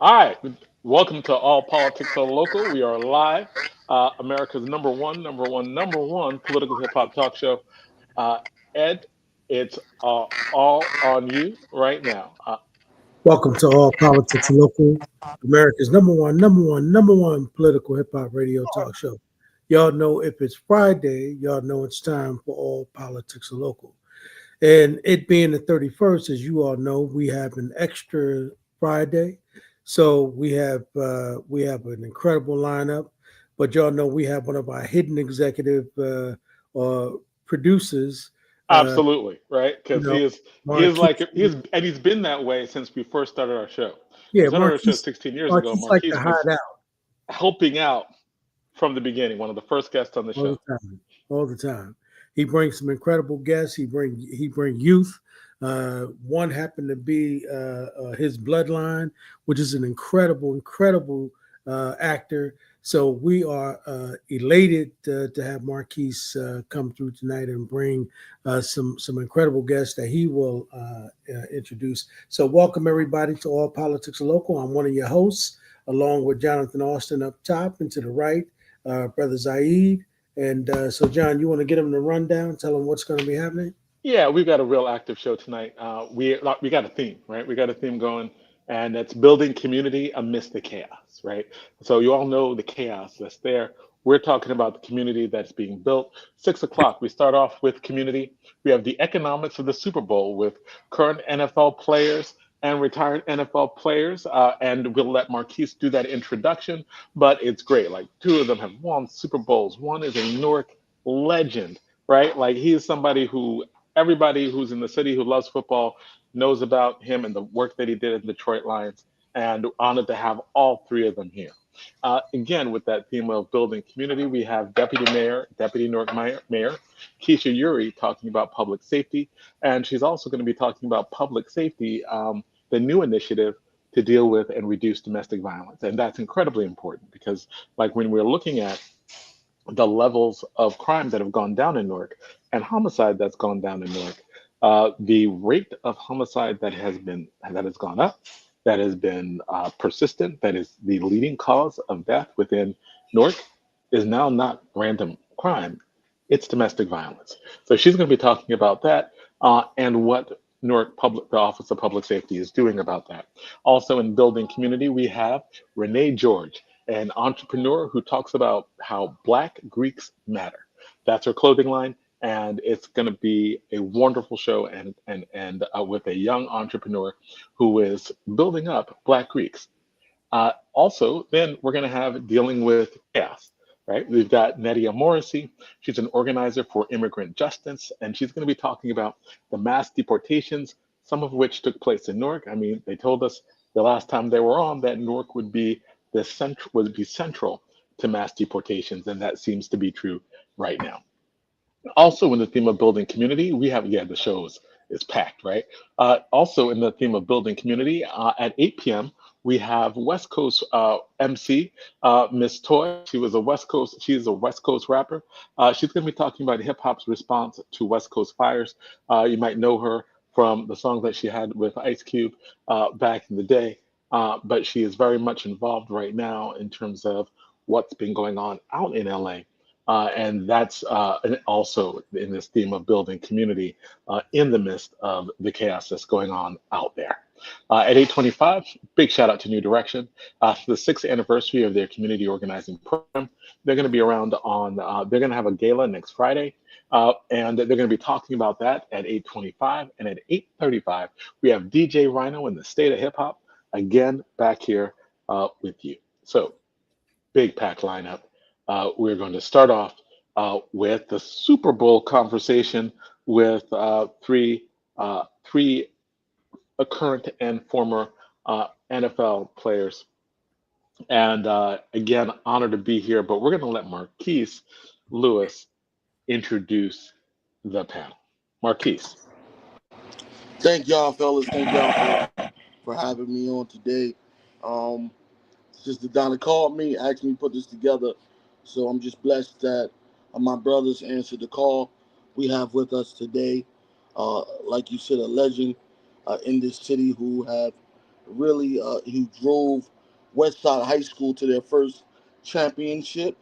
All right, welcome to All Politics Are Local. We are live, America's number one political hip hop talk show. Uh, Ed, it's all on you right now. Welcome to All Politics Local, America's number one political hip hop radio talk show. Y'all know if it's Friday, y'all know it's time for All Politics Local. And it being the 31st, as you all know, we have an extra Friday. So we have an incredible lineup. But y'all know we have one of our hidden executive producers, uh, Absolutely, right? you Because know, he is Marques. like he's been that way since we first started our show. We Yeah, started our show Marques 16 years ago. Marques like to Marquise was hide out helping out from the beginning, one of the first guests on the all show. the time, all the time. He brings some incredible guests. He bring youth. One happened to be his bloodline, which is an incredible actor. So we are elated to have Marquise come through tonight and bring some incredible guests that he will introduce. So welcome everybody to All Politics Local. I'm one of your hosts, along with Jonathan Austin up top and to the right, Brother Zaid. And so, John, you want to get him the rundown? Tell him what's going to be happening. Yeah, we've got a real active show tonight. We got a theme, right? We got a theme going, and it's building community amidst the chaos, right? So you all know the chaos that's there. We're talking about the community that's being built. 6 o'clock, we start off with community. We have the economics of the Super Bowl with current NFL players and retired NFL players, and we'll let Marquise do that introduction. But it's great. Like two of them have won Super Bowls. One is a Newark legend, right? Like he's somebody who everybody who's in the city who loves football knows about him and the work that he did at the Detroit Lions, and honored to have all three of them here. Again, with that theme of building community, we have Deputy Newark Mayor Keesha Eure talking about public safety, and she's also going to be talking about public safety, the new initiative to deal with and reduce domestic violence, and that's incredibly important because, like, when we're looking at the levels of crime that have gone down in Newark and homicide that's gone down in Newark. The rate of homicide that has gone up, that has been persistent, that is the leading cause of death within Newark, is now not random crime; it's domestic violence. So she's going to be talking about that and what the Office of Public Safety is doing about that. Also, in building community, we have Renee George, an entrepreneur who talks about how Black Greeks matter. That's her clothing line, and it's going to be a wonderful show and with a young entrepreneur who is building up Black Greeks. Also, then we're going to have dealing with chaos, right? We've got Nedia Morsey. She's an organizer for Immigrant Justice, and she's going to be talking about the mass deportations, some of which took place in Newark. I mean, they told us the last time they were on that Newark would be central to mass deportations, and that seems to be true right now. Also, in the theme of building community, we have, yeah, the shows is packed, right? Also, in the theme of building community, at 8 p.m., we have West Coast MC, Miss Toy. She's a West Coast rapper. She's going to be talking about hip hop's response to West Coast fires. You might know her from the songs that she had with Ice Cube back in the day, but she is very much involved right now in terms of what's been going on out in LA. And that's also in this theme of building community in the midst of the chaos that's going on out there. At 8:25, big shout out to New Direction. For the sixth anniversary of their community organizing program, they're going to be around on, they're going to have a gala next Friday. And they're going to be talking about that at 8:25. And at 8:35, we have DJ Rhino in the state of hip hop again back here with you. So, big pack lineup. We're going to start off with the Super Bowl conversation with three current and former NFL players. And again, honored to be here, but we're going to let Marques Lewis introduce the panel. Marquise. Thank y'all, fellas. Thank y'all for having me on today. Um, Sister Donna called me, asked me to put this together. So I'm just blessed that my brothers answered the call. We have with us today, like you said, a legend in this city who have really he drove Westside High School to their first championship,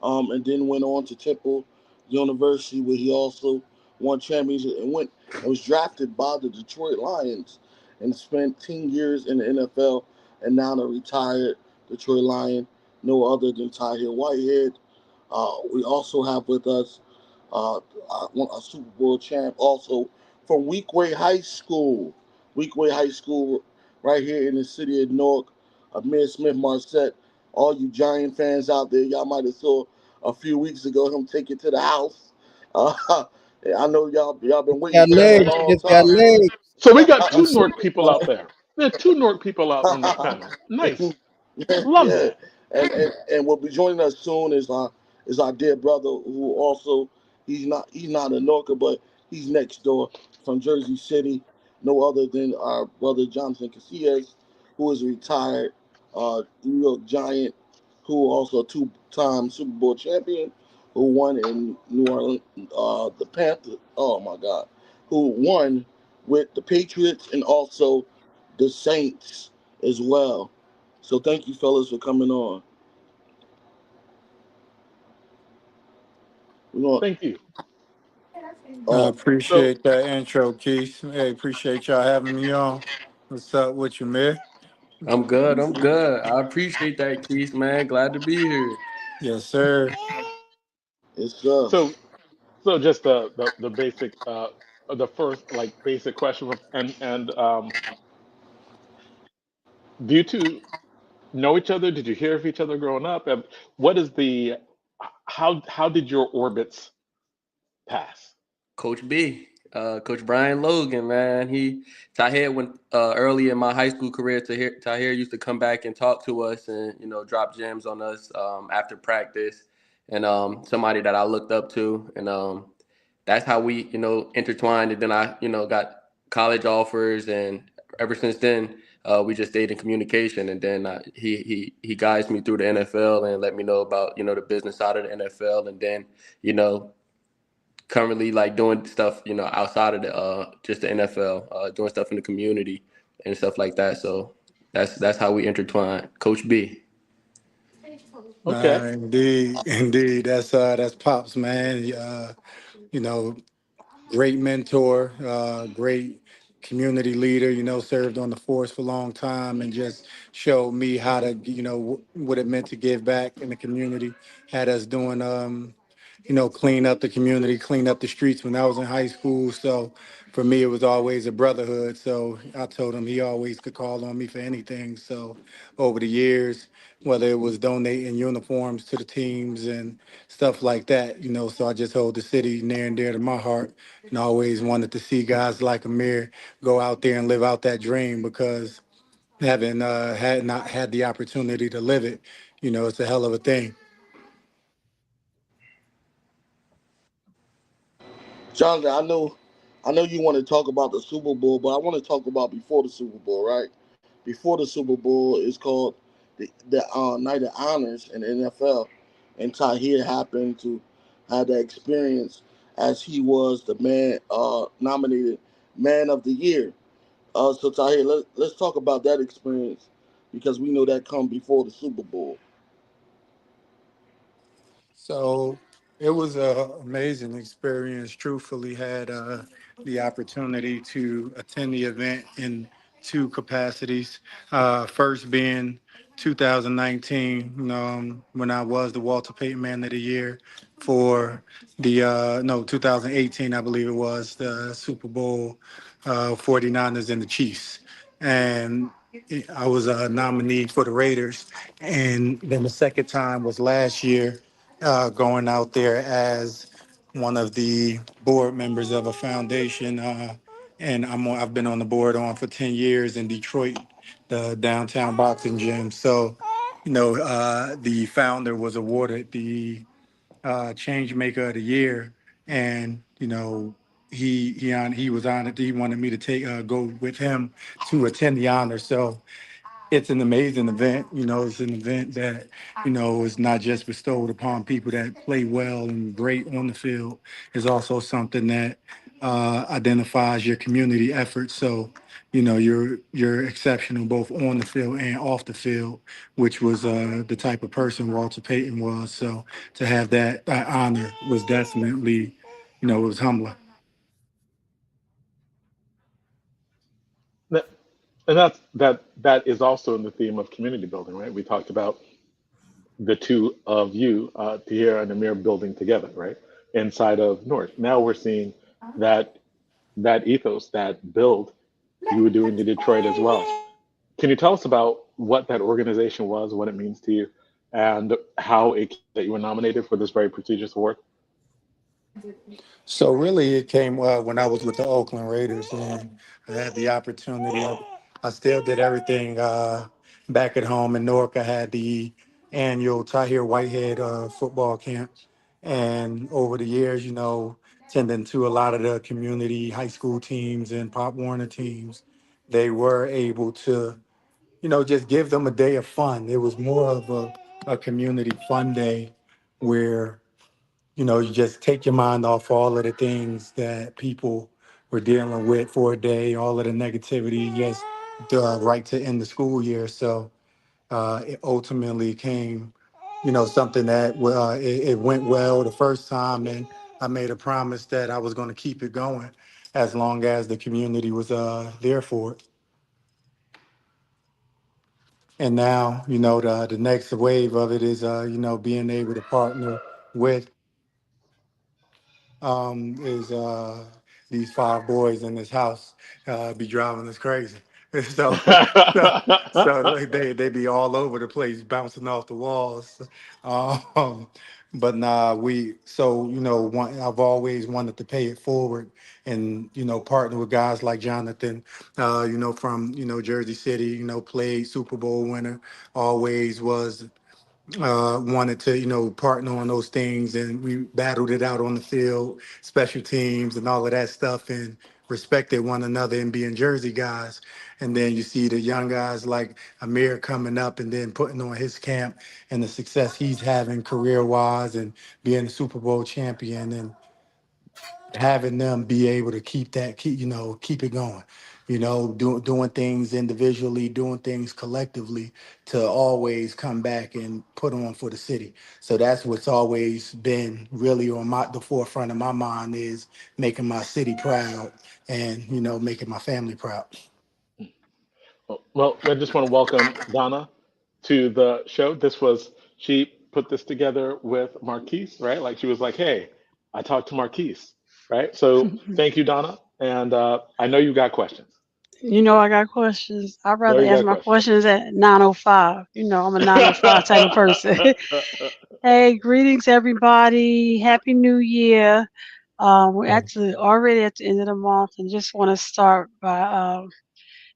and then went on to Temple University where he also won championship and went and was drafted by the Detroit Lions and spent 10 years in the NFL and now a retired Detroit Lion, no other than Tahir Whitehead. We also have with us a Super Bowl champ also from Weequahic High School. Weequahic High School right here in the city of Newark. Ihmir Smith-Marsette. All you Giant fans out there, y'all might have saw a few weeks ago him take it to the house. Uh, I know y'all been waiting Got for that a legs. long It's got time. legs. So we got I'm two sorry. Newark people out there. There are two Newark people out on this panel. Nice. Love Yeah, that. and will be joining us soon is our dear brother who also he's not a Norker, but he's next door from Jersey City. No other than our brother Jonathan Casillas, who is a retired New York Giant, who also a two-time Super Bowl champion, who won in New Orleans, the Panthers. Oh my God, who won with the Patriots and also the Saints as well. So thank you, fellas, for coming on. We're going. Thank you. I Uh, So appreciate that intro, Keith. Hey, appreciate y'all having me on. What's up with you, man? I'm good. I'm good. I appreciate that, Keith, man. Glad to be here. Yes, sir. it's so so just the basic the first like basic question and do you two know each other? Did you hear of each other growing up? And what is the how did your orbits pass? Coach B, Coach Brian Logan, man. Tahir went early in my high school career. Tahir used to come back and talk to us and drop gems on us after practice, and somebody that I looked up to, and that's how we intertwined. And then I got college offers, and ever since then we just stayed in communication. And then he guides me through the NFL and let me know about the business side of the NFL, and then you know currently like doing stuff outside of the just the NFL, doing stuff in the community and stuff like that. So that's how we intertwine. Coach B. Okay. Indeed, indeed. That's pops, man. You know, great mentor, great community leader, served on the force for a long time and just showed me how to, what it meant to give back in the community. Had us doing, clean up the community, clean up the streets when I was in high school. So for me, it was always a brotherhood. So I told him he always could call on me for anything. So over the years, whether it was donating uniforms to the teams and stuff like that, so I just hold the city near and dear to my heart, and I always wanted to see guys like Amir go out there and live out that dream because having had not had the opportunity to live it, it's a hell of a thing. Jonathan, I know you want to talk about the Super Bowl, but I want to talk about before the Super Bowl, right? Before the Super Bowl is called the Night of Honors in the NFL, and Tahir happened to have that experience as he was the man nominated Man of the Year. So Tahir, let's talk about that experience because we know that come before the Super Bowl. So it was a amazing experience. Truthfully, had the opportunity to attend the event in two capacities. First being 2019, when I was the Walter Payton Man of the Year for the no 2018, I believe it was the Super Bowl 49ers and the Chiefs, and I was a nominee for the Raiders. And then the second time was last year, going out there as one of the board members of a foundation. And I've been on the board on for 10 years in Detroit, the downtown boxing gym. So, the founder was awarded the change maker of the year. And, he was honored. He wanted me to go with him to attend the honor. So it's an amazing event. It's an event that, is not just bestowed upon people that play well and great on the field. It's also something that identifies your community effort. So, you're exceptional both on the field and off the field, which was the type of person Walter Payton was. So to have that honor was definitely, it was humbling. That- And that is also in the theme of community building, right? We talked about the two of you, Tahir and Amir, building together, right? Inside of Newark. Now we're seeing that that ethos, that build you were doing to Detroit as well. Can you tell us about what that organization was, what it means to you, and how it that you were nominated for this very prestigious award? So really, it came when I was with the Oakland Raiders, and I had the opportunity. I still did everything back at home in Newark. I had the annual Tahir Whitehead football camp, and over the years, tending to a lot of the community high school teams and Pop Warner teams, they were able to, just give them a day of fun. It was more of a community fun day where you just take your mind off all of the things that people were dealing with for a day, all of the negativity, just right to end the school year. So it ultimately came, something that it went well the first time, and I made a promise that I was going to keep it going as long as the community was there for it. And now, the next wave of it is, being able to partner with is these five boys in this house be driving us crazy. So, so, so like they be all over the place, bouncing off the walls. Um, but nah, I've always wanted to pay it forward and partner with guys like Jonathan, from Jersey City, played Super Bowl winner, always was wanted to, partner on those things, and we battled it out on the field, special teams, and all of that stuff, and respected one another and being Jersey guys. And then you see the young guys like Amir coming up and then putting on his camp and the success he's having career wise and being a Super Bowl champion. And having them be able to keep it going, doing things individually, doing things collectively to always come back and put on for the city. So that's what's always been really on the forefront of my mind is making my city proud and, making my family proud. Well, I just want to welcome Donna to the show. She put this together with Marquise, right? Like she was like, hey, I talked to Marquise, right? So thank you, Donna. And I know you got questions. You know, I got questions. I'd I know rather you ask got my questions. questions at 9:05. You know, I'm a 9:05 type of person. Hey, greetings, everybody. Happy New Year. We're actually already at the end of the month and just want to start by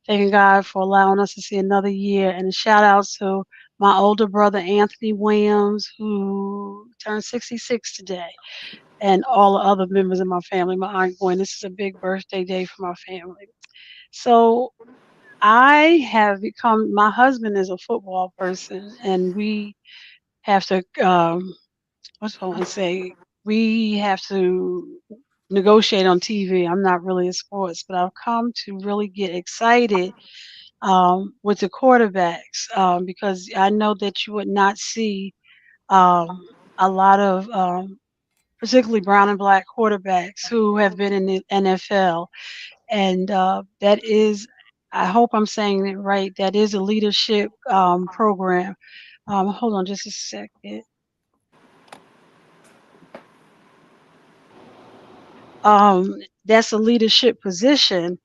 thanking God for allowing us to see another year. And a shout out to my older brother, Anthony Williams, who turned 66 today, and all the other members of my family. My aunt Gwen, this is a big birthday day for my family. So I have become, my husband is a football person, and we have to, what's what I want to say? We have to negotiate on TV. I'm not really in sports, but I've come to really get excited with the quarterbacks because I know that you would not see um, a lot of, particularly brown and black quarterbacks who have been in the NFL, and that is, I hope I'm saying it right, that is a leadership program. Hold on just a second. That's a leadership position.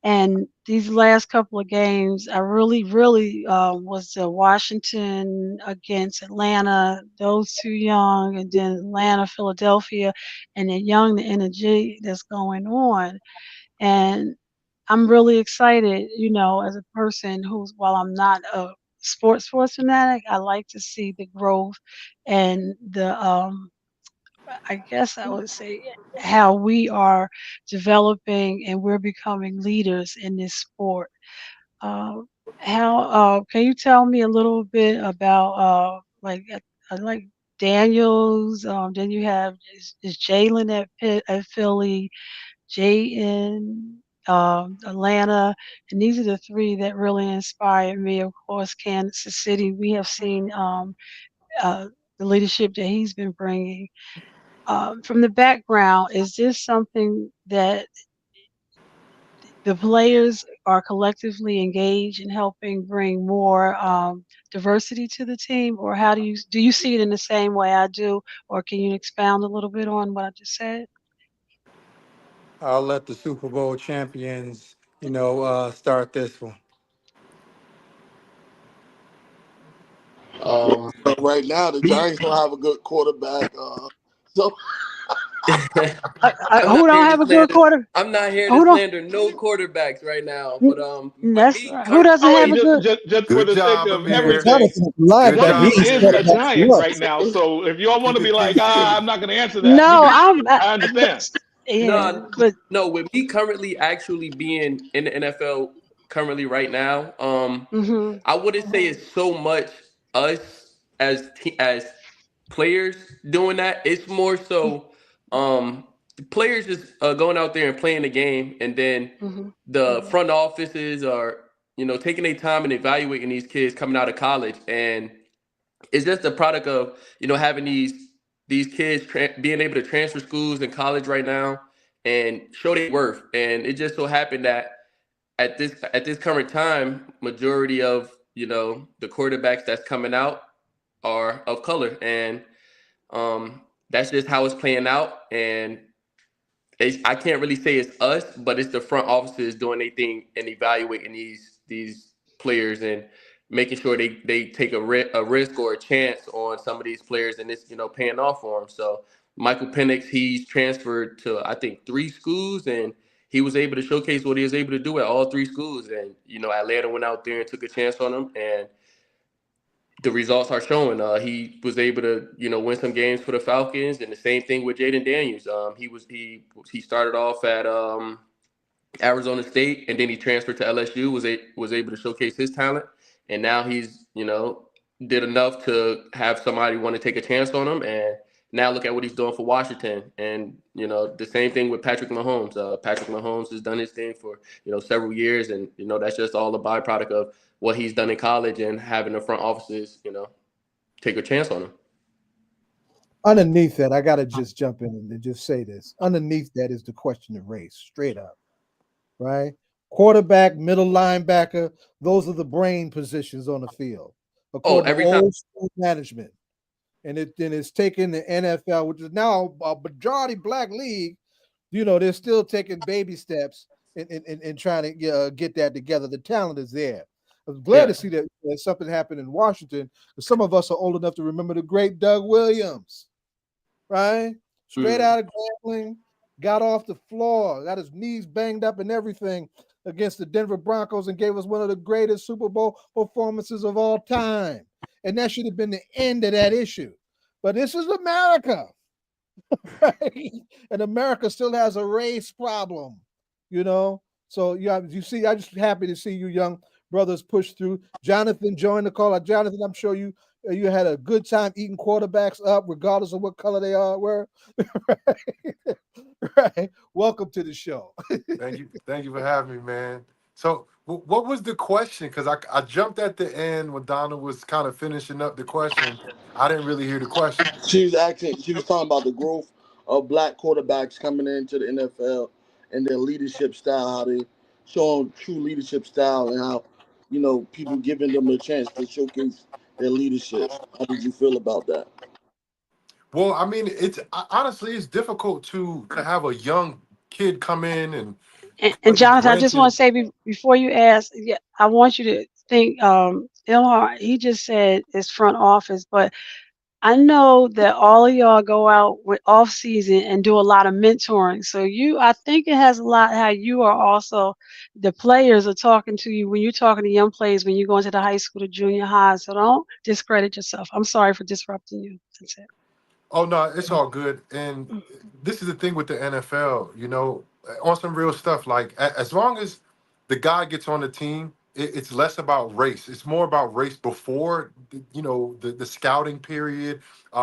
And these last couple of games, I really was the Washington against Atlanta, those two young, and then Atlanta, Philadelphia, and then young, the energy that's going on. And I'm really excited, you know, as a person who's, while I'm not a sports fanatic, I like to see the growth and the I guess I would say how we are developing and we're becoming leaders in this sport. Uh, how can you tell me a little bit about like Daniels? Then you have is Jalen at Philly, Jayden, Atlanta, and these are the three that really inspired me. Of course, Kansas City. We have seen uh, the leadership that he's been bringing. From the background, is this something that the players are collectively engaged in helping bring more diversity to the team, or how do you see it in the same way I do, or can you expound a little bit on what I just said? I'll let the Super Bowl champions, start this one. Um, But right now, the me, Giants don't have a good quarterback. So I'm Who not don't here to have a good slander. quarter? I'm not here to Who don't? slander no quarterbacks right now. But with That's me, right. Who doesn't Oh have wait, a just good? just just for Good the sake job, of Well, Amir. everything, Jonathan, if you like Good that, Gunner he job, can is step a Amir. back giant to right us. now. So if y'all want Keep to be it like, KC. I'm not going to answer that, you No, can. I understand. yeah, no, but no. With me currently actually being in the NFL currently right now, hmm I wouldn't say it's so much us as players doing that. It's more so the players just going out there and playing the game, and then hmm the front offices are taking their time and evaluating these kids coming out of college, and it's just a product of having these kids being able to transfer schools in college right now and show their worth. And it just so happened that at this current time, majority of the quarterbacks that's coming out are of color, and that's just how it's playing out. And I can't really say it's us, but it's the front offices doing their thing and evaluating these players and making sure they take a risk or a chance on some of these players, and it's paying off for them. So Michael Penix, he's transferred to I think 3 schools, and he was able to showcase what he was able to do at all 3 schools. And Atlanta went out there and took a chance on him, and the results are showing. He was able to, win some games for the Falcons, and the same thing with Jaden Daniels. He started off at Arizona State, and then he transferred to LSU. Was able to showcase his talent, and now he's did enough to have somebody want to take a chance on him. And now look at what he's doing for Washington. And the same thing with Patrick Mahomes. Patrick Mahomes has done his thing for several years, and that's just all a byproduct of what he's done in college and having the front offices take a chance on him. Underneath that, I got to just jump in and just say this. Underneath that is the question of race, straight up, right? Quarterback, middle linebacker, those are the brain positions on the field, Oh, according to every time. old school management. And it's taken the NFL, which is now a majority black league. They're still taking baby steps in trying to get that together. The talent is there. I'm glad to Yeah. see that something happened in Washington. Some of us are old enough to remember the great Doug Williams, right? Straight Mm. out of Grambling, got off the floor, got his knees banged up and everything against the Denver Broncos and gave us one of the greatest Super Bowl performances of all time. And that should have been the end of that issue. But this is America, right? And America still has a race problem, you know? So you see, I'm just happy to see you young brothers push through. Jonathan joined the call. Jonathan, I'm sure you had a good time eating quarterbacks up, regardless of what color they were. Right? Right. Welcome to the show. Thank you for having me, man. So, what was the question? Because I jumped at the end when Donna was kind of finishing up the question. I didn't really hear the question. she was talking about the growth of black quarterbacks coming into the NFL and their leadership style, how they showing true leadership style, and how people giving them a chance to showcase their leadership. How did you feel about that? Well, I mean, honestly, it's difficult to have a young kid come in and and Jonathan, I just want granted. to say before you ask, yeah, I want you to think. Ilhar, he just said it's front office, but I know that all of y'all go out with off season and do a lot of mentoring. So I think it has a lot how you are also the players are talking to you when you're talking to young players when you go into the high school to junior high. So don't discredit yourself. I'm sorry for disrupting you. That's it. Oh no, it's all good. And this is the thing with the NFL, on some real stuff. Like as long as the guy gets on the team, it's less about race. It's more about race before, the scouting period,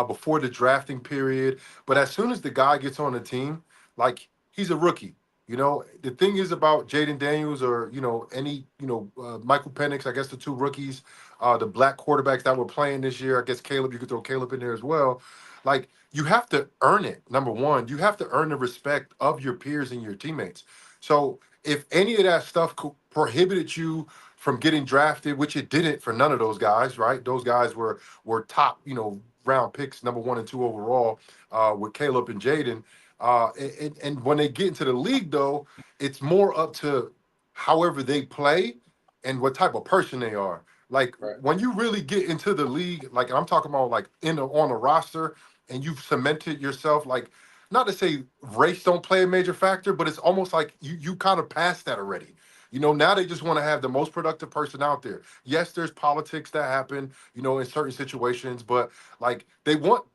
before the drafting period. But as soon as the guy gets on the team, like he's a rookie. You know, the thing is about Jaden Daniels or, any, Michael Penix, I guess the two rookies, the black quarterbacks that were playing this year. I guess Caleb, you could throw Caleb in there as well. Like, you have to earn it. Number one, you have to earn the respect of your peers and your teammates. So if any of that stuff prohibited you from getting drafted, which it didn't for none of those guys, right? Those guys were top, round picks, number 1 and 2 overall, with Caleb and Jaden. And when they get into the league, though, it's more up to however they play and what type of person they are. Like, Right. when you really get into the league, like I'm talking about, like on a roster, and you've cemented yourself, like, not to say race don't play a major factor, but it's almost like you kind of passed that already. Now they just want to have the most productive person out there. Yes, there's politics that happen, in certain situations, but like they want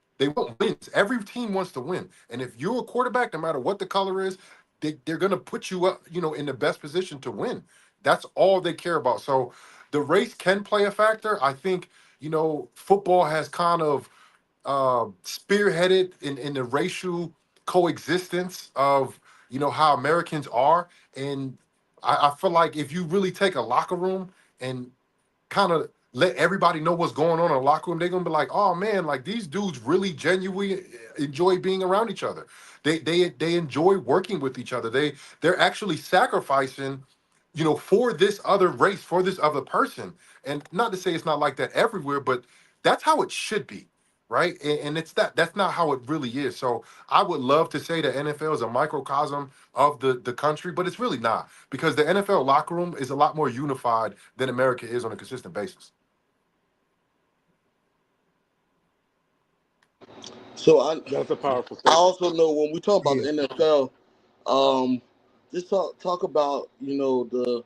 wins. Every team wants to win. And if you're a quarterback, no matter what the color is, they're going to put you up, in the best position to win. That's all they care about. So the race can play a factor. I think, football has kind of spearheaded in the racial coexistence of, how Americans are. And I feel like if you really take a locker room and kind of let everybody know what's going on in the locker room, they're gonna be like, oh man, like these dudes really genuinely enjoy being around each other. They enjoy working with each other. They're actually sacrificing, for this other race, for this other person. And not to say it's not like that everywhere, but that's how it should be, right? And that's not how it really is. So I would love to say the NFL is a microcosm of the country, but it's really not, because the NFL locker room is a lot more unified than America is on a consistent basis. So I That's a powerful I statement. also know when we talk about Yeah. the NFL, just talk about the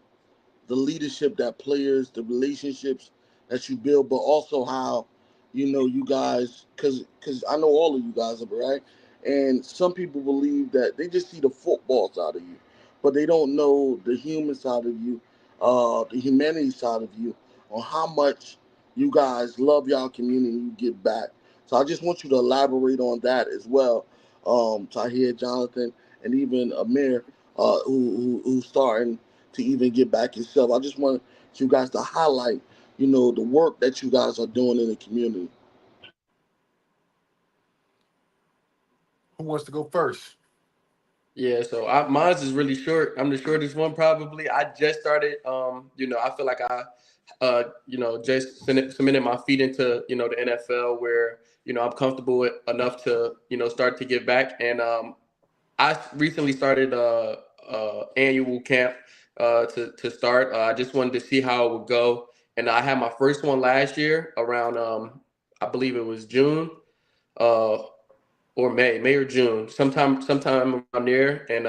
leadership that players, the relationships that you build, but also how you guys, because I know all of you guys, right? And some people believe that they just see the football side of you, but they don't know the human side of you, the humanity side of you, on how much you guys love y'all community and you give back. So I just want you to elaborate on that as well, Tahir, Jonathan, and even Amir, who's starting to even get back yourself. I just want you guys to highlight, the work that you guys are doing in the community. Who wants to go first? Yeah, so mine's is really short. I'm the shortest one probably. I just started. I feel like just cemented my feet into the NFL, where I'm comfortable enough to start to give back. And I recently started annual camp to start. I just wanted to see how it would go, and I had my first one last year around I believe it was June. Uh, or May or June, sometime around there, and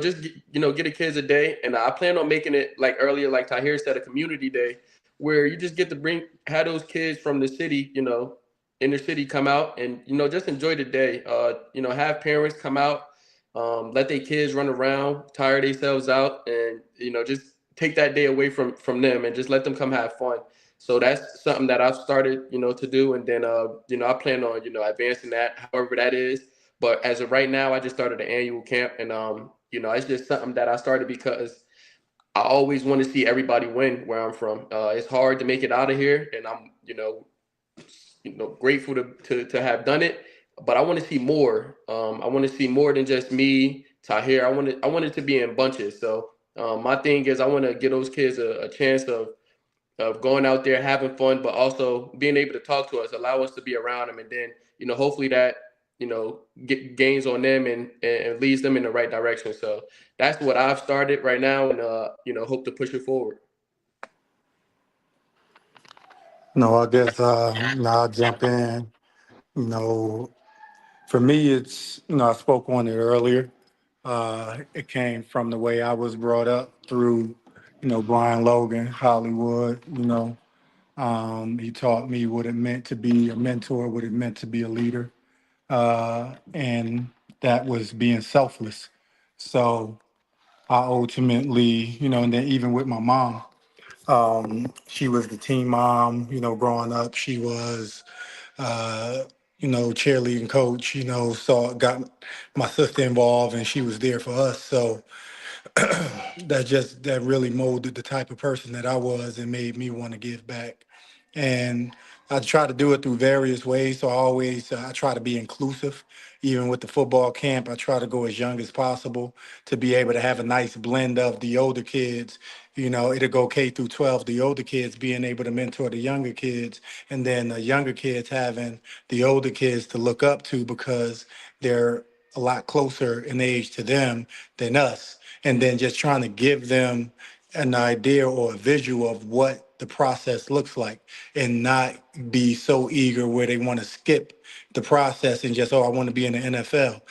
just get the kids a day, and I plan on making it like earlier, like Tahir said, a community day, where you just get to have those kids from the city, inner city, come out and just enjoy the day. Have parents come out, let their kids run around, tire themselves out, and just take that day away from them and just let them come have fun. So that's something that I've started, to do, and then, I plan on, advancing that, however that is. But as of right now, I just started an annual camp, and it's just something that I started because I always want to see everybody win where I'm from. It's hard to make it out of here, and I'm, grateful to have done it. But I want to see more. I want to see more than just me, Tahir. I want it to be in bunches. So my thing is, I want to give those kids a chance of going out there having fun, but also being able to talk to us, allow us to be around them, and then hopefully that gains on them and leads them in the right direction. So that's what I've started right now, and hope to push it forward. No, I guess I'll jump in. You know, for me, it's I spoke on it earlier. It came from the way I was brought up through, Brian Logan, Hollywood. He taught me what it meant to be a mentor, what it meant to be a leader, and that was being selfless. So I ultimately, and then even with my mom, she was the team mom. Growing up, she was, uh, cheerleading coach, got my sister involved and she was there for us. So that really molded the type of person that I was and made me want to give back. And I try to do it through various ways. So I try to be inclusive. Even with the football camp, I try to go as young as possible to be able to have a nice blend of the older kids. It'll go K through 12, the older kids being able to mentor the younger kids, and then the younger kids having the older kids to look up to because they're a lot closer in age to them than us. And then just trying to give them an idea or a visual of what the process looks like and not be so eager where they want to skip the process and just, oh, I want to be in the NFL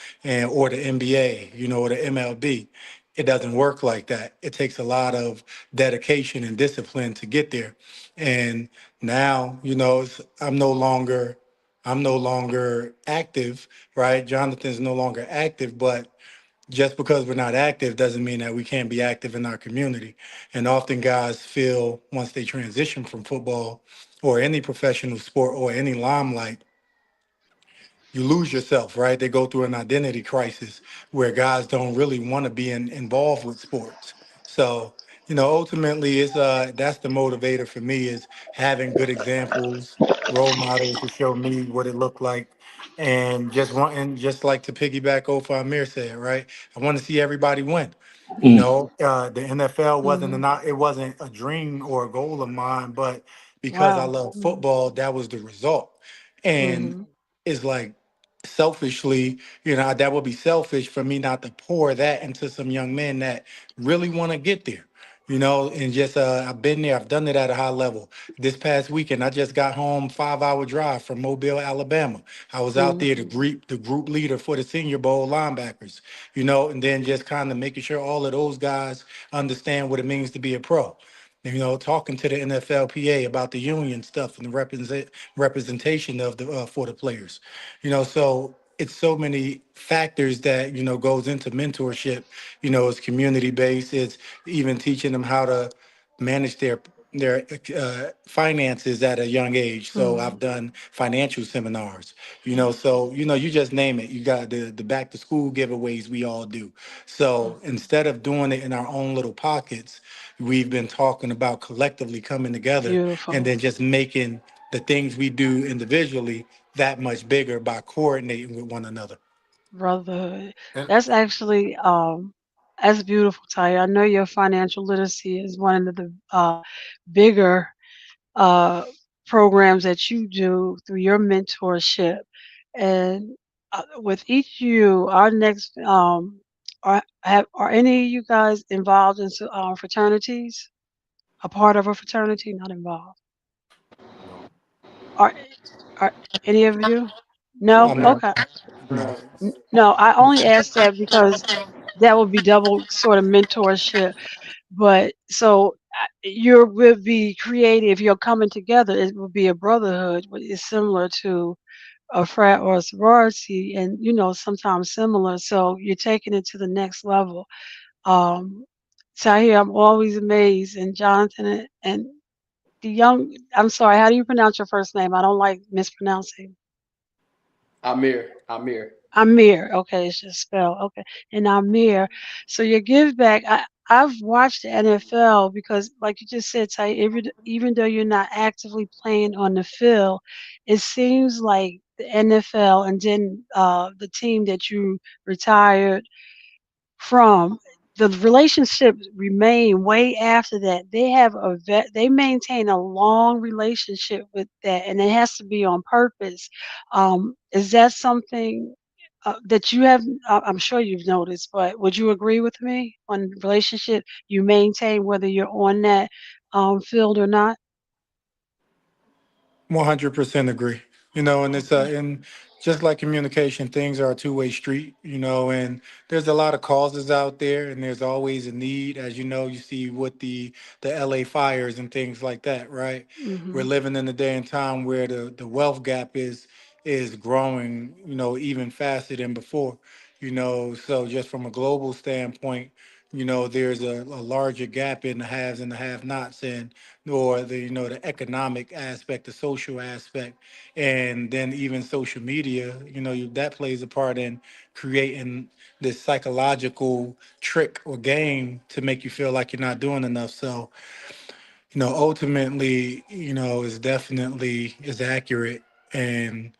or the NBA, or the MLB. It doesn't work like that. It takes a lot of dedication and discipline to get there. And now, I'm no longer active, right? Jonathan's no longer active, but just because we're not active doesn't mean that we can't be active in our community. And often guys feel once they transition from football or any professional sport or any limelight, you lose yourself, right? They go through an identity crisis where guys don't really want to be involved with sports. So, ultimately it's that's the motivator for me is having good examples, role models to show me what it looked like. And just like to piggyback off Amir said, right? I want to see everybody win. Mm, The NFL Hmm. it wasn't a dream or a goal of mine, but because I Wow. love football, that was the result. And Mm-hmm. it's like selfishly, that would be selfish for me not to pour that into some young men that really want to get there. And just I've been there, I've done it at a high level. This past weekend, I just got home 5 hour drive from Mobile, Alabama. I was out there to greet the group leader for the Senior Bowl linebackers, and then just kind of making sure all of those guys understand what it means to be a pro. Talking to the NFLPA about the union stuff and the representation of the for the players. So it's so many factors that goes into mentorship. It's community based. It's even teaching them how to manage their finances at a young age. So Mm-hmm. I've done financial seminars. So you just name it. You got the back to school giveaways we all do. So instead of doing it in our own little pockets, we've been talking about collectively coming together and Beautiful. then just making the things we do individually that much bigger by coordinating with one another. Brotherhood. And That's actually that's beautiful, Ty. I know your financial literacy is one of the bigger uh programs that you do through your mentorship. And with each you, our next are any of you guys involved in fraternities? A part of a fraternity? Not involved. no, Are are any of you? No? I'm not. Okay. No. No, I only asked that because that would be double sort of mentorship. But so you would be creative. If you're coming together, it would be a brotherhood, which is similar to a frat or a sorority, and sometimes similar. So you're taking it to the next level. Um, Tahir, I'm always amazed, and Jonathan and the young. I'm sorry. How do you pronounce your first name? I don't like mispronouncing. Amir. Amir. Okay, it's just spelled. Okay. And Amir. So your give back, I've watched the NFL because, like you just said, Ty, even though you're not actively playing on the field, it seems like the NFL and then the team that you retired from, the relationships remain way after that. They maintain a long relationship with that, and it has to be on purpose. Is that something that you have? I'm sure you've noticed, but would you agree with me on relationship you maintain whether you're on that field or not? 100% agree. And it's Okay. and just like communication, things are a two-way street. And there's a lot of causes out there, and there's always a need. As you see with the LA fires and things like that, right? We're Hmm. living in a day and time where the wealth gap is growing, even faster than before. So just from a global standpoint, there's a larger gap in the haves and the have-nots, and or the economic aspect, the social aspect, and then even social media. That plays a part in creating this psychological trick or game to make you feel like you're not doing enough. So, ultimately, is definitely is accurate. And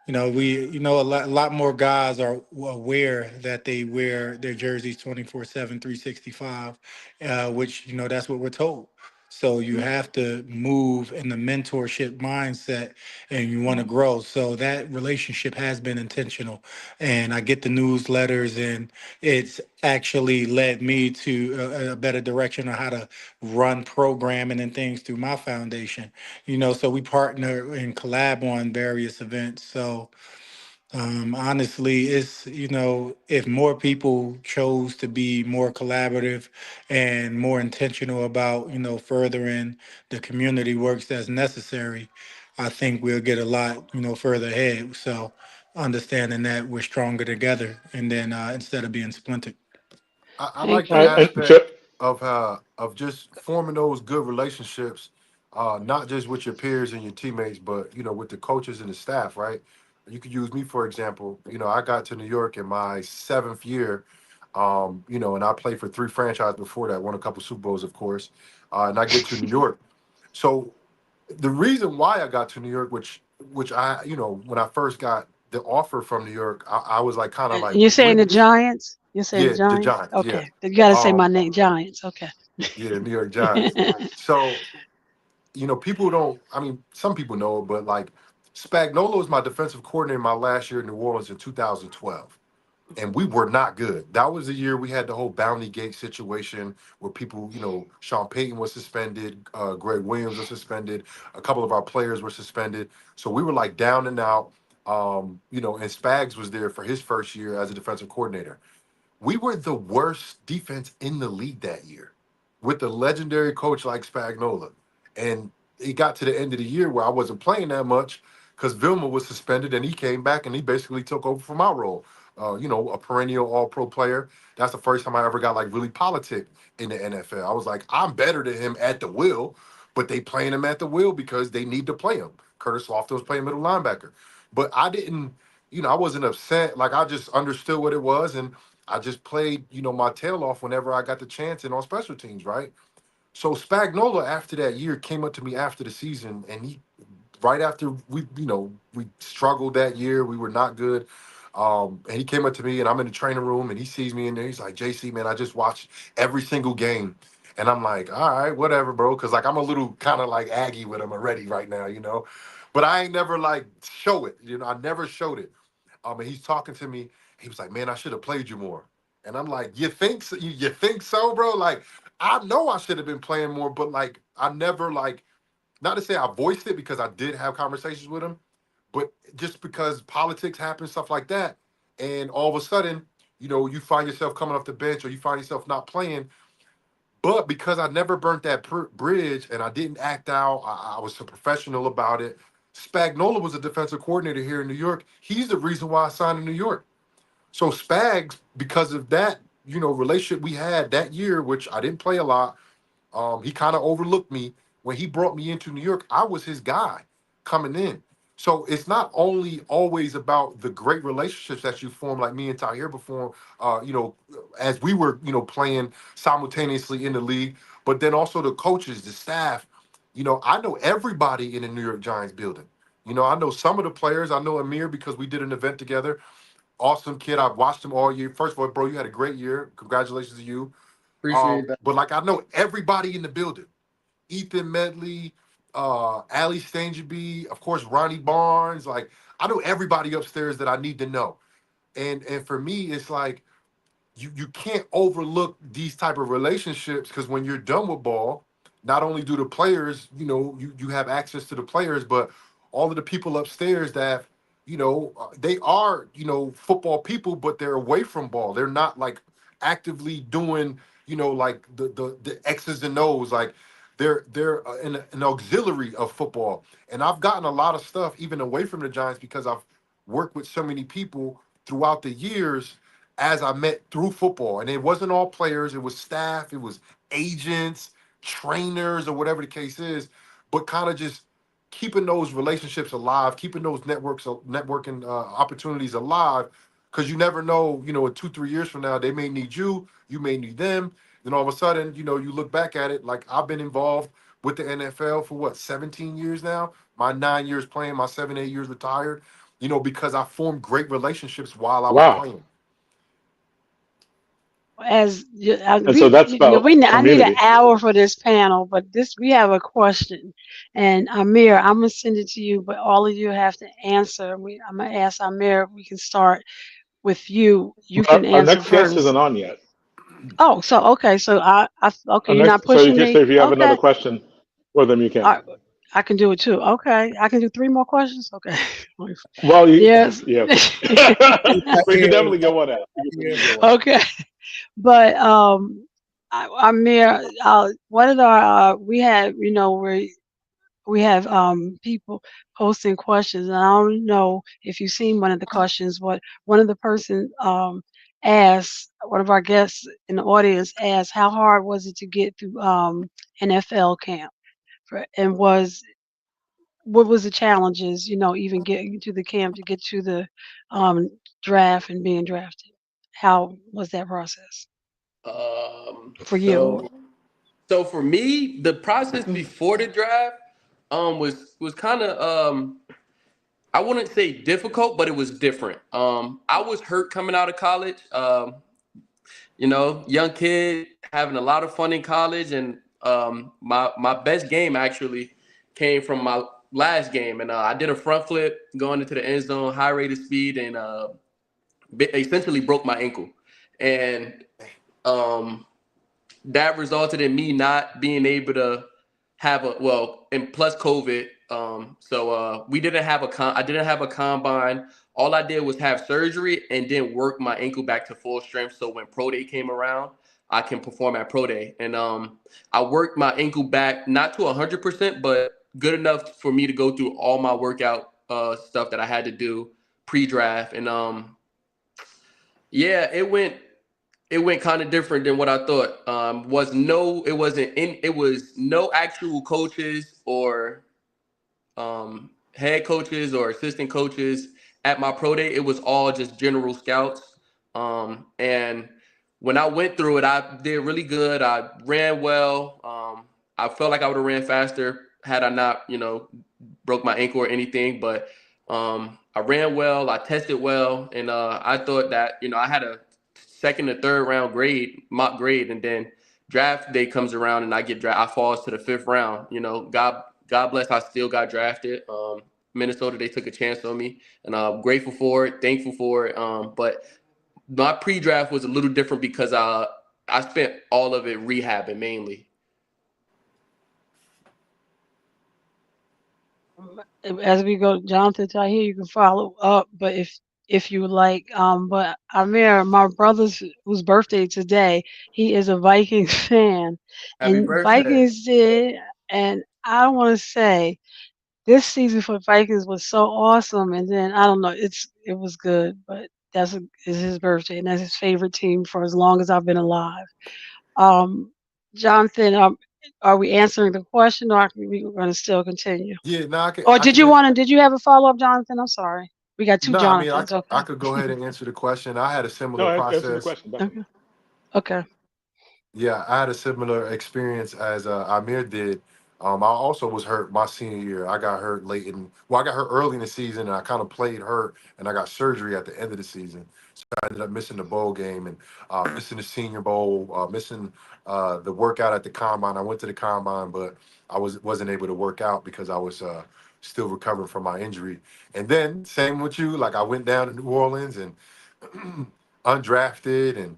a lot more guys are aware that they wear their jerseys 24/7, 365, which, that's what we're told. So you have to move in the mentorship mindset and you want to grow. So that relationship has been intentional. And I get the newsletters, and it's actually led me to a better direction on how to run programming and things through my foundation. So we partner and collab on various events. So honestly, it's, if more people chose to be more collaborative and more intentional about, furthering the community works that's necessary, I think we'll get a lot, further ahead. So understanding that we're stronger together, and then instead of being splintered. I like Thank the All you. right, and aspect of just forming those good relationships, not just with your peers and your teammates, but with the coaches and the staff. Right? You could use me for example. I got to New York in my seventh year, and I played for three franchises before that. Won a couple Super Bowls, of course, and I get to New York. So the reason why I got to New York, which when I first got the offer from New York, I was like kind of And like, you're saying when the this, Giants? You're saying yeah, the Giants? Giants, yeah. Okay. You got to say my Um, name, Giants. Okay. yeah, the New York Giants. So, people don't, I mean, some people know, but like Spagnuolo was my defensive coordinator my last year in New Orleans in 2012. And we were not good. That was the year we had the whole Bounty Gate situation where people, Sean Payton was suspended, Greg Williams was suspended, a couple of our players were suspended. So we were like down and out. And Spags was there for his first year as a defensive coordinator. We were the worst defense in the league that year with a legendary coach like Spagnola. And it got to the end of the year where I wasn't playing that much because Vilma was suspended, and he came back and he basically took over for my role. A perennial all pro player. That's the first time I ever got like really politic in the NFL. I was like, I'm better than him at the will, but they playing him at the will because they need to play him. Curtis Lofton was playing middle linebacker. But I didn't, I wasn't upset. Like I just understood what it was. And I just played, my tail off whenever I got the chance and on special teams, right? So Spagnola, after that year, came up to me after the season, and he, right after we struggled that year, we were not good. And he came up to me, and I'm in the training room, and he sees me in there. He's like, "JC, man, I just watched every single game," and I'm like, "All right, whatever, bro," because like I'm a little kind of like Aggie with him already right now. But I ain't never like show it, I never showed it. And he's talking to me. He was like, "Man, I should have played you more." And I'm like, "You think so? You think so, bro? Like, I know I should have been playing more, but like, I never like, not to say I voiced it because I did have conversations with him, but just because politics happen, stuff like that, and all of a sudden, you find yourself coming off the bench or you find yourself not playing. But because I never burnt that bridge and I didn't act out, I was a professional about it. Spagnola was a defensive coordinator here in New York. He's the reason why I signed in New York. So Spags, because of that, relationship we had that year, which I didn't play a lot, he kind of overlooked me when he brought me into New York. I was his guy coming in. So it's not only always about the great relationships that you form, like me and Tahir before, as we were, playing simultaneously in the league, but then also the coaches, the staff. I know everybody in the New York Giants building. I know some of the players. I know Ihmir because we did an event together. Awesome kid. I've watched him all year. First of all, bro, you had a great year. Congratulations to you. Appreciate that. But like I know everybody in the building. Ethan Medley, Ali Stangerby, of course, Ronnie Barnes. Like I know everybody upstairs that I need to know. And for me, it's like you can't overlook these type of relationships because when you're done with ball, not only do the players, you have access to the players, but all of the people upstairs that they are football people, but they're away from ball. They're not like actively doing like the X's and O's. Like they're an auxiliary of football. And I've gotten a lot of stuff even away from the Giants because I've worked with so many people throughout the years as I met through football. And it wasn't all players, it was staff, it was agents, trainers, or whatever the case is, but kind of just keeping those relationships alive, keeping those networking opportunities alive, because you never know, 2-3 years from now, they may need you, you may need them. Then all of a sudden, you look back at it, like I've been involved with the NFL for what, 17 years now? My 9 years playing, my 7-8 years retired, because I formed great relationships while I was Wow. playing. As And so that's about I need an community. hour for this panel, but we have a question, and Amir, I'm gonna send it to you, but all of you have to answer. I'm gonna ask Amir. We can start with you. You can Our answer next guest first. isn't on yet. Oh, so okay, so okay, Our you're not next, so you pushing can me. say if you have another Okay, question for them, you can. I I can do it too. Okay, I can do three more questions. Okay, Well, yes. yeah, okay. But you can definitely get one out. You can get one out. Okay, but Amir, one of our we have we have people posting questions, and I don't know if you've seen one of the questions, but one of the person asked, one of our guests in the audience asked, how hard was it to get through NFL camp, and what was the challenges, even getting to the camp to get to the um, draft and being drafted? How was that process Um, for you? so so for me, the process Mhm. before the draft was kind of I wouldn't say difficult, but it was different. I was hurt coming out of college. Young kid having a lot of fun in college, and my best game actually came from my last game, and I did a front flip going into the end zone, high rate of speed, and essentially broke my ankle, and um, that resulted in me not being able to have and plus COVID. So we didn't have I didn't have a combine. All I did was have surgery and then work my ankle back to full strength. So when pro day came around, I can perform at pro day. And I worked my ankle back not to 100%, but good enough for me to go through all my workout stuff that I had to do pre-draft. And yeah, it went kind of different than what I thought. It was no actual coaches or head coaches or assistant coaches at my pro day. It was all just general scouts. And when I went through it, I did really good. I ran well. I felt like I would have ran faster had I not, broke my ankle or anything. But I ran well. I tested well, and I thought that I had a second or third round mock grade, and then draft day comes around and I get drafted. I falls to the fifth round. God bless, I still got drafted. Minnesota, they took a chance on me, and I'm grateful for it, thankful for it. But my pre-draft was a little different because I spent all of it rehabbing mainly. As we go, Jonathan, Tahir, you can follow up, but if you would like, but Amir, my brother's whose birthday today, he is a Vikings fan, Happy and birthday. Vikings did, and I want to say this season for Vikings was so awesome, and then I don't know, it was good, but is his birthday, and that's his favorite team for as long as I've been alive. Um, Jonathan, are we answering the question, or are we going to still continue? Yeah, no, Or I can. did you have a follow up, Jonathan? I'm sorry. We got two No, I mean, Jonathans. I Okay. could go ahead and answer the question. I had a No, similar answer the process. question definitely. Okay. Okay. Yeah, I had a similar experience as Amir did. I also was hurt my senior year. I got hurt I got hurt early in the season, and I kind of played hurt, and I got surgery at the end of the season. So I ended up missing the bowl game and missing the Senior Bowl, missing the workout at the combine. I went to the combine, but wasn't able to work out because I was still recovering from my injury. And then same with you, like I went down to New Orleans and undrafted, and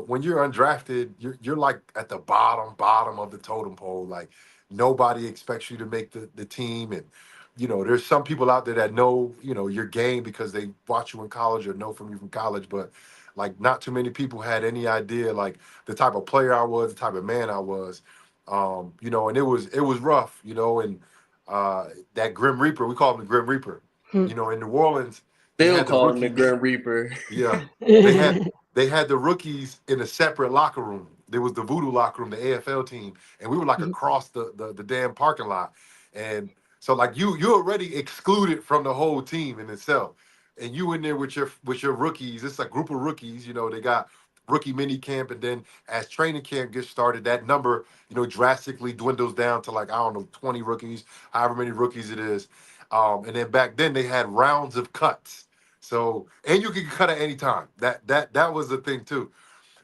when you're undrafted, you're like at the bottom of the totem pole. Like nobody expects you to make the team, and there's some people out there that know your game because they watch you in college or know from you from college, but like not too many people had any idea like the type of player I was, the type of man I was. And it was rough, and that Grim Reaper, we call him the Grim Reaper. Hmm. In New Orleans, they Still had the call him the rookies. Grim Reaper. Yeah, they had they had the rookies in a separate locker room. There was the Voodoo locker room, the AFL team, and we were like across the damn parking lot. And so like you already excluded from the whole team in itself. And you in there with your rookies. It's a group of rookies, they got rookie mini camp, and then as training camp gets started, that number, drastically dwindles down to like, I don't know, 20 rookies, however many rookies it is. And then back then they had rounds of cuts. So, and you can cut at any time. That was the thing too.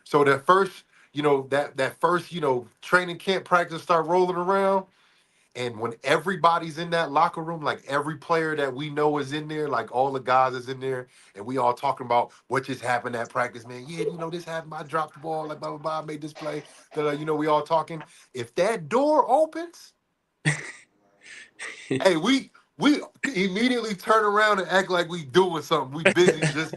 So that first, that first, training camp practice start rolling around, and when everybody's in that locker room, like every player that we know is in there, like all the guys is in there, and we all talking about what just happened at practice, man. Yeah, this happened. I dropped the ball, like blah blah blah. I made this play. We all talking. If that door opens, hey, we immediately turn around and act like we doing something. We busy just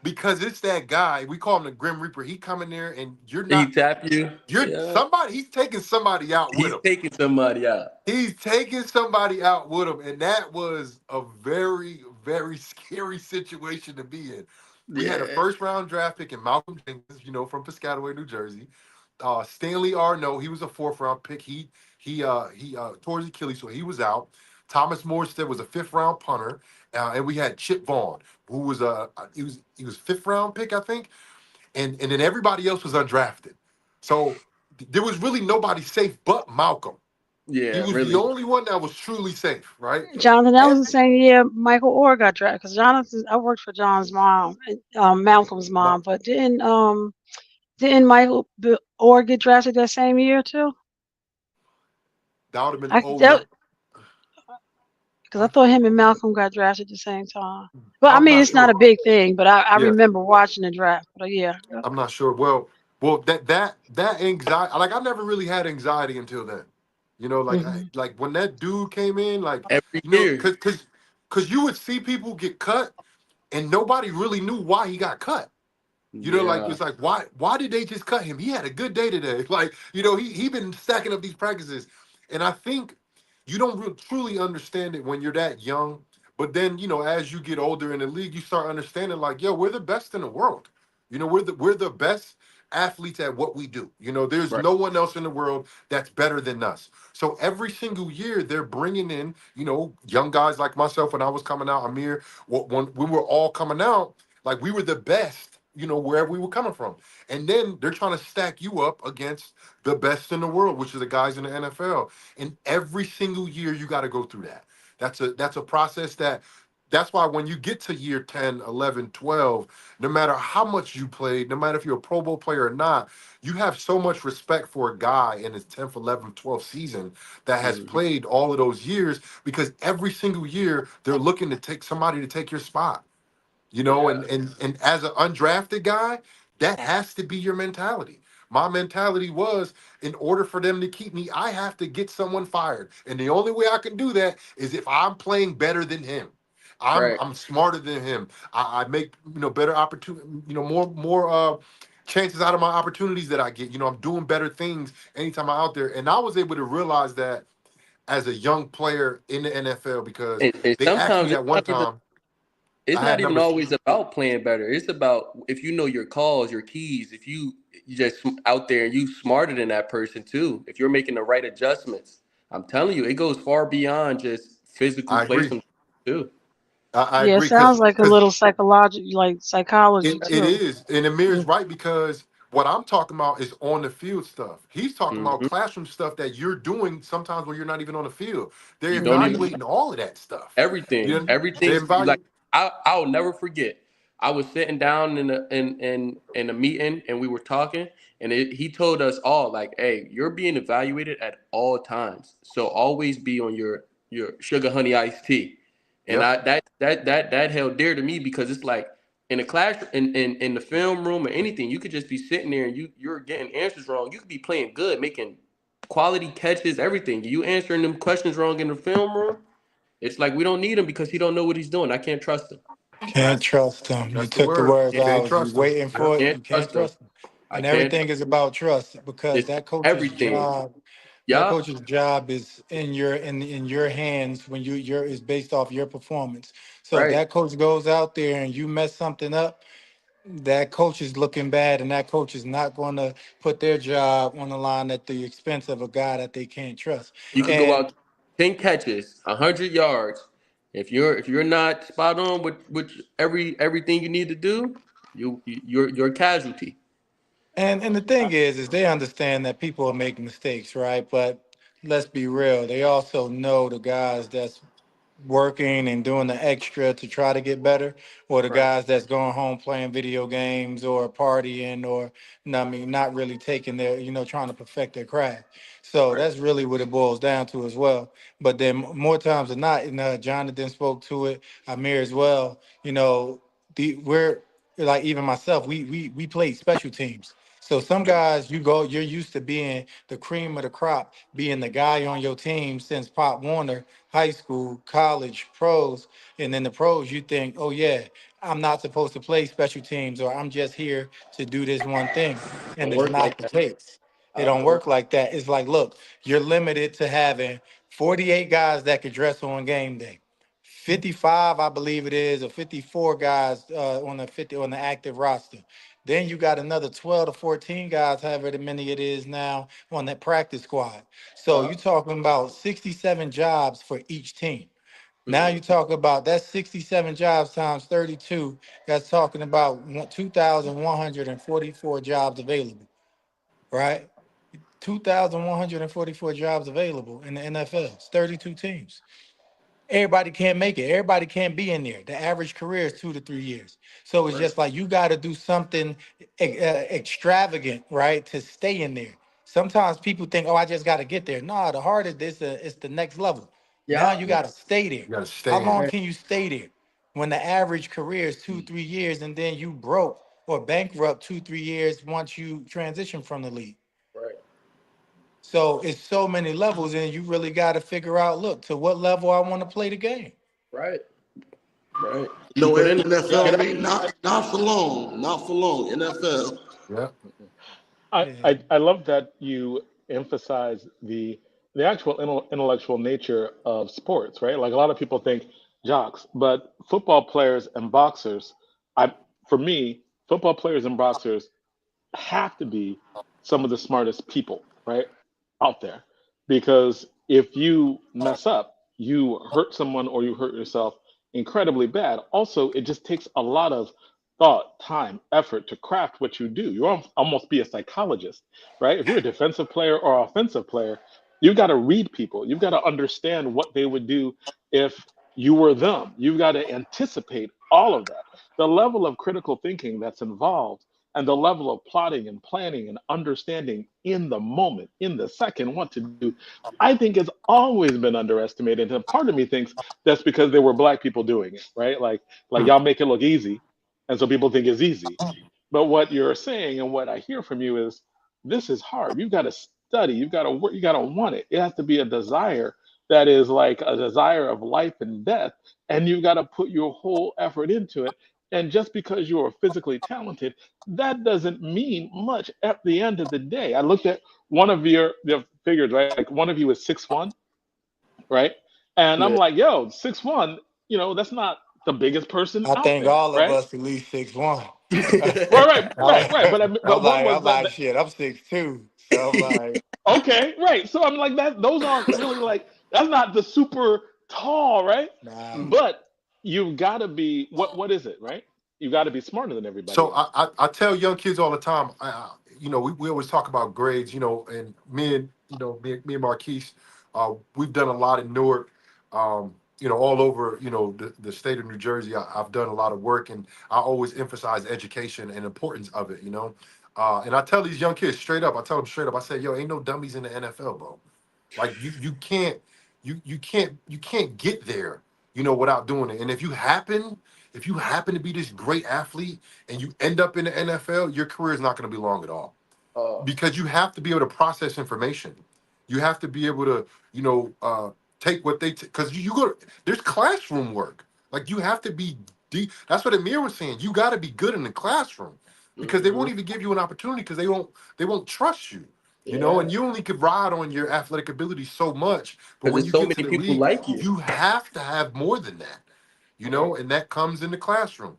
because it's that guy. We call him the Grim Reaper. He come in there and He tap you. you're Yeah. somebody. He's taking somebody out with He's him. taking somebody out. He's taking somebody out with him, and that was a very, very scary situation to be in. We had a Yeah. first round draft pick in Malcolm Jenkins, from Piscataway, New Jersey. Stanley Arno, he was a fourth round pick. He tore his Achilles, so he was out. Thomas Morstead was a fifth round punter, and we had Chip Vaughn, who was he was fifth round pick, I think, and then everybody else was undrafted. So there was really nobody safe but Malcolm. He Yeah, was the really. only one that was truly safe, right? Jonathan, that was the Every same year Michael Orr got drafted. Because Jonathan, I worked for John's mom, Malcolm's my, mom, but didn't Michael Orr get drafted that same year too? that would have been I oh that no. because I thought him and Malcolm got drafted at the same time. But I I'm mean, not it's not a sure. big thing. But I Yeah, remember watching the draft. But yeah, I'm not sure. Well, that anxiety, like I never really had anxiety until then. hmm Like when that dude came in, like Every year. cause you would see people get cut, and nobody really knew why he got cut. Like Yeah. it's like why did they just cut him? He had a good day today. Like he been stacking up these practices, and I think you don't truly understand it when you're that young. But then as you get older in the league, you start understanding like, yo, we're the best in the world. We're the best athletes at what we do. There's Right. no one else in the world that's better than us. So every single year they're bringing in young guys like myself when I was coming out, Ihmir, when we were all coming out, like we were the best, wherever we were coming from. And then they're trying to stack you up against the best in the world, which are the guys in the NFL. And every single year you got to go through that. That's a process that's why when you get to year 10, 11, 12, no matter how much you played, no matter if you're a Pro Bowl player or not, you have so much respect for a guy in his 10th, 11th, 12th season that has Mhm. played all of those years, because every single year they're looking to take somebody to take your spot. Yeah. And as an undrafted guy, that has to be your mentality. My mentality was, in order for them to keep me, I have to get someone fired. And the only way I can do that is if I'm playing better than him. I'm Right. I'm smarter than him. I make better opportunity, more chances out of my opportunities that I get. I'm doing better things anytime I'm out there. And I was able to realize that as a young player in the NFL, because And they asked sometimes me at one time, it's I not had even numbers. always about playing better. It's about if you know your calls, your keys. If you just out there and you smarter than that person too. If you're making the right adjustments, I'm telling you, it goes far beyond just physical I play. agree. Some too. I yeah, it agree, sounds like a because little psychology, like psychology it too. is, and Amir Yeah. is right, because what I'm talking about is on the field stuff. He's talking about Hmm. classroom stuff that you're doing sometimes when you're not even on the field. They're You don't even evaluating all of that stuff. everything. They Everything's like evaluate. I'll never forget. I was sitting down in a meeting and we were talking and he told us all like, "Hey, you're being evaluated at all times, so always be on your sugar honey iced tea." And Yep. I that held dear to me because it's like in a class in the film room or anything, you could just be sitting there and you're getting answers wrong. You could be playing good, making quality catches, everything. You answering them questions wrong in the film room. It's like we don't need him because he don't know what he's doing. I can't trust him. Can't trust them. You That's the took the word. words Can't, I Can't was trust them. waiting Yep. for it. can't You can't trust him. trust them. I And can't everything trust is him. about trust, because It's that coach's everything. job That Yeah, coach's job is in your hands when your is based off your performance. So if right. that coach goes out there and you mess something up, that coach is looking bad, and that coach is not going to put their job on the line at the expense of a guy that they can't trust. You could go And out 10 catches, 100 yards. If you're not spot on with everything you need to do, you're a casualty. and the thing is they understand that people are making mistakes, right? But let's be real, they also know the guys that's working and doing the extra to try to get better, or the Right, guys that's going home playing video games or partying or I mean not really taking their trying to perfect their craft. So right. that's really what it boils down to as well. But then more times than not, and Jonathan spoke to it, Amir as well. We're like even myself, we played special teams. So some guys, you're used to being the cream of the crop, being the guy on your team since Pop Warner, high school, college, pros, and then the pros. You think, oh yeah, I'm not supposed to play special teams, or I'm just here to do this one thing, and Don't it's work not like the that. case. It don't work like that. It's like, look, you're limited to having 48 guys that could dress on game day. 55, I believe it is, or 54 guys on the active roster. Then you got another 12 to 14 guys, however many it is now, on that practice squad. So Uh, you're talking about 67 jobs for each team. Now mhm. you talk about that 67 jobs times 32. That's talking about 2,144 jobs available, right? 2,144 jobs available in the NFL. It's 32 teams. Everybody can't make it. Everybody can't be in there. The average career is 2 to 3 years. So it's Right. just like you got to do something extravagant, right, to stay in there. Sometimes people think, "Oh, I just got to get there." No, the hardest is the next level. Now Yeah. you Yeah, got to stay there. you got to How stay in long it. Right. can you stay there? When the average career is two, 3 years, and then you broke or bankrupt 2, 3 years once you transition from the league. Right. So it's so many levels, and you really got to figure out, look, to what level I want to play the game. Right. Right. You No put in. You NFL, get me, not for long, not for long. NFL. Yeah. Yeah. I love that you emphasize the actual intellectual nature of sports, right? Like a lot of people think jocks, but football players and boxers, I for me, football players and boxers have to be some of the smartest people, right, out there. Because if you mess up, you hurt someone or you hurt yourself incredibly bad. Also, it just takes a lot of thought, time, effort to craft what you do. You almost be a psychologist, right? If you're a defensive player or offensive player, you've got to read people. You've got to understand what they would do if you were them. You've got to anticipate all of that. The level of critical thinking that's involved and the level of plotting and planning and understanding in the moment, in the second, what to do, I think has always been underestimated. And part of me thinks that's because there were black people doing it, right? Like y'all make it look easy, and so people think it's easy. But what you're saying and what I hear from you is this is hard. You've got to study. You've got to work. You got to want it. It has to be a desire that is like a desire of life and death, and you've got to put your whole effort into it. And just because you are physically talented, that doesn't mean much at the end of the day. I looked at one of your figures, right? Like one of you is 6'1", right? And I'm Yeah. like, yo, 6'1", that's not the biggest person I out think there, all of right? us at least 6'1". Right. But I'm but what like, was I'm like, shit, I'm 6'2". So I'm like, okay, right. So I'm like that. Those aren't really like that's not the super tall, right? nah. Mhm. But you've got to be what is it, right? You got to be smarter than everybody So else. I tell young kids all the time, we always talk about grades, and me and Marquise, we've done a lot in Newark, all over, the state of New Jersey. I've done a lot of work, and I always emphasize education and importance of it. And I tell these young kids straight up, I tell them straight up, I say, yo, ain't no dummies in the NFL, bro. Like you can't get there, without doing it. And if you happen to be this great athlete and you end up in the NFL, your career is not going to be long at all Uh, because you have to be able to process information. You have to be able to, take what they because you go. There's classroom work. Like you have to be deep. That's what Amir was saying. You got to be good in the classroom because they mhm. won't even give you an opportunity because they won't trust you. And Yeah, you only could ride on your athletic ability so much. But because when there's you so get to many the people league, like you. you have to have more than that, Right. and that comes in the classroom.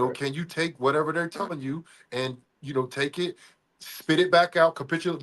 Right. Can you take whatever they're telling you and, take it, spit it back out,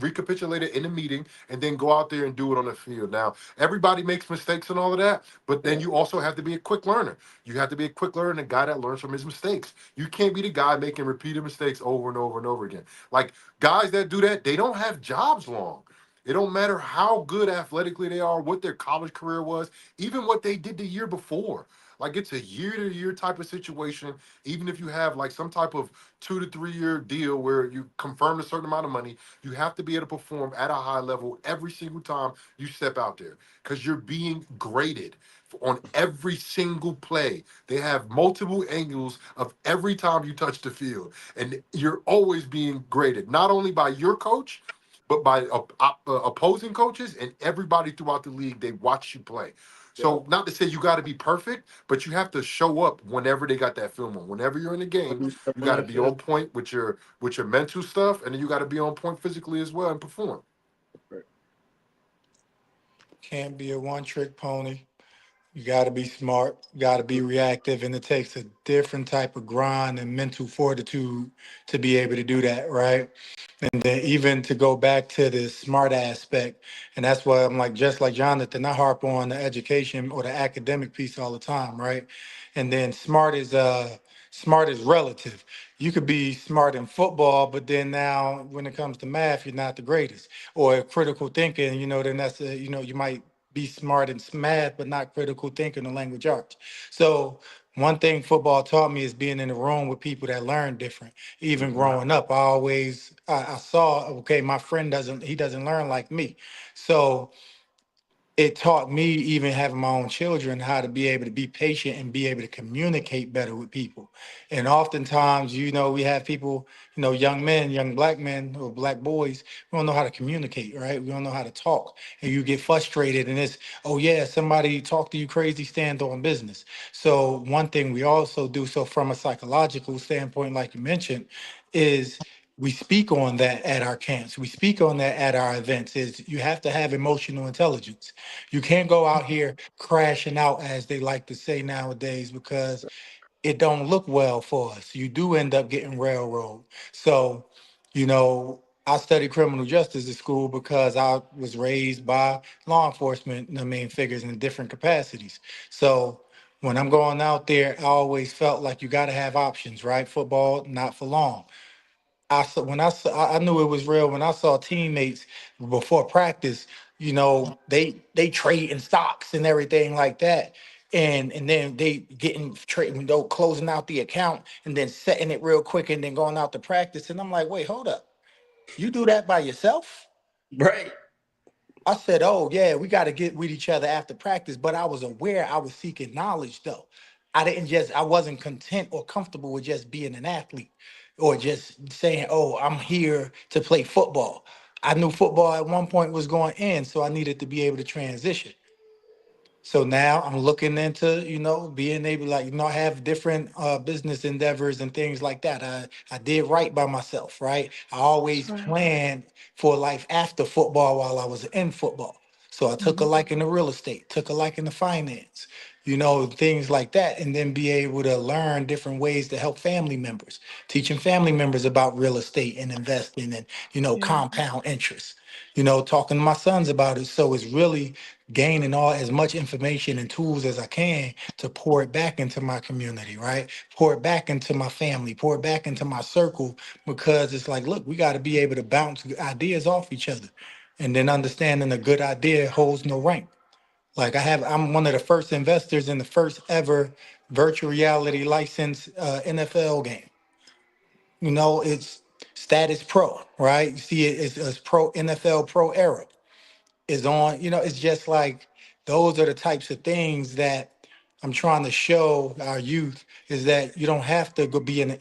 recapitulate it in the meeting, and then go out there and do it on the field. Now, everybody makes mistakes and all of that, but then Yeah. you also have to be a quick learner. You have to be a quick learner and a guy that learns from his mistakes. You can't be the guy making repeated mistakes over and over and over again. Like guys that do that, they don't have jobs long. It don't matter how good athletically they are, what their college career was, even what they did the year before. Like it's a year to year type of situation. Even if you have like some type of 2 to 3 year deal where you confirm a certain amount of money, you have to be able to perform at a high level every single time you step out there because you're being graded on every single play. They have multiple angles of every time you touch the field, and you're always being graded, not only by your coach, but by opposing coaches and everybody throughout the league. They watch you play. Yeah. So, not to say you got to be perfect, but you have to show up whenever they got that film on. Whenever you're in the When game, you step you on got to that be field. on point with your mental stuff, and then you got to be on point physically as well and perform. Right. Can't be a one-trick pony. You got to be smart, got to be reactive, and it takes a different type of grind and mental fortitude to be able to do that, right? And then even to go back to the smart aspect, and that's why I'm like, just like Jonathan, I harp on the education or the academic piece all the time, right? And then smart is relative. You could be smart in football, but then now when it comes to math, you're not the greatest. Or critical thinking, then that's you might be smart in math, but not critical thinking or language arts. So one thing football taught me is being in the room with people that learn different. Even growing up, I saw, okay, my friend doesn't learn like me. So it taught me, even having my own children, how to be able to be patient and be able to communicate better with people. And oftentimes, we have people, young men, young black men or black boys, we don't know how to communicate, right? We don't know how to talk. And you get frustrated and it's, oh yeah, somebody talk to you crazy, stand on business. So one thing we also do, so from a psychological standpoint, like you mentioned, is we speak on that at our camps. We speak on that at our events. Is you have to have emotional intelligence. You can't go out here crashing out, as they like to say nowadays, because it don't look well for us. You do end up getting railroad. So, I studied criminal justice at school because I was raised by law enforcement, figures in different capacities. So when I'm going out there, I always felt like you got to have options, right? Football, not for long. I saw when I saw, I knew it was real when I saw teammates before practice. They trade in stocks and everything like that, and then they getting trading, closing out the account and then setting it real quick and then going out to practice. And I'm like, wait, hold up, you do that by yourself? Right. I said, oh yeah, we got to get with each other after practice. But I was aware I was seeking knowledge though. I wasn't content or comfortable with just being an athlete or just saying, oh, I'm here to play football. I knew football at one point was going in, so I needed to be able to transition. So now I'm looking into, being able, like, have different business endeavors and things like that. I did right by myself, right? I That's always right. planned for life after football while I was in football. So I took a Mhm. liking to real estate, took a liking to finance, things like that, and then be able to learn different ways to help family members, teaching family members about real estate and investing and, Yeah. compound interest, talking to my sons about it. So it's really gaining all as much information and tools as I can to pour it back into my community, right? Pour it back into my family, pour it back into my circle, because it's like, look, we got to be able to bounce ideas off each other. And then understanding a good idea holds no rank. Like I'm one of the first investors in the first ever virtual reality licensed NFL game. It's status pro, right? You see it's pro NFL pro era is on, it's just like those are the types of things that I'm trying to show our youth, is that you don't have to go be in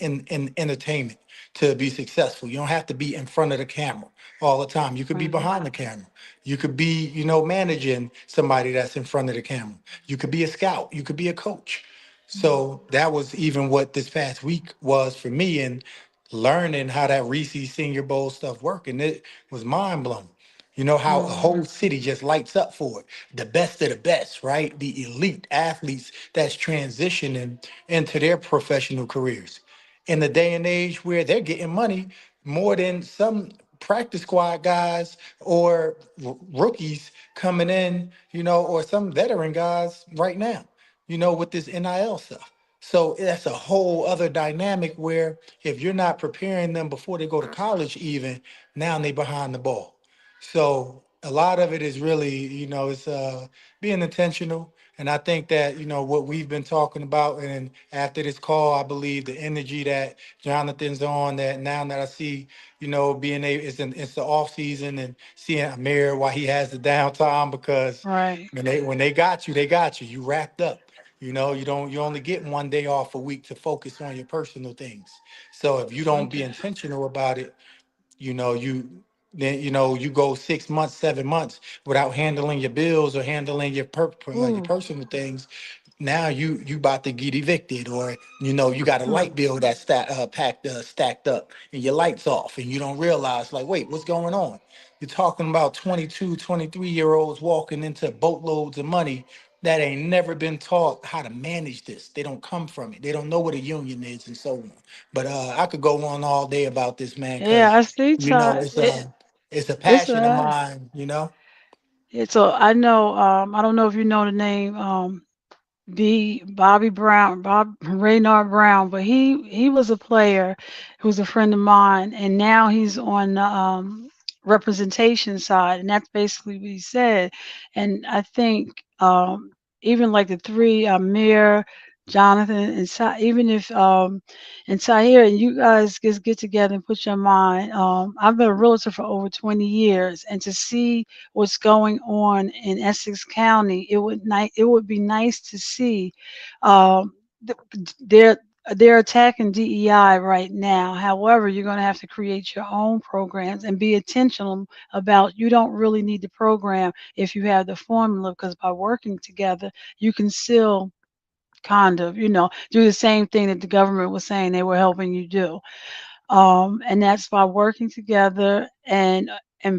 entertainment to be successful. You don't have to be in front of the camera all the time. You could be Right. behind the camera. You could be, managing somebody that's in front of the camera. You could be a scout. You could be a coach. Mhm. So that was even what this past week was for me. And learning how that Reese Senior Bowl stuff worked, and it was mind blowing. You know how a Mm, whole city just lights up for it. The best of the best, right? The elite athletes that's transitioning into their professional careers in the day and age where they're getting money more than some practice squad guys or rookies coming in, or some veteran guys right now, with this NIL stuff. So that's a whole other dynamic where if you're not preparing them before they go to college, even now they behind the ball. So a lot of it is really, it's being intentional. And I think that, what we've been talking about, and after this call, I believe the energy that Jonathan's on, that now that I see, being able, it's the off season and seeing Amir while he has the downtime, because right. when they got you, they got you. You wrapped up. You only get one day off a week to focus on your personal things. So if you don't be Okay. intentional about it, you go 6 months, 7 months without handling your bills or handling your Ooh. personal things. Now you about to get evicted, or you got a Mm, light bill that's stacked up, and your lights off, and you don't realize, like, wait, what's going on? You're talking about 22, 23-year olds walking into boatloads of money that ain't never been taught how to manage this. They don't come from it. They don't know what a union is, and so on. But I could go on all day about this, man, yeah, because I see. Ty. it's a It's passion of mine. it's a. I know. I don't know if you know the name. Bobby Brown, Bob Raynard Brown, but he was a player who was a friend of mine, and now he's on the representation side, and that's basically what he said. And I think even like the three, Amir, Jonathan, and even if and Tahir, and you guys just get together and put your mind. I've been a realtor for over 20 years, and to see what's going on in Essex County, it would be nice to see. Um, th- they're they're attacking DEI right now. However, you're going to have to create your own programs and be intentional about. You don't really need the program if you have the formula, because by working together, you can still kind of, do the same thing that the government was saying they were helping you do. And that's by working together and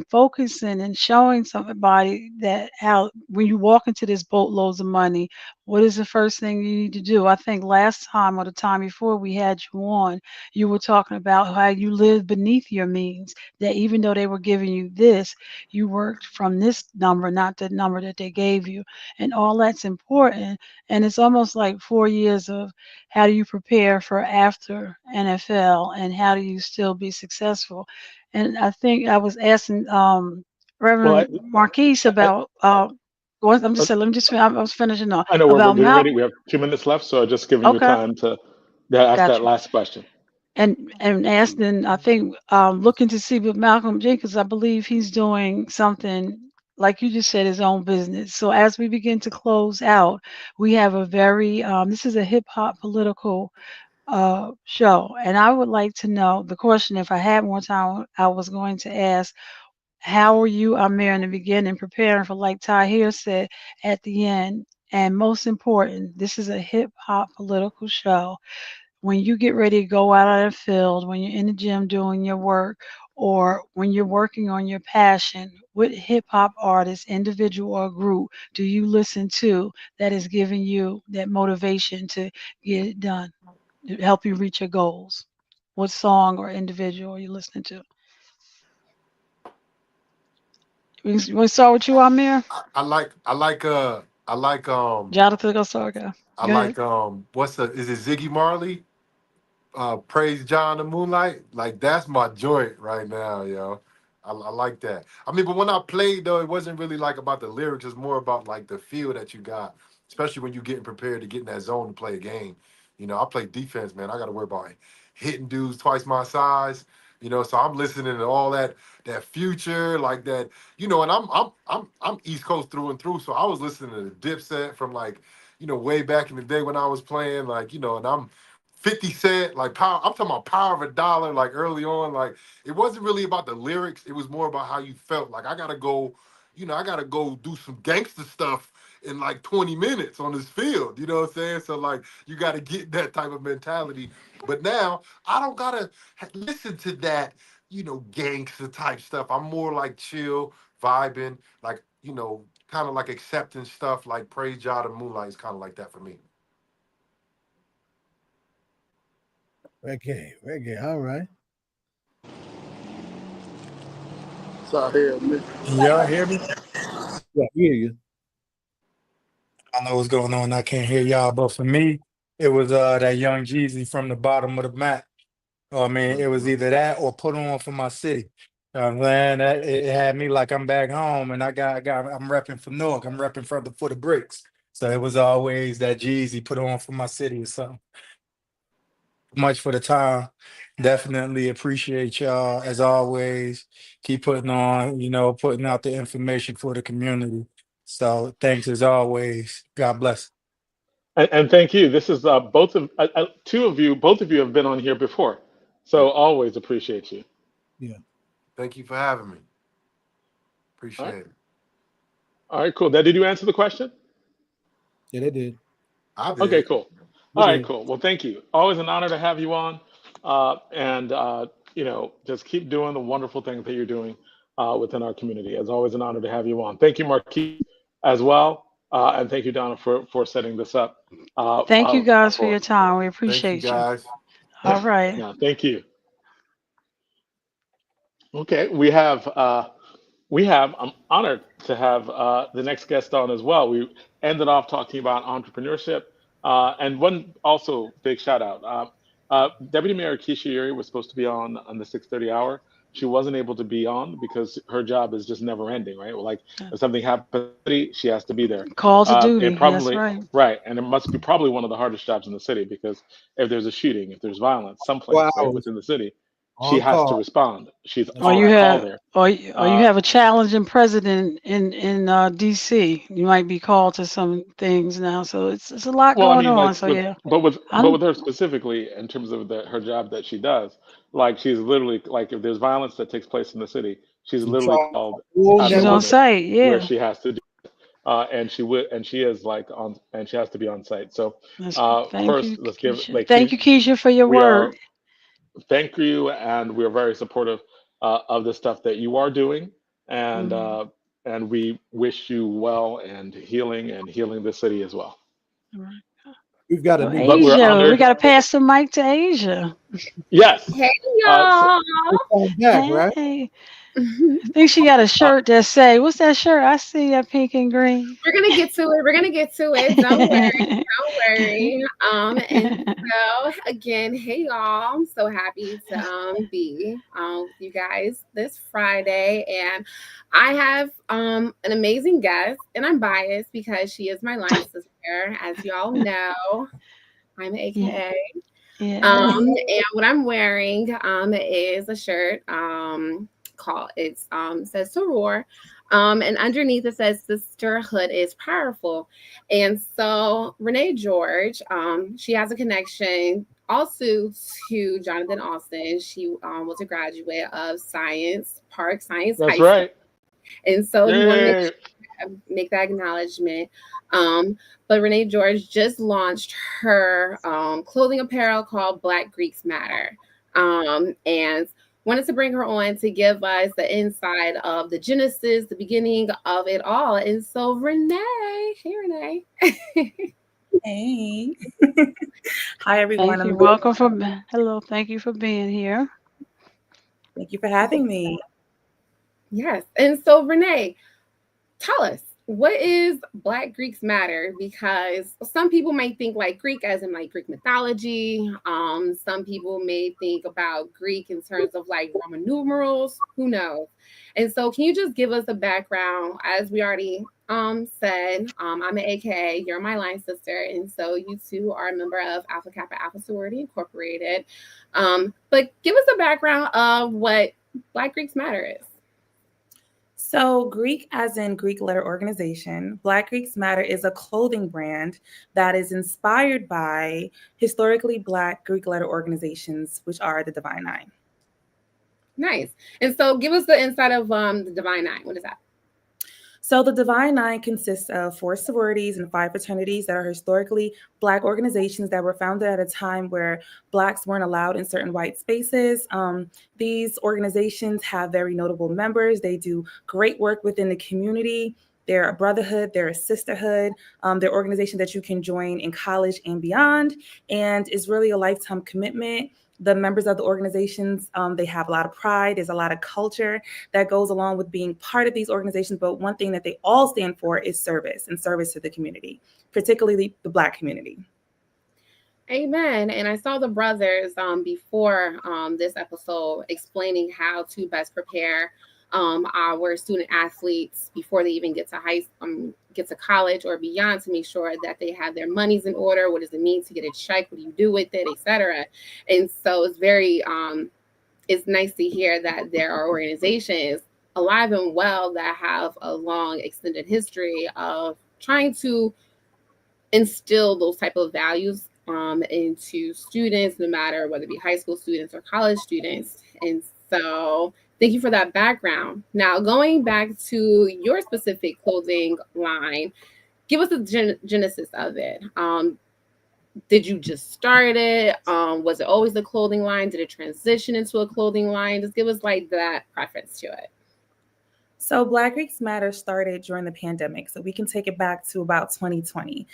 focusing and showing somebody that how when you walk into this boatloads of money, what is the first thing you need to do? I think last time or the time before we had you on, you were talking about how you live beneath your means, that even though they were giving you this, you worked from this number, not the number that they gave you. And all that's important. And it's almost like 4 years of how do you prepare for after NFL, and how do you still be successful? And I think I was asking Well, Reverend Marquise I, about I'm just saying, let me just I was finishing up I know we're about getting ready. Malcolm. We have 2 minutes left, so just giving you Okay, time to ask that got you. last question. And asking, I think looking to see with Malcolm Jenkins, I believe he's doing something like you just said, his own business. So as we begin to close out, we have a very this is a hip hop political show. And I would like to know the question, if I had more time, I was going to ask, how are you, Amir, in the beginning preparing for, like Tahir said at the end? And most important, this is a hip hop political show. When you get ready to go out on the field, when you're in the gym doing your work, or when you're working on your passion, what hip hop artist, individual or group, do you listen to that is giving you that motivation to get it done, to help you reach your goals? What song or individual are you listening to? You want to start with you, Amir? Jonathan, go start. Go. I Go ahead. like what's the is it Ziggy Marley? Praise John the Moonlight. Like that's my joint right now, yo. I like that. I mean, but when I played though, it wasn't really like about the lyrics. It's more about like the feel that you got, especially when you're getting prepared to get in that zone to play a game. I play defense, man. I got to worry about hitting dudes twice my size. So I'm listening to all that future, like that. And I'm East Coast through and through. So I was listening to the Dipset from like, way back in the day when I was playing, like, and I'm 50 Cent, like power. I'm talking about Power of a Dollar, like early on. Like it wasn't really about the lyrics. It was more about how you felt. Like I gotta go do some gangster stuff in like 20 minutes on this field. You know what I'm saying? So like you got to get that type of mentality. But now I don't gotta listen to that, gangster type stuff. I'm more like chill, vibing, like, kind of like accepting stuff like Praise Jah to Moonlight is kind of like that for me. Reggae. All right. Tahir, man. Y'all hear me? Yeah, I hear you. I don't know what's going on. I can't hear y'all, but for me, it was that Young Jeezy from the bottom of the map. I mean, it was Mhm. either that or Put On for My City. You know what I'm saying? It had me like I'm back home, and I'm repping for Newark. I'm repping for the bricks. So it was always that Jeezy Put On for My City or something. Much for the time. Definitely appreciate y'all as always. Keep putting on, putting out the information for the community. So thanks as always. God bless. And thank you. This is two of you. Both of you have been on here before, Yeah. so always appreciate you. Yeah. Thank you for having me. All right. Appreciate it. All right. Cool. Now, did you answer the question? Yeah, they did. I Okay. did. Cool. They All right. did. Cool. Well, thank you. Always an honor to have you on, and just keep doing the wonderful things that you're doing within our community. It's always an honor to have you on. Thank you, Marques, as well, and thank you, Donna, for setting this up Thank you guys for for your us. time. We Thank you appreciate you. guys. All right. Yeah. Thank you. Okay. I'm honored to have the next guest on as well. We ended off talking about entrepreneurship, and one also big shout out. Deputy Mayor Keesha Eure was supposed to be on the 6:30 hour. She wasn't able to be on because her job is just never ending, right? Well, like if something happens, she has to be there. Call to And duty. That's probably right. right, and it must be probably one of the hardest jobs in the city because if there's a shooting, if there's violence, 4 someplace, right, hours within the city, she on has to call. respond. She's That's Or on you right. call have there. or you Uh, have a challenging president in DC. You might be called to some things now. So it's a lot Well, I going mean, on. like So yeah. but I'm with her specifically in terms of her job that she does, like she's literally like if there's violence that takes place in the city, she's In literally charge of called the whole at the she's on network. moment site. where Yeah. she has to do, and she is like on, and she has to be on site. So Thank first, you, let's give Keisha. like Thank she you, Keisha, for your we work. are thank you, and we are very supportive of the stuff that you are doing, and Mm. uh, and we wish you well and healing the city as well. All right. We've got a Oh, new But we're Asia. We honored. got to pass the mic to Asia. Yes. Hey So y'all. phone back, right? Hey. I think she got a shirt that say, what's that shirt? I see a pink and green. We're gonna get to it. We're gonna get to it. Don't worry. Don't worry. And so again, hey y'all. I'm so happy to be with you guys this Friday. And I have an amazing guest, and I'm biased because she is my line sister, as you all know. I'm Yeah. AKA. Yeah. And what I'm wearing is a shirt called says Soror. And underneath it says sisterhood is powerful. And so Renee George, she has a connection also to Jonathan Austin. She was a graduate of Science that's High School. right. And so he wanted to Yay. make that acknowledgement. Um, but Renee George just launched her clothing apparel called Black Greeks Matter. And wanted to bring her on to give us the inside of the genesis, the beginning of it all. And so Renee, hey Renee. Hey. Hi, everyone. Thank you. Hello. Thank you for being here. Thank you for having me. Yes. And so Renee, tell us, what is Black Greeks Matter? Because some people might think like Greek as in like Greek mythology. Some people may think about Greek in terms of like Roman numerals. Who knows? And so can you just give us a background? As we already said, I'm an AKA, you're my line sister. And so you two are a member of Alpha Kappa Alpha Sorority Incorporated. But give us a background of what Black Greeks Matter is. So, Greek, as in Greek letter organization, Black Greeks Matter is a clothing brand that is inspired by historically Black Greek letter organizations, which are the Divine Nine. Nice. And so give us the insight of the Divine Nine. What is that? So the Divine Nine consists of 4 sororities and 5 fraternities that are historically Black organizations that were founded at a time where Blacks weren't allowed in certain white spaces. These organizations have very notable members. They do great work within the community. They're a brotherhood, they're a sisterhood, they're organizations that you can join in college and beyond, and it's really a lifetime commitment. The members of the organizations, they have a lot of pride. There's a lot of culture that goes along with being part of these organizations. But one thing that they all stand for is service and service to the community, particularly the Black community. Amen. And I saw the brothers before this episode explaining how to best prepare our student athletes before they even get to college or beyond, to make sure that they have their monies in order. What does it mean to get a check? What do you do with it, etc.? And so it's very it's nice to hear that there are organizations alive and well that have a long extended history of trying to instill those type of values into students, no matter whether it be high school students or college students. And so thank you for that background. Now, going back to your specific clothing line, give us the genesis of it. Did you just start it? Was it always a clothing line? Did it transition into a clothing line? Just give us like that preference to it. So Black Greeks Matter started during the pandemic, so we can take it back to about 2020.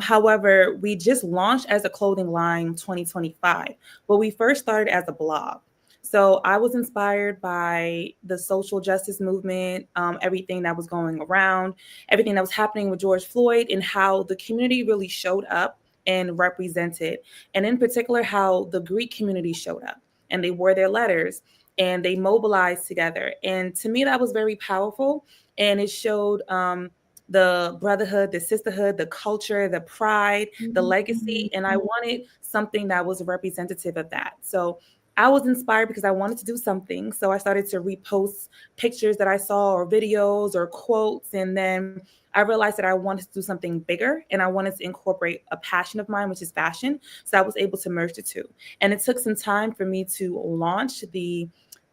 However, we just launched as a clothing line 2025, but we first started as a blog. So I was inspired by the social justice movement, everything that was going around, everything that was happening with George Floyd, and how the community really showed up and represented, and in particular, how the Greek community showed up and they wore their letters and they mobilized together. And to me, that was very powerful. And it showed the brotherhood, the sisterhood, the culture, the pride, the legacy. And I wanted something that was representative of that. So I was inspired because I wanted to do something. So I started to repost pictures that I saw or videos or quotes. And then I realized that I wanted to do something bigger and I wanted to incorporate a passion of mine, which is fashion. So I was able to merge the two. And it took some time for me to launch the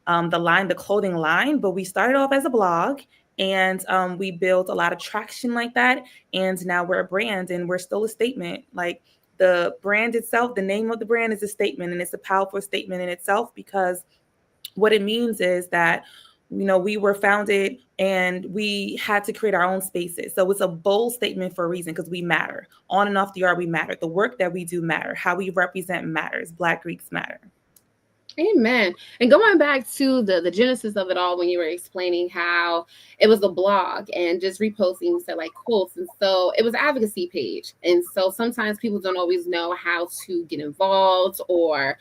line, the clothing line, but we started off as a blog and we built a lot of traction like that. And now we're a brand and we're still a statement. Like the brand itself, the name of the brand is a statement, and it's a powerful statement in itself, because what it means is that, you know, we were founded and we had to create our own spaces. So it's a bold statement for a reason, because we matter. On and off the yard, we matter. The work that we do matter. How we represent matters. Black Greeks matter. Amen. And going back to the genesis of it all, when you were explaining how it was a blog and just reposting said like quotes, and so it was an advocacy page. And so sometimes people don't always know how to get involved or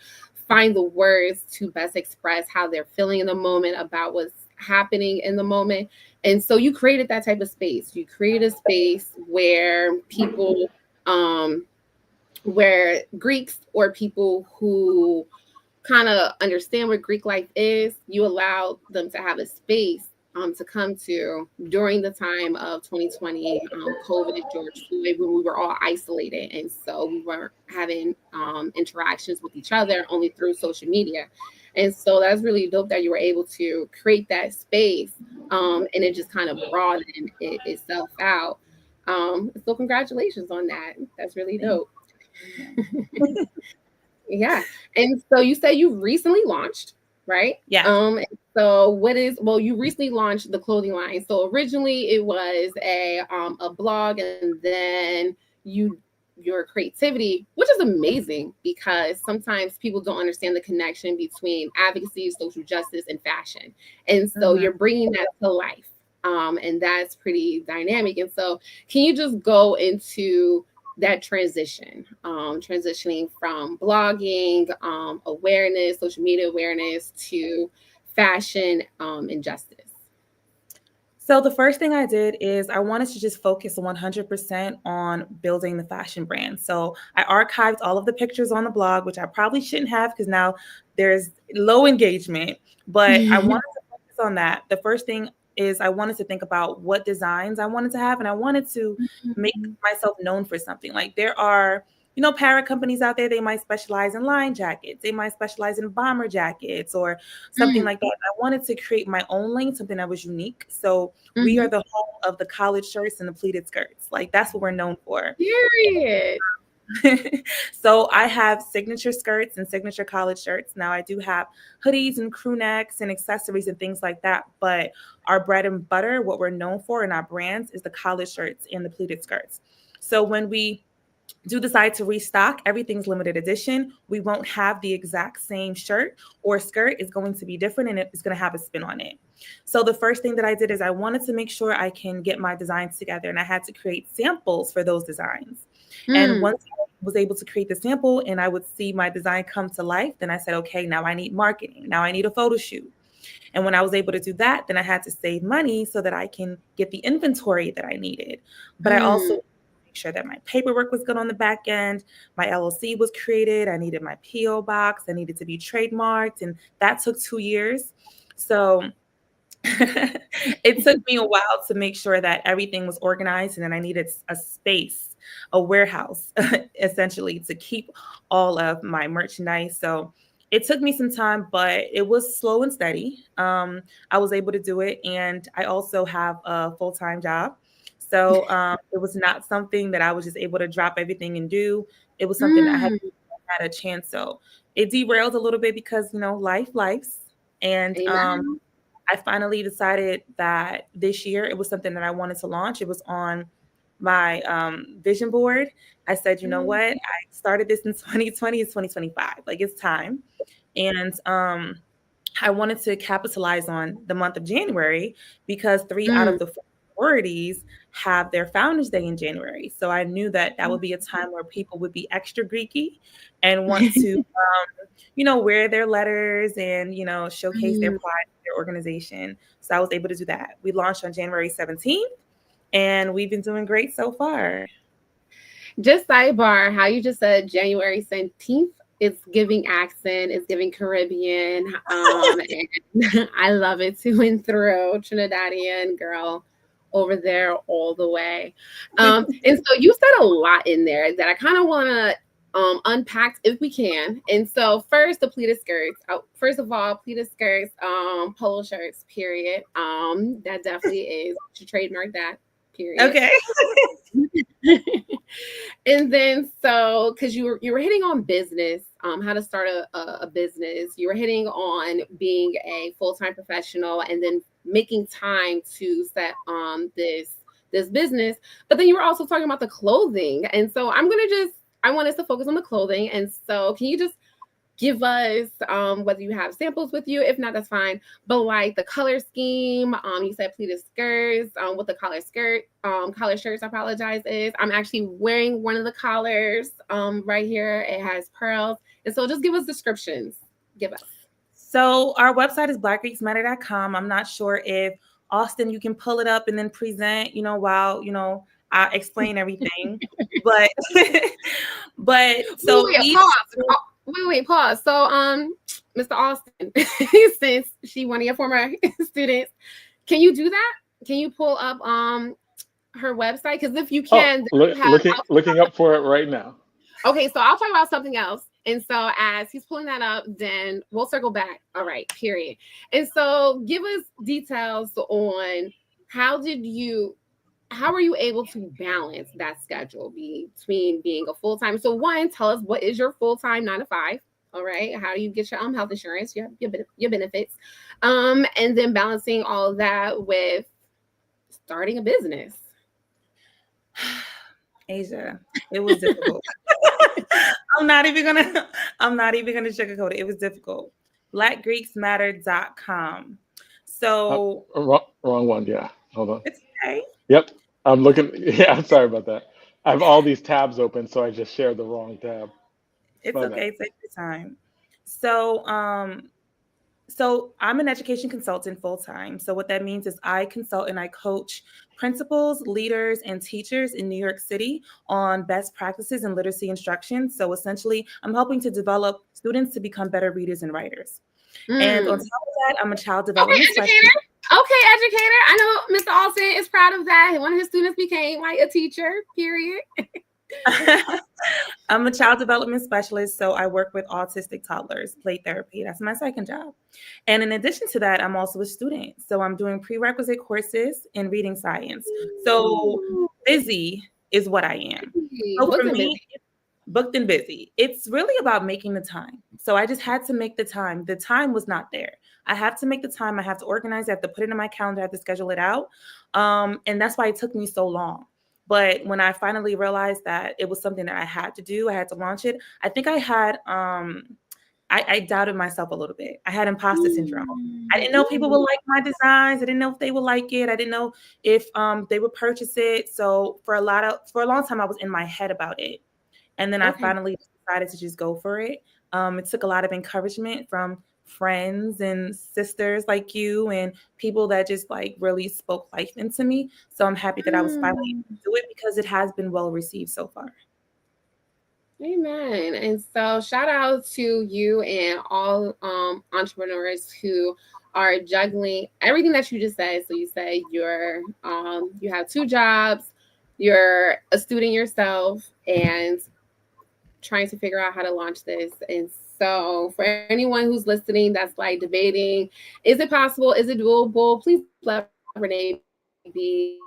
find the words to best express how they're feeling in the moment about what's happening in the moment. And so you created that type of space. You created a space where people, where Greeks or people who kind of understand what Greek life is, you allow them to have a space to come to during the time of 2020, COVID and George Floyd, when we were all isolated. And so we weren't having interactions with each other, only through social media. And so that's really dope that you were able to create that space and it just kind of broadened itself out. So congratulations on that. That's really dope. Yeah. And so you said you recently launched, right? Yeah. So you recently launched the clothing line. So originally it was a blog, and then your creativity, which is amazing, because sometimes people don't understand the connection between advocacy, social justice, and fashion. And so you're bringing that to life. And that's pretty dynamic. And so can you just go into that transitioning from blogging, awareness, social media awareness, to fashion and justice? So the first thing I did is I wanted to just focus 100% on building the fashion brand. So I archived all of the pictures on the blog, which I probably shouldn't have because now there's low engagement, but I wanted to focus on that. The first thing is I wanted to think about what designs I wanted to have, and I wanted to make myself known for something. Like there are para companies out there, they might specialize in line jackets. They might specialize in bomber jackets or something like that. I wanted to create my own lane, something that was unique. So we are the home of the collared shirts and the pleated skirts. Like, that's what we're known for. Period. So I have signature skirts and signature collared shirts. Now I do have hoodies and crew necks and accessories and things like that. But our bread and butter, what we're known for in our brands, is the collared shirts and the pleated skirts. So when we do decide to restock, everything's limited edition. We won't have the exact same shirt or skirt. It's going to be different, and it's going to have a spin on it. So the first thing that I did is I wanted to make sure I can get my designs together, and I had to create samples for those designs. And once I was able to create the sample and I would see my design come to life, then I said, okay, now I need marketing. Now I need a photo shoot. And when I was able to do that, then I had to save money so that I can get the inventory that I needed. But I also make sure that my paperwork was good on the back end. My LLC was created. I needed my PO box. I needed to be trademarked. And that took 2 years. So it took me a while to make sure that everything was organized. And then I needed a space, a warehouse, essentially, to keep all of my merchandise. So it took me some time, but it was slow and steady. I was able to do it. And I also have a full-time job. So it was not something that I was just able to drop everything and do. It was something that I had a chance. So it derailed a little bit because, life's. And I finally decided that this year it was something that I wanted to launch. It was on my vision board. I said, you know what? I started this in 2020. It's 2025. Like, it's time. And I wanted to capitalize on the month of January because 3 out of the 4 sororities have their Founders Day in January. So I knew that that would be a time where people would be extra Greeky and want to, wear their letters and, showcase their pride in their organization. So I was able to do that. We launched on January 17th, and we've been doing great so far. Just sidebar, how you just said January 17th, it's giving accent, it's giving Caribbean. And I love it through and through. Trinidadian girl over there all the way. And so you said a lot in there that I kind of want to unpack if we can. And so first, the pleated skirts. First of all, pleated skirts, polo shirts, period. That definitely is, to trademark that. Period. Okay. And then, so because you were hitting on business, how to start a business, you were hitting on being a full-time professional and then making time to set this business, but then you were also talking about the clothing. And so I want us to focus on the clothing. And so can you just give us whether you have samples with you? If not, that's fine. But like the color scheme, you said pleated skirts, what the collar shirts, I apologize, is. I'm actually wearing one of the collars right here. It has pearls. And so just give us descriptions. Give us. So our website is blackgreeksmatter.com. I'm not sure if Austin, you can pull it up and then present, while, I explain everything. but so Wait, pause. So, Mr. Austin, since she one of your former students, can you do that? Can you pull up her website? Because if you can, looking up for it right now. Okay, so I'll talk about something else. And so as he's pulling that up, then we'll circle back. All right, period. And so give us details on how were you able to balance that schedule between being a full-time? So one, tell us, what is your full-time 9 to 5? All right. How do you get your health insurance, your benefits? And then balancing all of that with starting a business. Asia, it was difficult. I'm not even gonna sugarcoat it. It was difficult. blackgreeksmatter.com. So wrong one. Yeah. Hold on. It's okay. Yep. I'm looking. Yeah, I'm sorry about that. I have all these tabs open, so I just shared the wrong tab. It's okay. Take your time. So, so I'm an education consultant full-time. So what that means is I consult and I coach principals, leaders, and teachers in New York City on best practices in literacy instruction. So essentially, I'm helping to develop students to become better readers and writers. And on top of that, I'm a child development specialist. Okay, educator. I know Mr. Austin is proud of that. One of his students became like a teacher, period. I'm a child development specialist, so I work with autistic toddlers, play therapy. That's my second job. And in addition to that, I'm also a student. So I'm doing prerequisite courses in reading science. So busy is what I am. So for me, booked and busy. It's really about making the time. So I just had to make the time. The time was not there. I have to make the time. I have to organize. I have to put it in my calendar. I have to schedule it out. And that's why it took me so long. But when I finally realized that it was something that I had to do, I had to launch it. I think I had, I doubted myself a little bit. I had imposter syndrome. I didn't know if people would like my designs. I didn't know if they would like it. I didn't know if they would purchase it. So for a long time, I was in my head about it. And then I finally decided to just go for it. It took a lot of encouragement from friends and sisters like you and people that just like really spoke life into me. So I'm happy that I was finally able to do it because it has been well received so far. Amen. And so shout out to you and all entrepreneurs who are juggling everything that you just said. So you say you're you have 2 jobs, you're a student yourself, and trying to figure out how to launch this. And so for anyone who's listening that's like debating, is it possible? Is it doable? Please let Renee be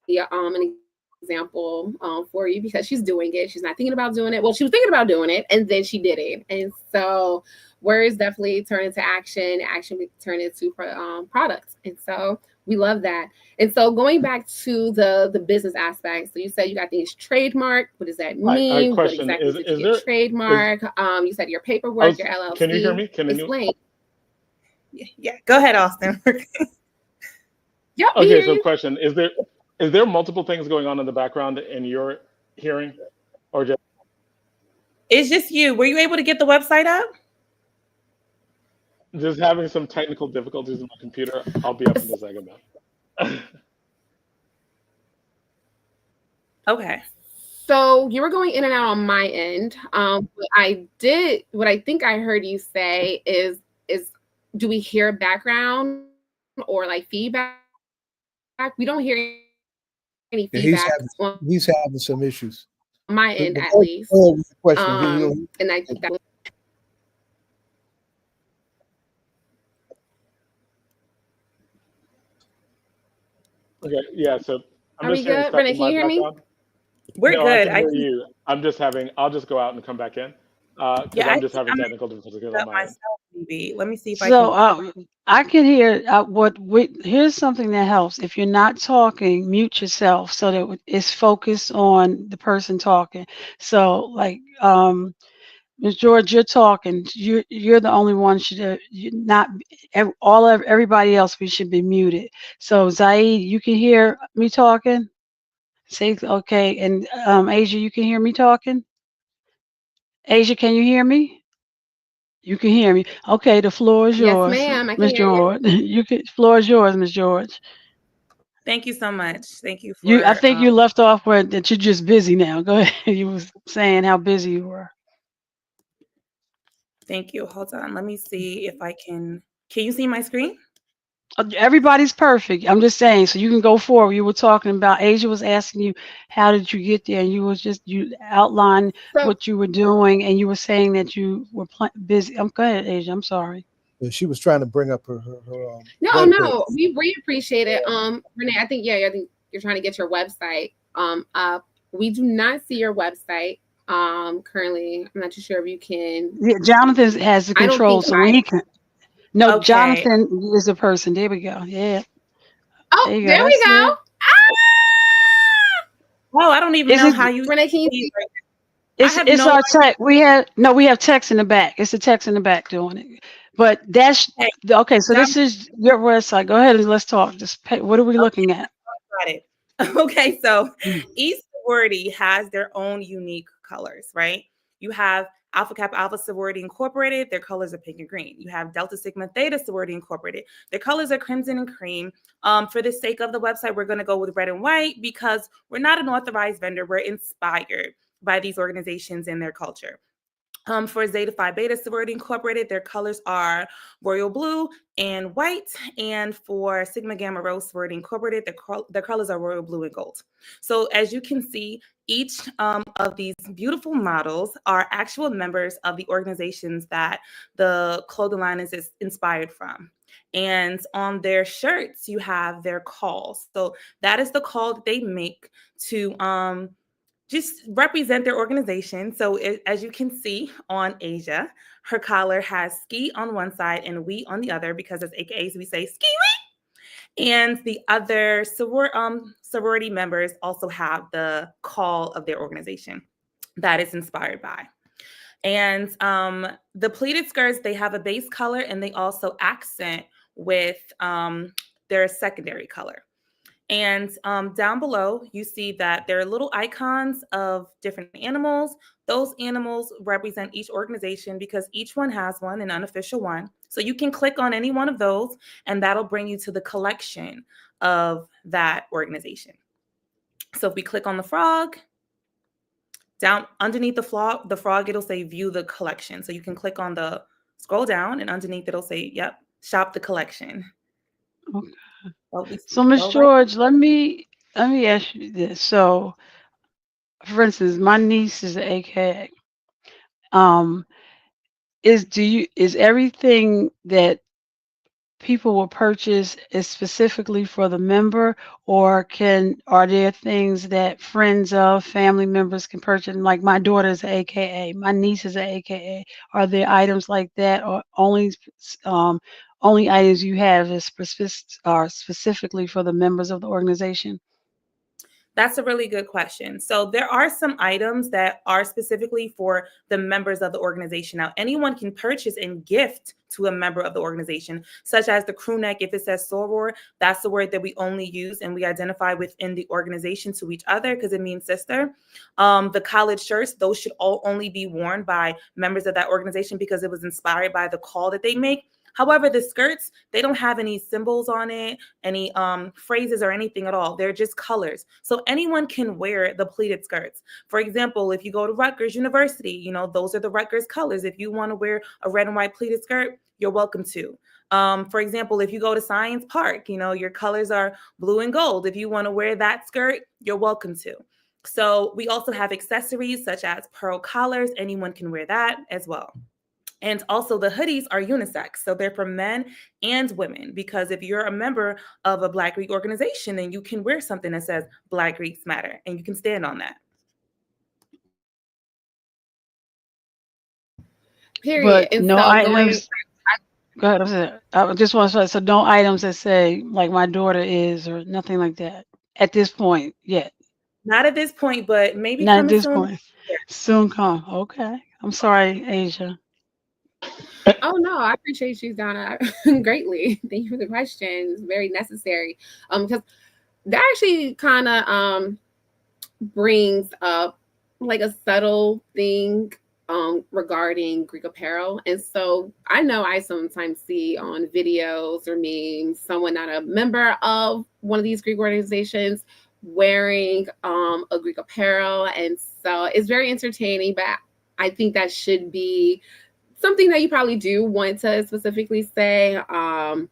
an example for you, because she's doing it. She's not thinking about doing it. Well, she was thinking about doing it and then she did it. And so words definitely turn into action. Action turn into products. And so we love that. And so going back to the business aspect, so you said you got things trademarked. What does that mean? What exactly did you get trademark? You said your paperwork, your LLC. Can you hear me? Explain. Yeah. Go ahead, Austin. Yep. Okay, so question, is there multiple things going on in the background in your hearing, or just? It's just you. Were you able to get the website up? Just having some technical difficulties in my computer. I'll be up in a second now. Okay. So you were going in and out on my end. What I think I heard you say is do we hear background or like feedback? We don't hear any feedback. He's having some issues. On my end, at least. Question. And I think that was. Okay, yeah, so Are we good? Renee, can you hear me? We're good. I can hear you. I'll just go out and come back in. Because I'm just having technical difficulties on my end. Maybe. Let me see if I can hear here's something that helps. If you're not talking, mute yourself so that it's focused on the person talking. So like Ms. George, you're talking. You're the only one everybody else we should be muted. So Zaid, you can hear me talking? Say okay, and Asia, you can hear me talking? Asia, can you hear me? You can hear me. Okay, the floor is yours. Yes, ma'am. I can Ms. hear you. George. Floor is yours, Ms. George. Thank you so much. Thank you for I think you left off where that you're just busy now. Go ahead. You was saying how busy you were. Thank you. Hold on. Let me see if I can you see my screen? Everybody's perfect. I'm just saying, so you can go forward. You were talking about Asia was asking you, how did you get there? And you outlined what you were doing, and you were saying that you were busy. Go ahead, Asia. I'm sorry. She was trying to bring up her No, we really appreciate it. Renee, I think you're trying to get your website up. We do not see your website currently. I'm not too sure if you can. Yeah, Jonathan has the control, so we can. No, okay. Jonathan is the person. There we go. Yeah. Oh, there we go. Oh, I don't even know how you. Renee, can you see? It's our tech. We have text in the back. It's the text in the back doing it. But that's okay. So this is your website. Go ahead and let's talk. What are we looking at? Got it. Okay, so each sorority has their own unique colors, right? You have Alpha Kappa Alpha Sorority Incorporated, their colors are pink and green. You have Delta Sigma Theta Sorority Incorporated, their colors are crimson and cream. For the sake of the website, we're going to go with red and white because we're not an authorized vendor. We're inspired by these organizations and their culture. For Zeta Phi Beta Sorority Incorporated, their colors are royal blue and white. And for Sigma Gamma Rho Sorority Incorporated, their colors are royal blue and gold. So as you can see, each of these beautiful models are actual members of the organizations that the clothing line is inspired from. And on their shirts, you have their calls. So that is the call that they make to just represent their organization. So as you can see on Asia, her collar has ski on one side and we on the other, because as AKAs we say ski we. And the other sorority members also have the call of their organization that is inspired by. And the pleated skirts, they have a base color and they also accent with their secondary color. And down below, you see that there are little icons of different animals. Those animals represent each organization because each one has one, an unofficial one. So you can click on any one of those and that'll bring you to the collection of that organization. So if we click on the frog, down underneath the frog, it'll say view the collection. So you can click on the scroll down and underneath it'll say, yep, shop the collection. Okay. So, Ms. George, let me ask you this. So, for instance, my niece is an AKA. Is everything that people will purchase is specifically for the member, or are there things that friends of family members can purchase? Like my daughter is an AKA, my niece is an AKA. Are there items like that, or only items you have are specifically for the members of the organization? That's a really good question. So there are some items that are specifically for the members of the organization. Now, anyone can purchase and gift to a member of the organization, such as the crew neck. If it says soror, that's the word that we only use and we identify within the organization to each other because it means sister. The collared shirts, those should all only be worn by members of that organization because it was inspired by the call that they make. However, the skirts, they don't have any symbols on it, any phrases or anything at all. They're just colors. So anyone can wear the pleated skirts. For example, if you go to Rutgers University, those are the Rutgers colors. If you want to wear a red and white pleated skirt, you're welcome to. For example, if you go to Science Park, your colors are blue and gold. If you want to wear that skirt, you're welcome to. So we also have accessories such as pearl collars. Anyone can wear that as well. And also the hoodies are unisex. So they're for men and women, because if you're a member of a Black Greek organization, then you can wear something that says Black Greeks Matter and you can stand on that. Period. But no items. Go ahead. I just want to say, so no items that say like my daughter is or nothing like that at this point yet. Not at this point, but maybe not at this soon. point. Soon come. Okay. I'm sorry, Asia. Oh no, I appreciate you, Donna, greatly. Thank you for the question. It's very necessary. Because that actually kind of brings up like a subtle thing regarding Greek apparel. And so I know I sometimes see on videos or memes someone not a member of one of these Greek organizations wearing a Greek apparel. And so it's very entertaining, but I think that should be something that you probably do want to specifically say. And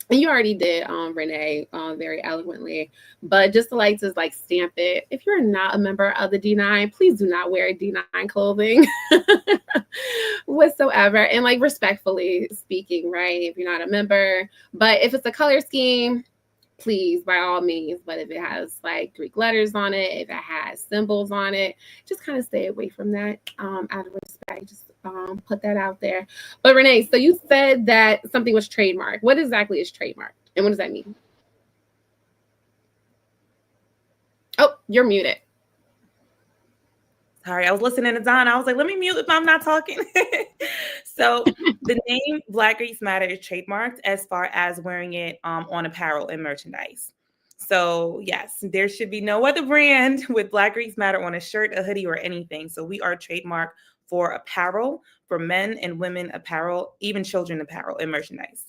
you already did, Renee, very eloquently. But just to stamp it, if you're not a member of the D9, please do not wear D9 clothing whatsoever. And respectfully speaking, right? If you're not a member, but if it's a color scheme, please, by all means. But if it has Greek letters on it, if it has symbols on it, just kind of stay away from that out of respect. Just put that out there. But Renee, so you said that something was trademarked. What exactly is trademarked? And what does that mean? Oh, you're muted. Sorry, I was listening to Don. I was like, let me mute if I'm not talking. So the name Black Greeks Matter is trademarked as far as wearing it on apparel and merchandise. So yes, there should be no other brand with Black Greeks Matter on a shirt, a hoodie, or anything. So we are trademarked for apparel, for men and women apparel, even children apparel and merchandise.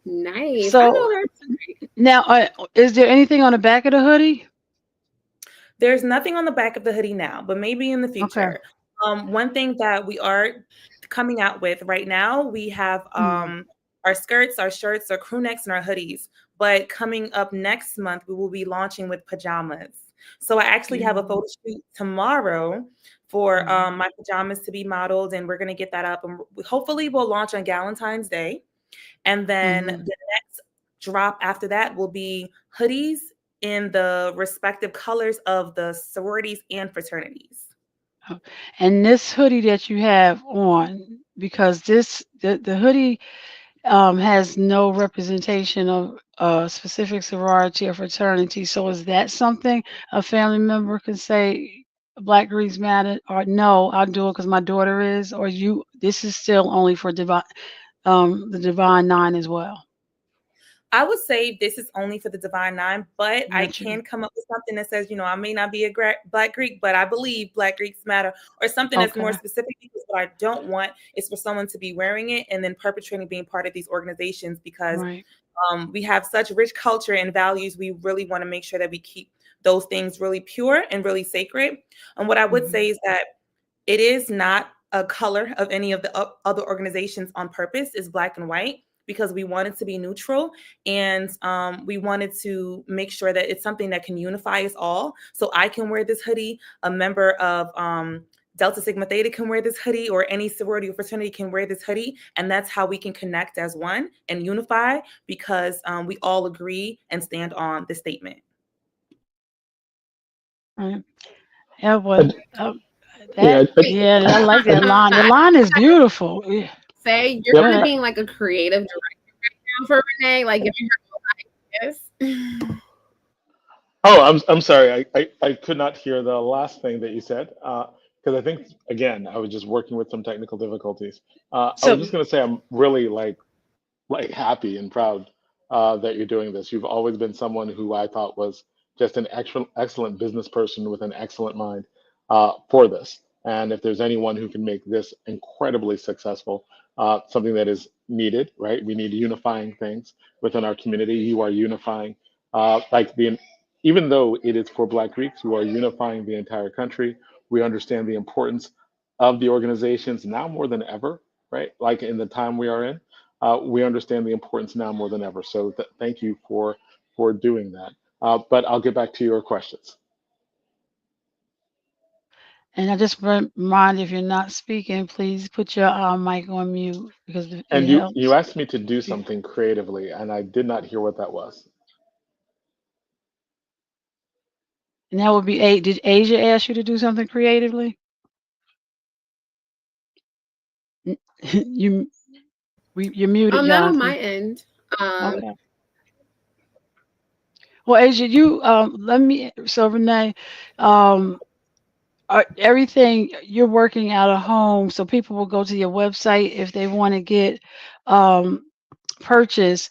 Nice. So now, is there anything on the back of the hoodie? There's nothing on the back of the hoodie now, but maybe in the future. One thing that we are coming out with right now, we have our skirts, our shirts, our crew necks, and our hoodies. But coming up next month, we will be launching with pajamas. So I actually have a photo shoot tomorrow for my pajamas to be modeled, and we're going to get that up. And hopefully we'll launch on Valentine's Day. And then the next drop after that will be hoodies in the respective colors of the sororities and fraternities. And this hoodie that you have on, because the hoodie has no representation of a specific sorority or fraternity. So is that something a family member can say, Black Greeks Matter, or no, I'll do it because my daughter is, or this is still only for the Divine Nine as well? I would say this is only for the Divine Nine, but I Gotcha. can come up with something that says, I may not be a Black Greek, but I believe Black Greeks matter, or something that's more specific, because what I don't want is for someone to be wearing it and then perpetrating being part of these organizations, because we have such rich culture and values. We really want to make sure that we keep those things really pure and really sacred. And what I would say is that it is not a color of any of the other organizations on purpose. Is black and white, because we wanted to be neutral, and we wanted to make sure that it's something that can unify us all. So I can wear this hoodie, a member of Delta Sigma Theta can wear this hoodie, or any sorority or fraternity can wear this hoodie. And that's how we can connect as one and unify, because we all agree and stand on the statement. Right. Yeah, well, I like that line. The line is beautiful. Yeah. Say you're really being like a creative director right now for Renee, like giving her ideas. Oh, I'm sorry. I could not hear the last thing that you said, because I think, again, I was just working with some technical difficulties. I was just going to say I'm really like happy and proud that you're doing this. You've always been someone who I thought was just an excellent business person with an excellent mind for this. And if there's anyone who can make this incredibly successful, something that is needed, right? We need unifying things within our community. You are unifying, even though it is for Black Greeks, you are unifying the entire country. We understand the importance of the organizations now more than ever, right? Like in the time we are in. We understand the importance now more than ever. So thank you for doing that. But I'll get back to your questions. And I just remind, if you're not speaking, please put your mic on mute, because it helps. You asked me to do something creatively, and I did not hear what that was. And that would be did Asia ask you to do something creatively? You're muted, Jonathan. Not on my end. Okay. Well, Asia, Renee, everything you're working out of home, so people will go to your website if they want to get purchase.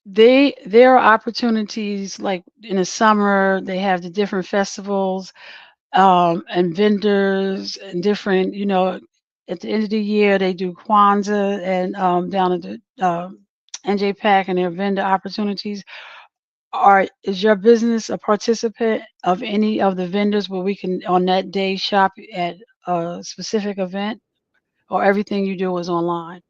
There are opportunities, like in the summer they have the different festivals and vendors and different, at the end of the year they do Kwanzaa and down at the NJPAC, and their vendor opportunities. Is your business a participant of any of the vendors where we can on that day shop at a specific event, or everything you do is online?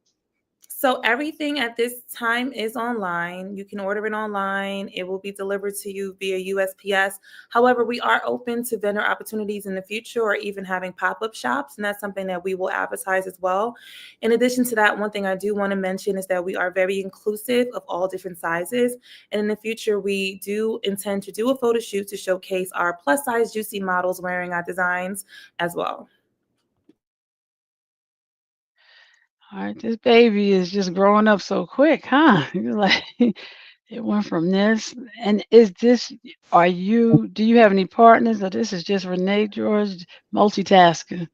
So everything at this time is online. You can order it online. It will be delivered to you via USPS. However, we are open to vendor opportunities in the future, or even having pop-up shops, and that's something that we will advertise as well. In addition to that, one thing I do want to mention is that we are very inclusive of all different sizes. And in the future, we do intend to do a photo shoot to showcase our plus-size juicy models wearing our designs as well. All right, this baby is just growing up so quick, huh? You're like, it went from this. And do you have any partners, or this is just Renee George multitasking?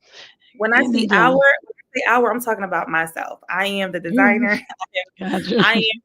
When I say hour, I'm talking about myself. I am the designer. Gotcha. I am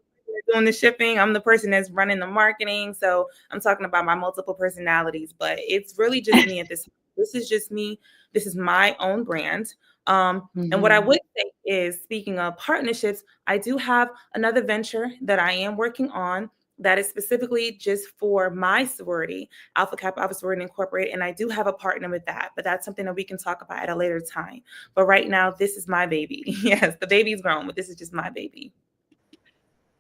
doing the shipping. I'm the person that's running the marketing. So I'm talking about my multiple personalities, but it's really just me at this. This is just me. This is my own brand. And what I would say is, speaking of partnerships, I do have another venture that I am working on. that is specifically just for my sorority, Alpha Kappa Alpha Sorority Incorporated, and I do have a partner with that, but that's something that we can talk about at a later time. But right now, this is my baby. Yes, the baby's grown, but this is just my baby.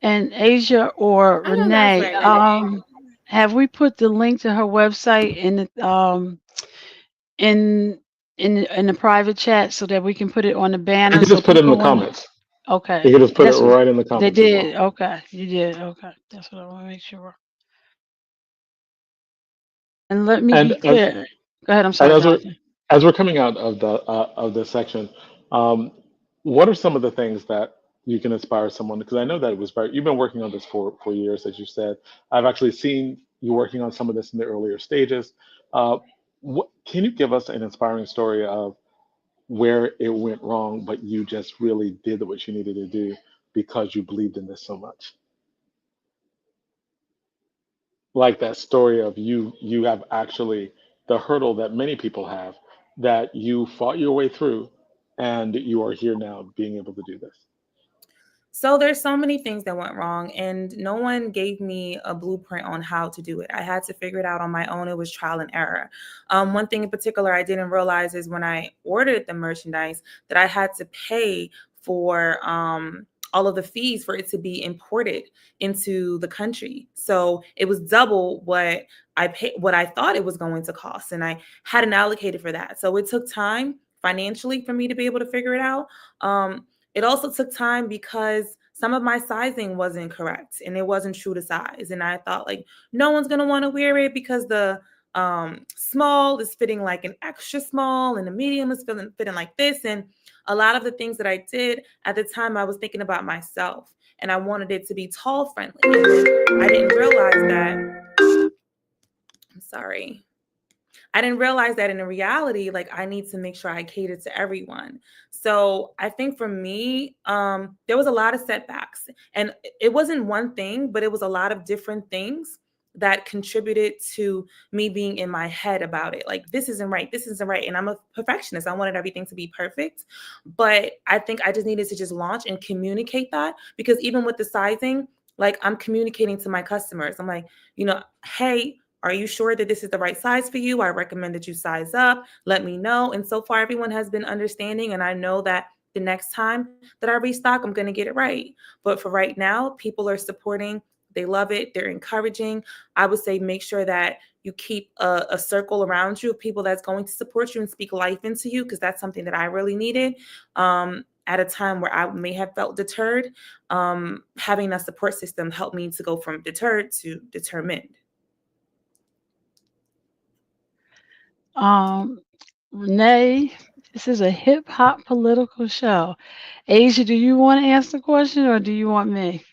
And Asia or I know that's Renee, right, Renee. have we put the link to her website in the in in the private chat so that we can put it on the You banner can so just put it in the people want to? comments. You Okay, can just put it that's what right in the they comments as well. did. Okay, you did. Okay, that's what I want to make sure. And let me And be clear. Go ahead. I'm and sorry, Jonathan. as we're coming out of this section, um, what are some of the things that you can inspire someone? Because I know that it was very, you've been working on this for years, as you said. I've actually seen you working on some of this in the earlier stages. Uh, what, can you give us an inspiring story of where it went wrong, but you just really did what you needed to do because you believed in this so much? Like that story of you have actually the hurdle that many people have, that you fought your way through and you are here now being able to do this. So there's so many things that went wrong, and no one gave me a blueprint on how to do it. I had to figure it out on my own. It was trial and error. One thing in particular I didn't realize is when I ordered the merchandise that I had to pay for all of the fees for it to be imported into the country. So it was double what I paid, what I thought it was going to cost, and I hadn't allocated for that. So it took time financially for me to be able to figure it out. It also took time because some of my sizing wasn't correct and it wasn't true to size. And I thought like no one's gonna want to wear it because the small is fitting like an extra small and the medium is fitting like this. And a lot of the things that I did at the time, I was thinking about myself and I wanted it to be tall friendly. And then I didn't realize that. I'm sorry. I didn't realize that in reality, like I need to make sure I cater to everyone. So I think for me, there was a lot of setbacks, and it wasn't one thing, but it was a lot of different things that contributed to me being in my head about it. Like this isn't right, this isn't right, and I'm a perfectionist. I wanted everything to be perfect, but I think I just needed to just launch and communicate that because even with the sizing, like I'm communicating to my customers. I'm like, hey, are you sure that this is the right size for you? I recommend that you size up. Let me know. And so far, everyone has been understanding. And I know that the next time that I restock, I'm going to get it right. But for right now, people are supporting. They love it. They're encouraging. I would say make sure that you keep a circle around you of people that's going to support you and speak life into you, because that's something that I really needed. At a time where I may have felt deterred, having a support system helped me to go from deterred to determined. Renee, this is a hip hop political show. Asia, do you want to answer the question or do you want me?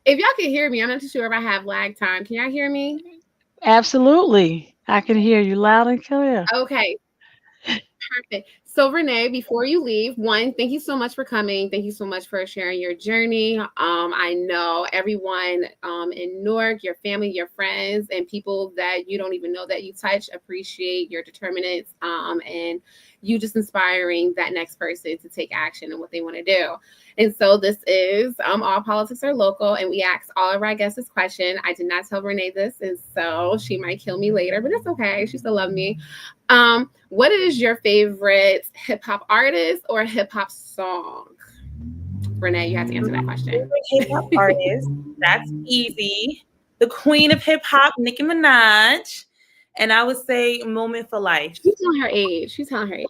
If y'all can hear me, I'm not too sure if I have lag time. Can y'all hear me? Absolutely. I can hear you loud and clear. Okay, perfect. So Renee, before you leave, one, thank you so much for coming. Thank you so much for sharing your journey. I know everyone in Newark, your family, your friends, and people that you don't even know that you touch appreciate your determinants and you just inspiring that next person to take action and what they want to do. And so this is All Politics Are Local, and we ask all of our guests this question. I did not tell Renee this, and so she might kill me later, but it's okay. She still loves me. What is your favorite hip hop artist or hip hop song? Renee, you have to answer that question. Hip hop artist, that's easy. The queen of hip hop, Nicki Minaj. And I would say Moment for Life. She's telling her age. She's telling her age.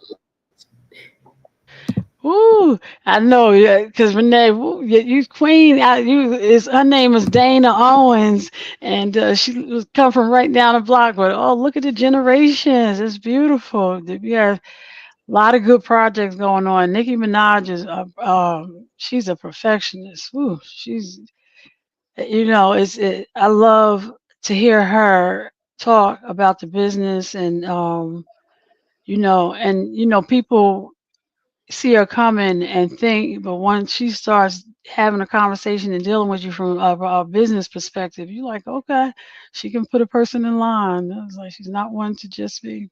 Ooh, I know, yeah, because Renee, you queen. Her name is Dana Owens, and she was come from right down the block. But oh, look at the generations! It's beautiful. We have a lot of good projects going on. Nicki Minaj is, she's a perfectionist. Ooh, she's, I love to hear her talk about the business, and people see her coming and think, but once she starts having a conversation and dealing with you from a business perspective, you're like, okay, she can put a person in line. It's like she's not one to just be.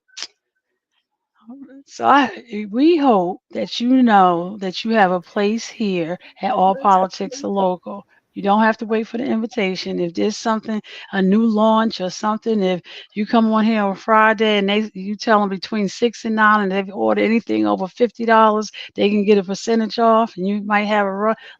So we hope that you know that you have a place here at All Politics Are Local. You don't have to wait for the invitation. If there's something, a new launch or something, if you come on here on Friday and you tell them between 6 and 9 and they've ordered anything over $50, they can get a percentage off, and you might have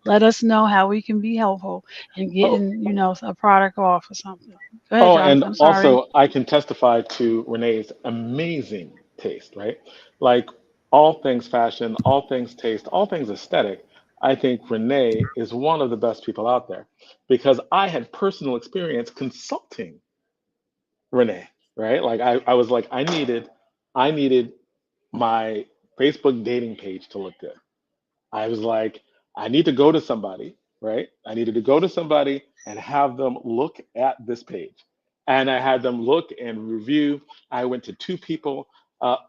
let us know how we can be helpful in getting, a product off or something. Go ahead, Oh, Jonathan. and I'm sorry. also I can testify to Renee's amazing taste, right? Like all things fashion, all things taste, all things aesthetic. I think Renee is one of the best people out there because I had personal experience consulting Renee, right? Like I was like, I needed my Facebook dating page to look good. I was like, I need to go to somebody, right? I needed to go to somebody and have them look at this page. And I had them look and review. I went to two people.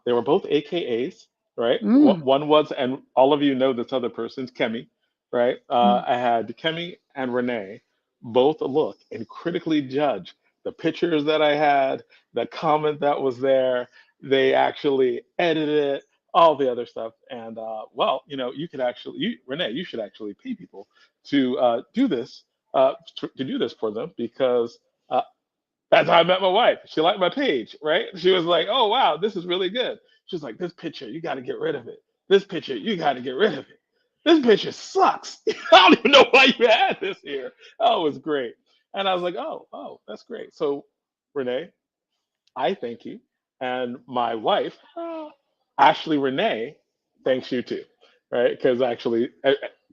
They were both AKAs, right? Mm, One was, and all of you know this other person's Kemi, right? mm, I had Kemi and Renee both look and critically judge the pictures that I had, the comment that was there. They actually edited it, all the other stuff. And well, you could actually, Renee, you should actually pay people to do this, to do this for them because uh, that's how I met my wife. She liked my page, right? She was like, "Oh wow, this is really good." She was like, "This picture, you got to get rid of it. This picture, you got to get rid of it. This picture sucks. I don't even know why you had this here." Oh, it was great. And I was like, "Oh, that's great." So, Renee, I thank you. And my wife, Ashley Renee, thanks you too, right? Because actually,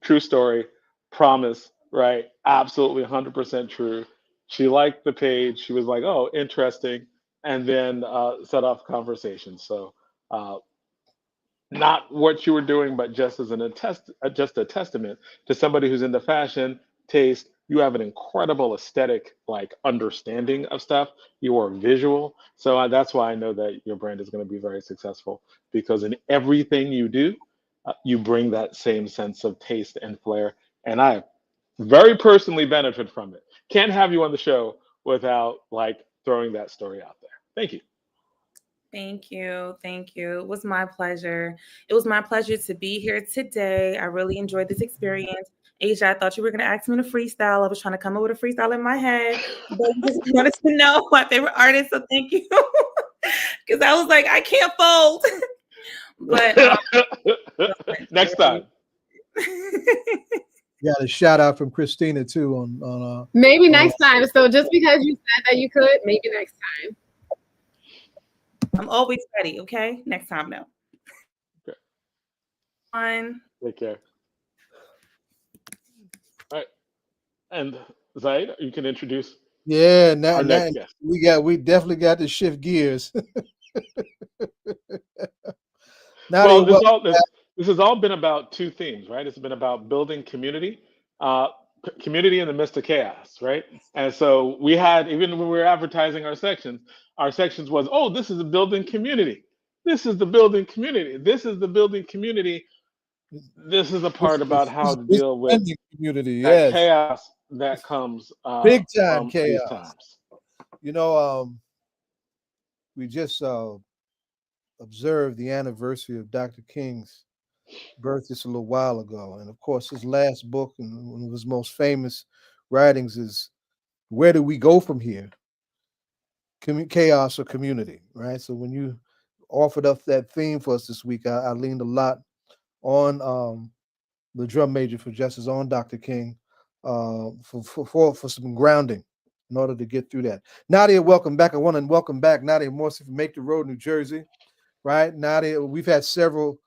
true story, promise, right? Absolutely 100% true. She liked the page. She was like, oh, interesting. And then set off conversation. So, uh, not what you were doing, but just as just a testament to somebody who's into fashion taste. You have an incredible aesthetic, like understanding of stuff. You are visual, so that's why I know that your brand is going to be very successful because in everything you do, you bring that same sense of taste and flair. And I very personally benefit from it. Can't have you on the show without like throwing that story out there. Thank you. Thank you. Thank you. It was my pleasure. It was my pleasure to be here today. I really enjoyed this experience. Asia, I thought you were going to ask me to freestyle. I was trying to come up with a freestyle in my head, but I just wanted to know my favorite artist. So thank you. Because I was like, I can't fold. But Next time. Got a shout out from Christina too on Maybe next time. So just because you said that you could, maybe next time. I'm always ready. Okay, next time, no. Okay. Fine. Take care. All right. And Zaid, you can introduce now our next guest. we definitely got to shift gears. Well, Nadia, this has all been about two themes, right? It's been about building community, community in the midst of chaos, right? And so we had, even when we were advertising our sections was, oh, this is a building community. This is the building community. This is the building community. This is the part about how to deal with community, that yes, chaos that comes big time from these chaos. times. We just observed the anniversary of Dr. King's birth just a little while ago, and of course, his last book and one of his most famous writings is "Where Do We Go From Here?" Chaos or community, right? So when you offered up that theme for us this week, I leaned a lot on the drum major for Justice, on Dr. King, for some grounding in order to get through that. Nedia, welcome back. I want to welcome back Nedia Morsey from Make the Road, New Jersey. Right, Nedia, we've had several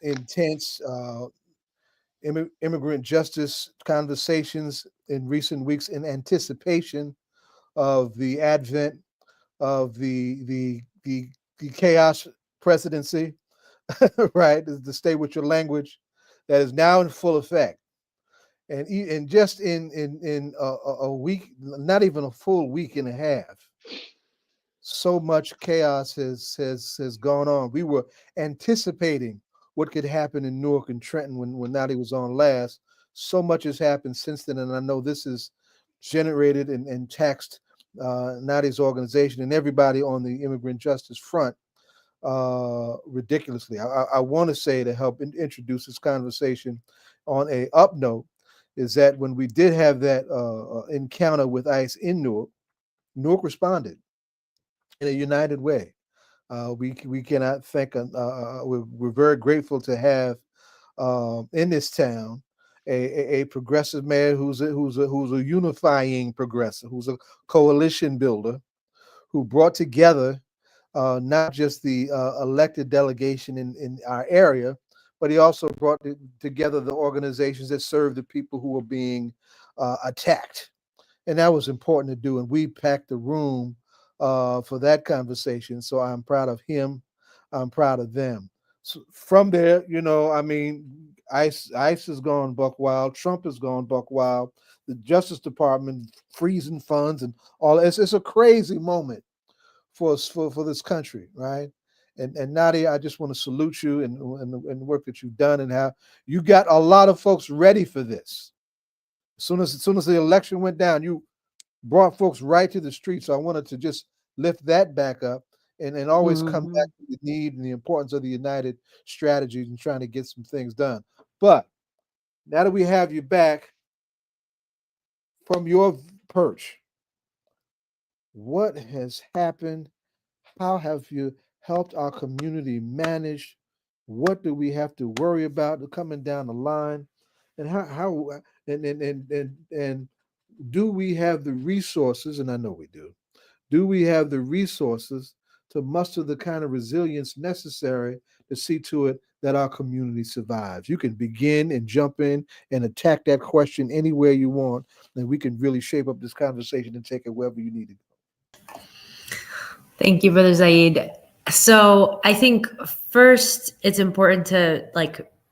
intense immigrant justice conversations in recent weeks in anticipation of the advent of the chaos presidency, right? The stay with your language that is now in full effect. And just in a week, not even a full week and a half, so much chaos has gone on. We were anticipating what could happen in Newark and Trenton when Nadia was on last. So much has happened since then, and I know this has generated and taxed Nadia's organization and everybody on the immigrant justice front ridiculously. I want to say, to help introduce this conversation on a up note, is that when we did have that encounter with ICE in Newark, Newark responded in a united way. We cannot thank. We're very grateful to have in this town a progressive mayor who's a unifying progressive, who's a coalition builder, who brought together not just the elected delegation in our area, but he also brought together the organizations that serve the people who were being attacked. And that was important to do. And we packed the room for that conversation. So I'm proud of him. I'm proud of them. So from there, I mean, ICE has gone buck wild. Trump has gone buck wild. The Justice Department freezing funds and all. It's a crazy moment for us, for this country, right? And Nadia, I just want to salute you and the work that you've done and how you got a lot of folks ready for this. As soon as the election went down, you brought folks right to the street. So I wanted to just lift that back up and always come back to the need and the importance of the united strategies and trying to get some things done. But now that we have you back from your perch, what has happened? How have you helped our community manage? What do we have to worry about coming down the line? And how and do we have the resources? And I know we do. Do we have the resources to muster the kind of resilience necessary to see to it that our community survives? You can begin and jump in and attack that question anywhere you want, and we can really shape up this conversation and take it wherever you need it. Thank you, Brother Zaid. So I think first it's important to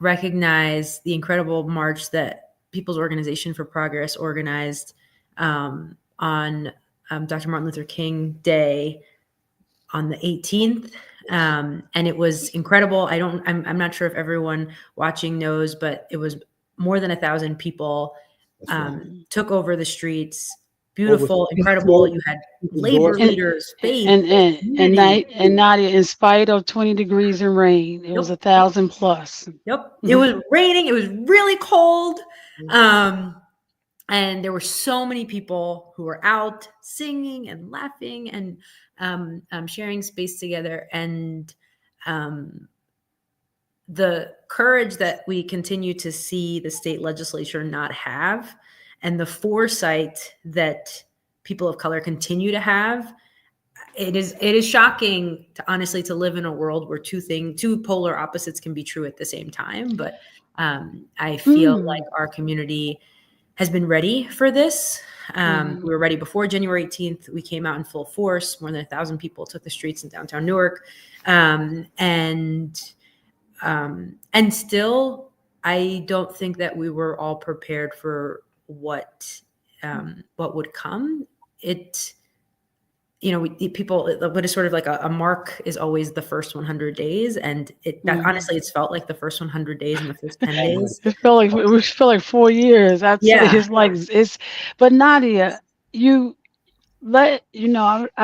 recognize the incredible march that People's Organization for Progress organized on Dr. Martin Luther King Day on the 18th. And it was incredible. I'm not sure if everyone watching knows, but it was more than 1,000 people took over the streets. Beautiful, incredible. You had labor leaders, faith, and Nadia, in spite of 20 degrees and rain, it was 1,000 plus. Yep, it was raining. It was really cold, and there were so many people who were out singing and laughing and sharing space together. And the courage that we continue to see the state legislature not have, and the foresight that people of color continue to have, it is shocking to live in a world where two polar opposites can be true at the same time. But I feel like our community has been ready for this. We were ready before January 18th. We came out in full force. More than 1,000 people took the streets in downtown Newark, and still, I don't think that we were all prepared for what would come. What is sort of like a mark is always the first 100 days. And honestly, it's felt like the first 100 days and the first 10 days. It felt like 4 years. But Nadia, I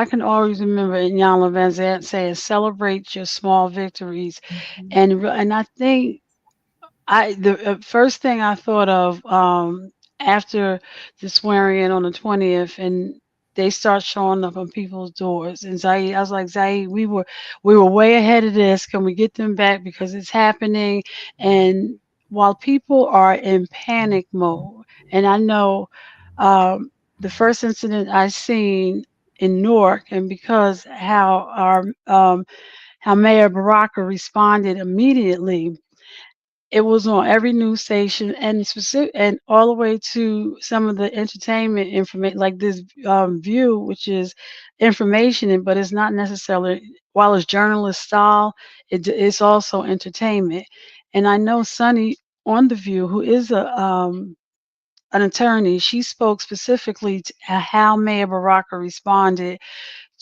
can always remember Inyana Van Zant saying, celebrate your small victories. And I think the first thing I thought of after the swearing in on the 20th, and they start showing up on people's doors. And Zaid, I was like, Zaid, we were way ahead of this. Can we get them back because it's happening? And while people are in panic mode, and I know the first incident I seen in Newark, and because how Mayor Baraka responded immediately. It was on every news station and all the way to some of the entertainment information, like this View, which is information, but it's not necessarily, while it's journalist style, it's also entertainment. And I know Sunny on the View, who is an attorney, she spoke specifically to how Mayor Baraka responded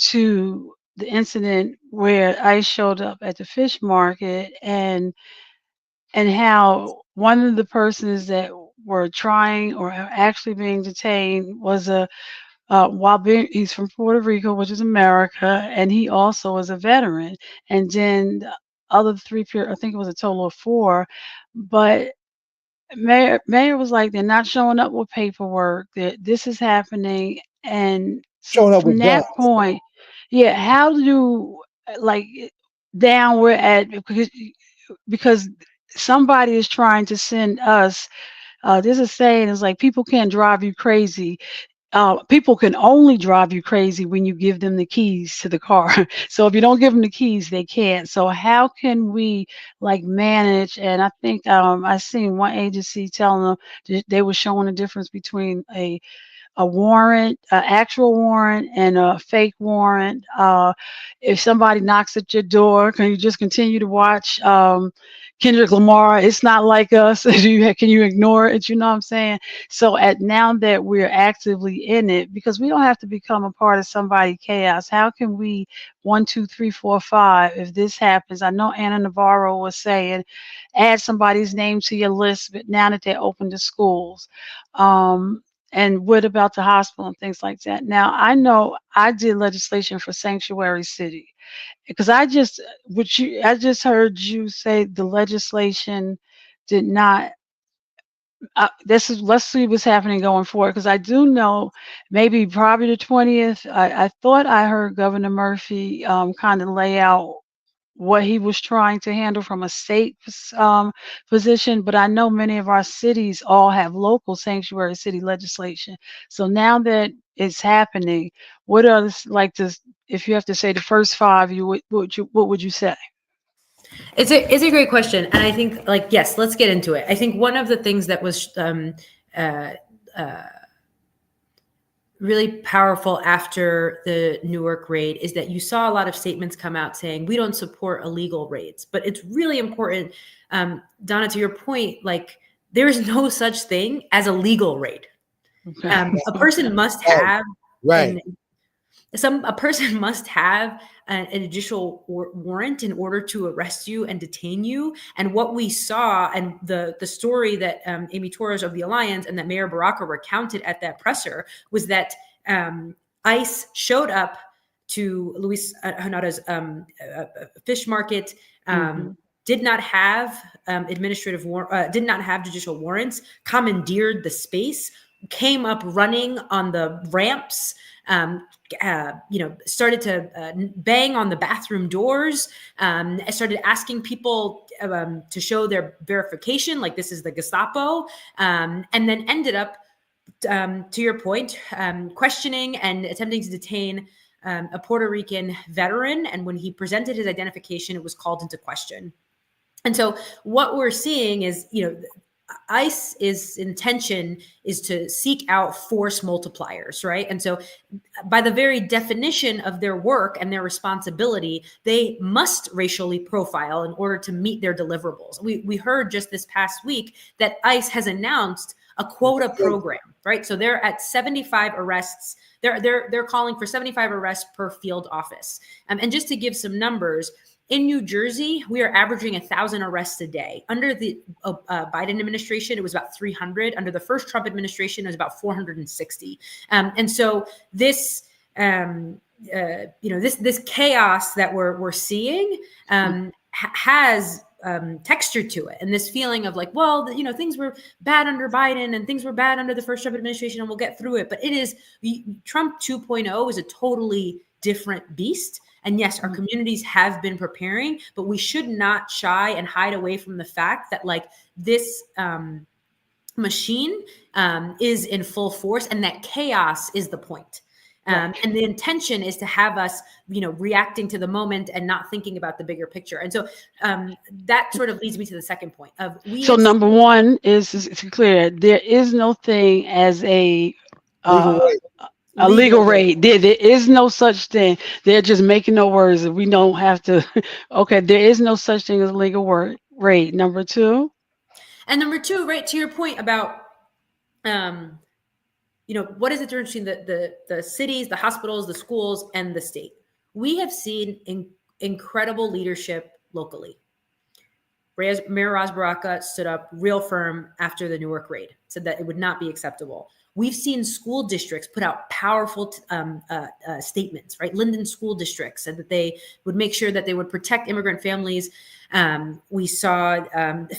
to the incident where ICE showed up at the fish market, and how one of the persons that were trying or actually being detained was he's from Puerto Rico, which is America, and he also was a veteran. And then the other three, I think it was a total of 4, but Mayor was like, they're not showing up with paperwork. That this is happening, and Showing up from with that guns. point, yeah, how do like down we're at because somebody is trying to send us. There's a saying is like people can't drive you crazy. People can only drive you crazy when you give them the keys to the car. So if you don't give them the keys, they can't. So how can we like manage? And I think I seen one agency telling them they were showing the difference between a warrant, an actual warrant, and a fake warrant. If somebody knocks at your door, can you just continue to watch Kendrick Lamar? It's not like us. Can you ignore it? You know what I'm saying? So at now that we're actively in it, because we don't have to become a part of somebody's chaos. How can we 1, 2, 3, 4, 5? If this happens, I know Anna Navarro was saying, add somebody's name to your list. But now that they're open to schools. And what about the hospital and things like that? Now, I know I did legislation for Sanctuary City because I just heard you say the legislation did not. Let's see what's happening going forward because I do know maybe probably the 20th. I thought I heard Governor Murphy kind of lay out what he was trying to handle from a state position, but I know many of our cities all have local sanctuary city legislation. So now that it's happening, what are like this? If you have to say the first 5, what would you say? It's a great question, and I think like yes, let's get into it. I think one of the things that was uh, really powerful after the Newark raid is that you saw a lot of statements come out saying we don't support illegal raids, but it's really important, Donna, to your point, like there is no such thing as a legal raid. Okay. A person must have Right. a person must have an judicial warrant in order to arrest you and detain you. And what we saw, and the story that Amy Torres of the Alliance and that Mayor Baraka recounted at that presser, was that ICE showed up to Luis Hanada's fish market, did not have did not have judicial warrants, commandeered the space, came up running on the ramps, started to bang on the bathroom doors, started asking people to show their verification, like this is the Gestapo, and then ended up, to your point, questioning and attempting to detain a Puerto Rican veteran. And when he presented his identification, it was called into question. And so what we're seeing is, ICE's intention is to seek out force multipliers, right? And so by the very definition of their work and their responsibility, they must racially profile in order to meet their deliverables. We heard just this past week that ICE has announced a quota program, right? So they're at 75 arrests. They're calling for 75 arrests per field office. And just to give some numbers, in New Jersey, we are averaging 1,000 arrests a day. Under the Biden administration, it was about 300. Under the first Trump administration, it was about 460. And so this, this chaos that we're seeing has texture to it, and this feeling of like, well, things were bad under Biden and things were bad under the first Trump administration, and we'll get through it. But it is Trump 2.0 is a totally different beast. And yes, our communities have been preparing, but we should not shy and hide away from the fact that like this machine is in full force, and that chaos is the point. And the intention is to have us, reacting to the moment and not thinking about the bigger picture. And so that sort of leads me to the second point of So number one is clear. There is no thing as a legal raid. There is no such thing. They're just making no words. We don't have to. Okay, there is no such thing as a legal raid. Number two, right to your point about, what is the difference between the cities, the hospitals, the schools, and the state? We have seen incredible leadership locally. Mayor Ras Baraka stood up real firm after the Newark raid, said that it would not be acceptable. We've seen school districts put out powerful statements, right? Linden School District said that they would make sure that they would protect immigrant families. We saw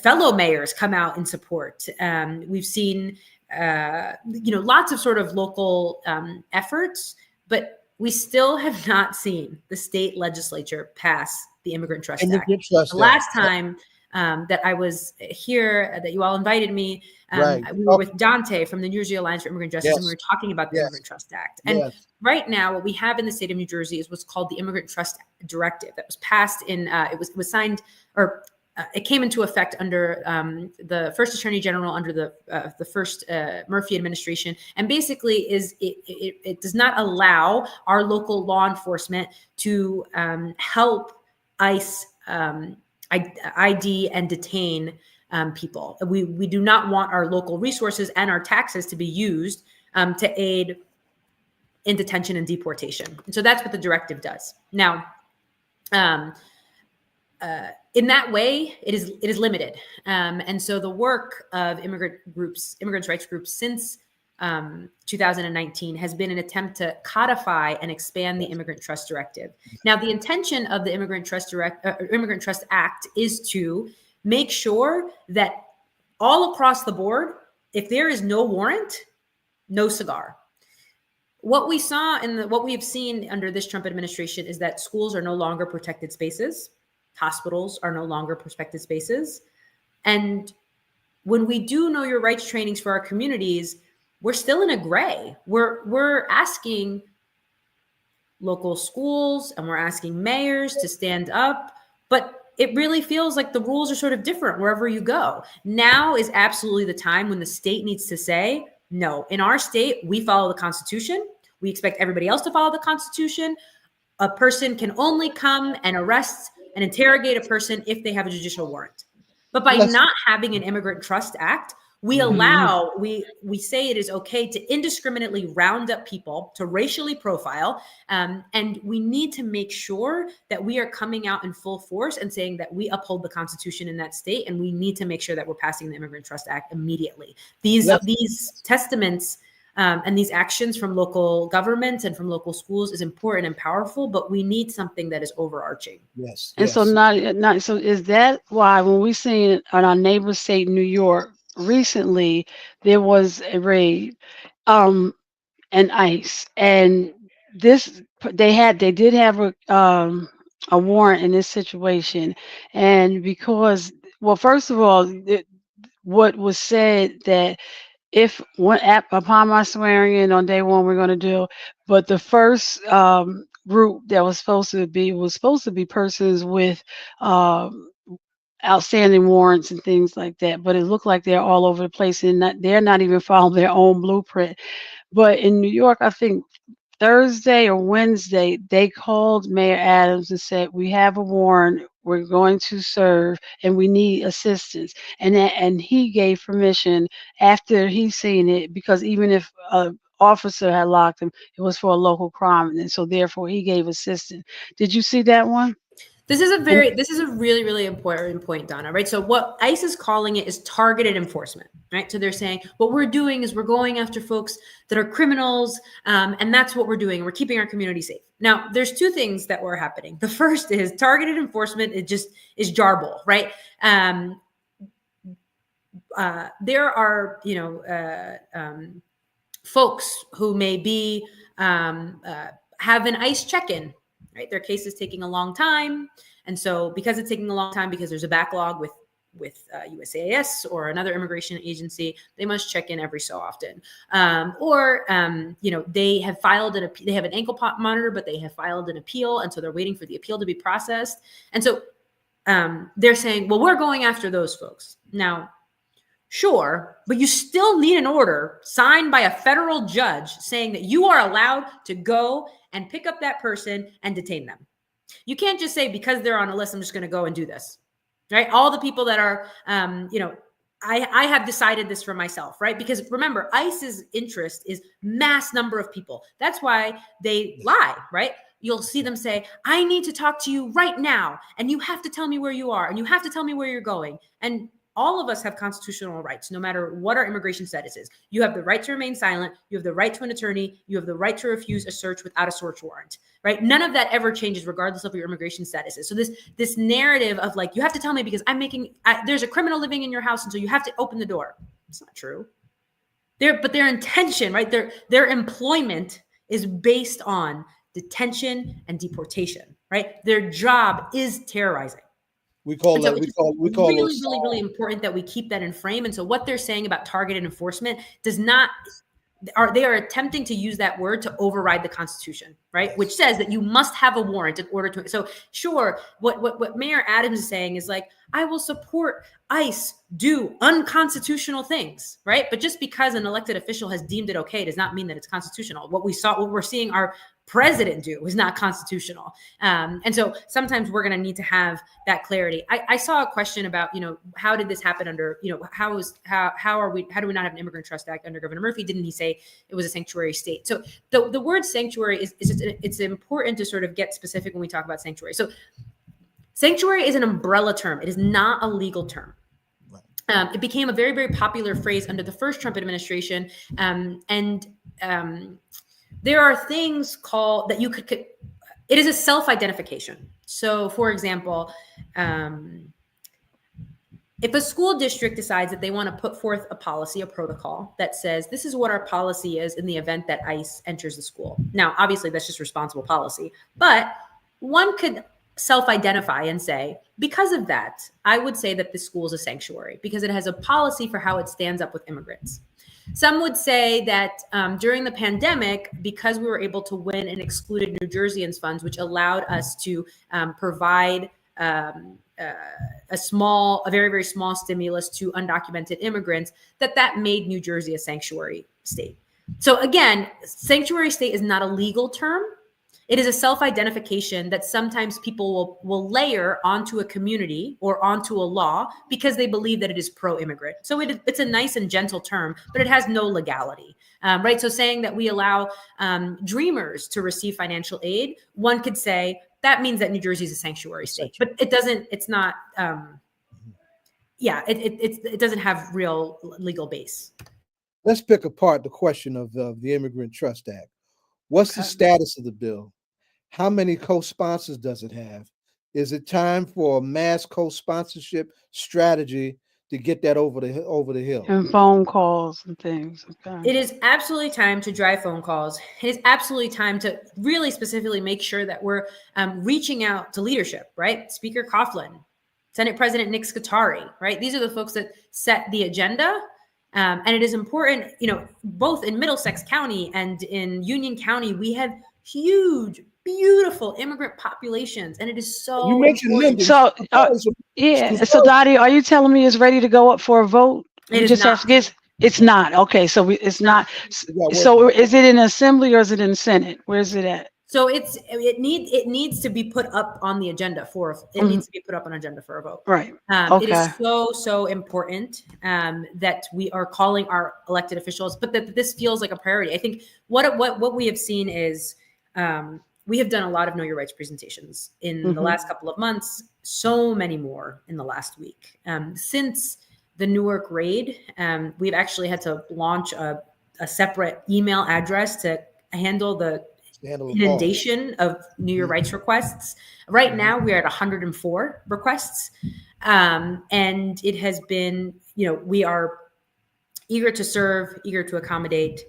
fellow mayors come out in support. We've seen, lots of sort of local efforts, but we still have not seen the state legislature pass the Immigrant Trust Act. The last time that I was here, that you all invited me, we were with Dante from the New Jersey Alliance for Immigrant Justice, and we were talking about the Immigrant Trust Act. And right now, what we have in the state of New Jersey is what's called the Immigrant Trust Directive that was passed in, it was signed, or it came into effect under the first Attorney General under the first Murphy administration, and basically it does not allow our local law enforcement to help ICE ID and detain people. We do not want our local resources and our taxes to be used to aid in detention and deportation. And so that's what the directive does. Now, in that way, it is limited. And so the work of immigrants' rights groups since 2019 has been an attempt to codify and expand the Immigrant Trust Directive. Now, the intention of the Immigrant Trust Act is to make sure that all across the board, if there is no warrant, no cigar. What we saw what we have seen under this Trump administration is that schools are no longer protected spaces. Hospitals are no longer protected spaces. And when we do know your rights trainings for our communities, we're still in a gray. We're asking local schools and we're asking mayors to stand up, but it really feels like the rules are sort of different wherever you go. Now is absolutely the time when the state needs to say, no, in our state, we follow the Constitution. We expect everybody else to follow the Constitution. A person can only come and arrest and interrogate a person if they have a judicial warrant. But by not having an Immigrant Trust Act, we allow, we say it is okay to indiscriminately round up people, to racially profile, and we need to make sure that we are coming out in full force and saying that we uphold the Constitution in that state, and we need to make sure that we're passing the Immigrant Trust Act immediately. These testaments and these actions from local governments and from local schools is important and powerful, but we need something that is overarching. And so so is that why when we seen in our neighbor state, New York, recently, there was a raid, and ICE, and they did have a warrant in this situation, and because, well, first of all, what was said that if upon my swearing in on day one, we're going to do, but the first group that was supposed to be persons with outstanding warrants and things like that, but it looked like they're all over the place and they're not even following their own blueprint. But in New York, I think Thursday or Wednesday, they called Mayor Adams and said, we have a warrant, we're going to serve, and we need assistance. And he gave permission after he seen it, because even if an officer had locked him, it was for a local crime, and so therefore he gave assistance. Did you see that one? This is a really, really important point, Donna, right? So what ICE is calling it is targeted enforcement, right? So they're saying what we're doing is we're going after folks that are criminals, and that's what we're doing. We're keeping our community safe. Now, there's two things that were happening. The first is targeted enforcement. It just is jarble, right? There are, folks who may be have an ICE check-in. Right, their case is taking a long time, and so because it's taking a long time, because there's a backlog with USCIS or another immigration agency, they must check in every so often. They have filed they have an ankle monitor, but they have filed an appeal, and so they're waiting for the appeal to be processed. And so they're saying, well, we're going after those folks now. Sure, but you still need an order signed by a federal judge saying that you are allowed to go and pick up that person and detain them. You can't just say, because they're on a list, I'm just going to go and do this, right? All the people that are, I have decided this for myself, right? Because remember, ICE's interest is mass number of people. That's why they lie, right? You'll see them say, I need to talk to you right now, and you have to tell me where you are, and you have to tell me where you're going. And all of us have constitutional rights, no matter what our immigration status is. You have the right to remain silent. You have the right to an attorney. You have the right to refuse a search without a search warrant, right? None of that ever changes regardless of what your immigration status is. So this narrative of like, you have to tell me because there's a criminal living in your house, and so you have to open the door. It's not true. But their intention, right? Their employment is based on detention and deportation, right? Their job is terrorizing. We call really, those really important that we keep that in frame. And so what they're saying about targeted enforcement they are attempting to use that word to override the Constitution, right? Which says that you must have a warrant in order to. So sure, what Mayor Adams is saying is like, I will support ICE do unconstitutional things, right? But just because an elected official has deemed it okay does not mean that it's constitutional. What we're seeing our president do is not constitutional. And so sometimes we're going to need to have that clarity. I saw a question about, how did this happen under, how do we not have an Immigrant Trust Act under Governor Murphy? Didn't he say it was a sanctuary state? So the word sanctuary it's important to sort of get specific when we talk about sanctuary. So sanctuary is an umbrella term. It is not a legal term. It became a very, very popular phrase under the first Trump administration. There are things called that you could, it is a self-identification. So for example, if a school district decides that they want to put forth a policy, a protocol that says, this is what our policy is in the event that ICE enters the school. Now, obviously that's just responsible policy, but one could self-identify and say, because of that, I would say that this school is a sanctuary because it has a policy for how it stands up with immigrants. Some would say that during the pandemic, because we were able to win and excluded New Jerseyans funds, which allowed us to provide a very, very small stimulus to undocumented immigrants, that made New Jersey a sanctuary state. So again, sanctuary state is not a legal term. It is a self-identification that sometimes people will layer onto a community or onto a law because they believe that it is pro-immigrant. So it's a nice and gentle term, but it has no legality, right? So saying that we allow dreamers to receive financial aid, one could say that means that New Jersey is a sanctuary state, but it doesn't. It's not. It doesn't have real legal base. Let's pick apart the question of the Immigrant Trust Act. What's the status of the bill? How many co-sponsors does it have? Is it time for a mass co-sponsorship strategy to get that over the hill? And phone calls and things. Okay. It is absolutely time to drive phone calls. It is absolutely time to really specifically make sure that we're reaching out to leadership, right? Speaker Coughlin, Senate President Nick Scutari, right? These are the folks that set the agenda. And it is important, both in Middlesex County and in Union County, we have huge, beautiful immigrant populations. And it is so you mentioned Linden. So, So Dottie, are you telling me it's ready to go up for a vote? It's not. Okay. So it's not. So is it in Assembly or is it in Senate? Where is it at? So it needs to be put up on the agenda needs to be put up on agenda for a vote. Right. It is so important that we are calling our elected officials, but that this feels like a priority. I think what we have seen is we have done a lot of Know Your Rights presentations in the last couple of months. So many more in the last week. Since the Newark raid, we've actually had to launch a separate email address to handle the inundation of Know Your Rights requests. Right now, we are at 104 requests. And it has been, we are eager to serve, eager to accommodate.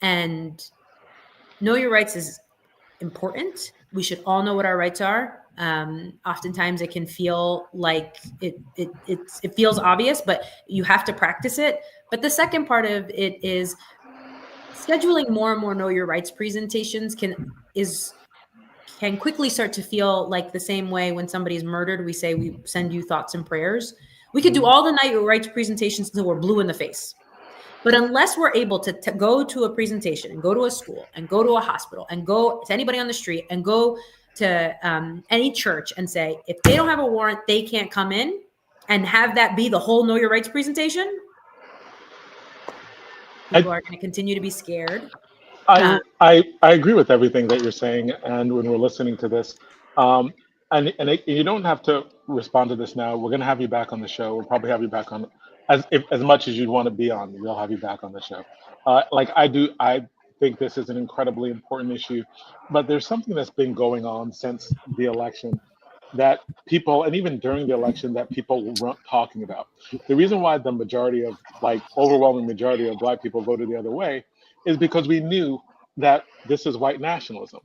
And Know Your Rights is important. We should all know what our rights are. Oftentimes it can feel like it feels obvious, but you have to practice it. But the second part of it is scheduling more and more Know Your Rights presentations can quickly start to feel like the same way when somebody is murdered, we say we send you thoughts and prayers. We could do all the Know Your Rights presentations until we're blue in the face. But unless we're able to go to a presentation and go to a school and go to a hospital and go to anybody on the street and go to any church and say, if they don't have a warrant, they can't come in, and have that be the whole Know Your Rights presentation, people are going to continue to be scared. I agree with everything that you're saying, and when we're listening to this, You don't have to respond to this now. We're gonna have you back on the show. We'll probably have you back on as much as you'd want to be on. We'll have you back on the show. Like I do, I think this is an incredibly important issue, but there's something that's been going on since the election that people, and even during the election, that people weren't talking about. The reason why the majority of, like, overwhelming majority of Black people voted the other way is because we knew that this is white nationalism.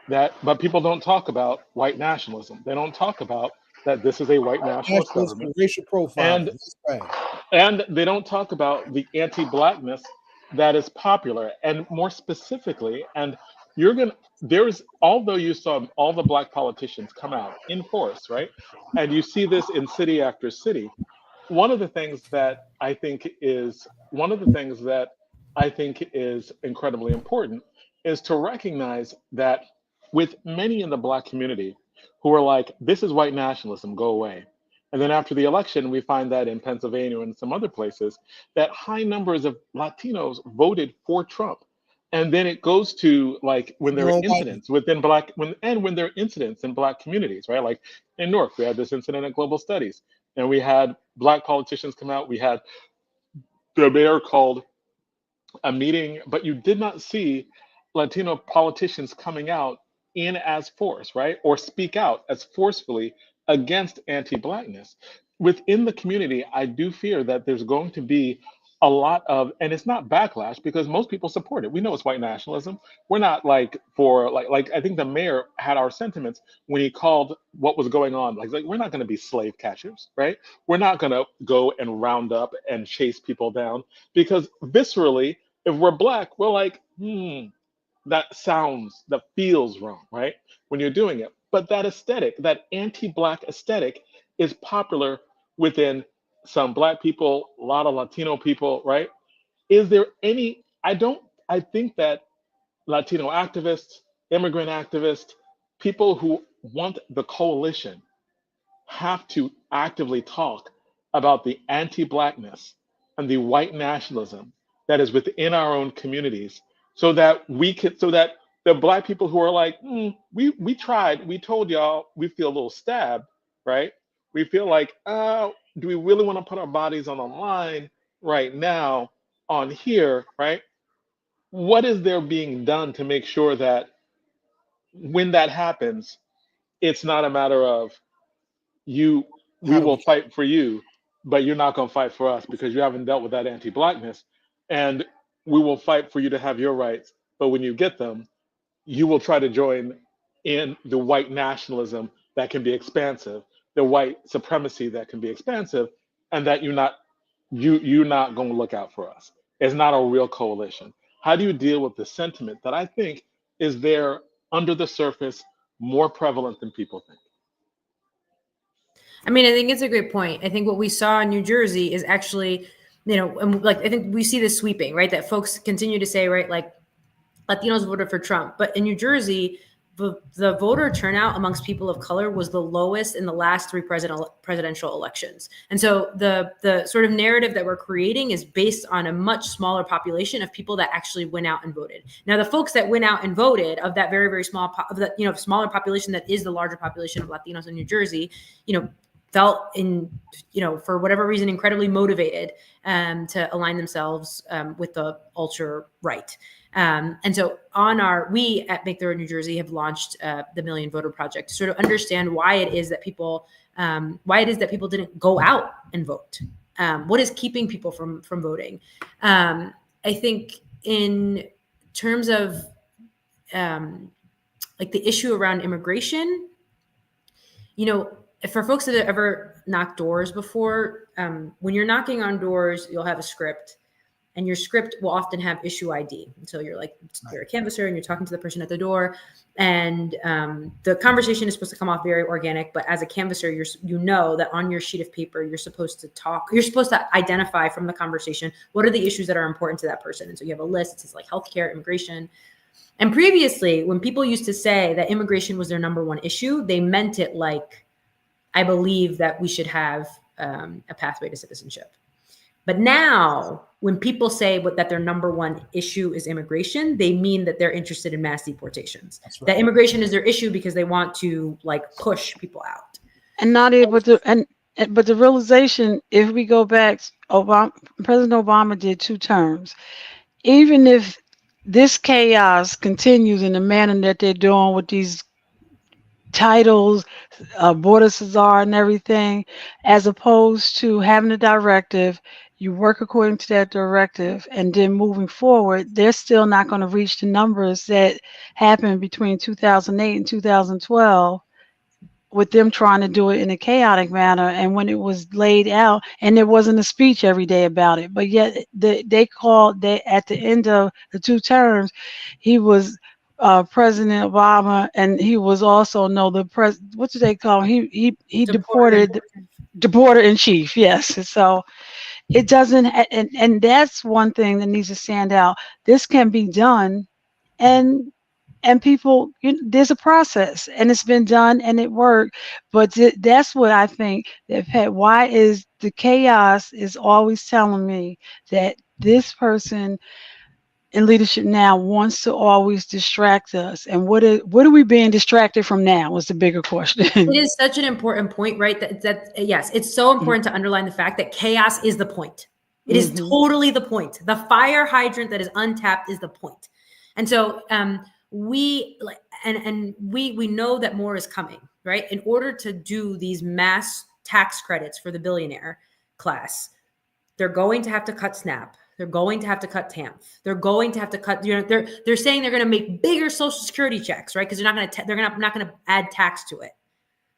But people don't talk about white nationalism. They don't talk about that this is a white nationalist Nationalist government, racial profiling. and That's right. and they don't talk about the anti-blackness that is popular, and more specifically, and you're gonna there's although you saw all the Black politicians come out in force, right, and you see this in city after city. One of the things that I think is incredibly important is to recognize that with many in the Black community who are like, this is white nationalism, go away. And then after the election, we find that in Pennsylvania and some other places, that high numbers of Latinos voted for Trump. And then it goes to, like, when there are No white. incidents within when there are incidents in Black communities, right? Like in Newark, we had this incident at Global Studies, and we had Black politicians come out. We had the mayor called a meeting, but you did not see Latino politicians coming out in as force, right? Or speak out as forcefully against anti-blackness. Within the community, I do fear that there's going to be a lot of, and it's not backlash because most people support it. We know it's white nationalism. We're not like for like I think the mayor had our sentiments when he called what was going on. Like we're not going to be slave catchers, right? We're not going to go and round up and chase people down because viscerally, if we're Black, we're like, that feels wrong, right? When you're doing it. But that aesthetic, that anti-Black aesthetic, is popular within some Black people, a lot of Latino people, right? Is there any, I think that Latino activists, immigrant activists, people who want the coalition have to actively talk about the anti-blackness and the white nationalism that is within our own communities so that the Black people who are like, we tried, we told y'all, we feel a little stabbed, right? We feel like, do we really want to put our bodies on the line right now on here, right? What is there being done to make sure that when that happens, it's not a matter of you we How do will we? fight for you, but you're not going to fight for us because you haven't dealt with that anti-blackness, and we will fight for you to have your rights, but when you get them, you will try to join in the white nationalism that can be expansive, the white supremacy that can be expansive, and that you're not going to look out for us. It's not a real coalition. How do you deal with the sentiment that I think is there under the surface, more prevalent than people think? I mean, I think it's a great point. I think what we saw in New Jersey is actually, and like, I think we see this sweeping, right? That folks continue to say, right, like Latinos voted for Trump, but in New Jersey, the voter turnout amongst people of color was the lowest in the last three presidential elections. And so the sort of narrative that we're creating is based on a much smaller population of people that actually went out and voted. Now, the folks that went out and voted, of that very, very small, smaller population that is the larger population of Latinos in New Jersey, felt for whatever reason, incredibly motivated to align themselves with the ultra right. And so we at Make the Road New Jersey have launched the Million Voter Project to sort of understand why it is that people didn't go out and vote. What is keeping people from voting? I think in terms of like the issue around immigration, for folks that have ever knocked doors before, when you're knocking on doors, you'll have a script. And your script will often have issue ID. And so you're a canvasser and you're talking to the person at the door. And the conversation is supposed to come off very organic. But as a canvasser, you know that on your sheet of paper, you're supposed to identify from the conversation, what are the issues that are important to that person? And so you have a list. It says like healthcare, immigration. And previously, when people used to say that immigration was their number one issue, they meant it like, I believe that we should have a pathway to citizenship. But now when people say that their number one issue is immigration, they mean that they're interested in mass deportations. Right. That immigration is their issue because they want to like push people out. And not able to, but the realization, if we go back, President Obama did 2 terms. Even if this chaos continues in the manner that they're doing with these titles, border Cesar and everything, as opposed to having a directive, you work according to that directive, and then moving forward, they're still not going to reach the numbers that happened between 2008 and 2012 with them trying to do it in a chaotic manner. And when it was laid out, and there wasn't a speech every day about it, but yet they called, at the end of the 2 terms, he was President Obama, and he was also what do they call him? He deported in chief. Yes. So it doesn't, and that's one thing that needs to stand out. This can be done, and people, there's a process, and it's been done, and it worked. But that's what I think that why is the chaos is always telling me that this person in leadership now wants to always distract us. And what are we being distracted from now was the bigger question. It is such an important point, right? That yes, it's so important to underline the fact that chaos is the point. It is totally the point. The fire hydrant that is untapped is the point. And so we know that more is coming, right? In order to do these mass tax credits for the billionaire class, they're going to have to cut SNAP. They're going to have to cut TAMF. They're going to have to cut, they're saying they're going to make bigger Social Security checks, right? Because they're not going to add tax to it.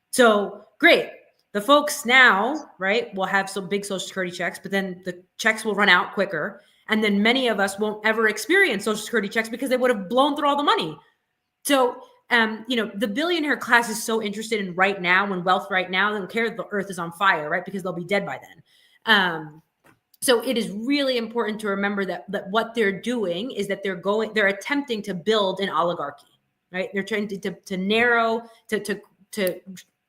So great. The folks now, right, will have some big Social Security checks, but then the checks will run out quicker. And then many of us won't ever experience Social Security checks because they would have blown through all the money. So, the billionaire class is so interested in right now, when wealth right now, they don't care if the earth is on fire, right? Because they'll be dead by then. So it is really important to remember that what they're doing is that they're attempting to build an oligarchy, right? They're trying to narrow, to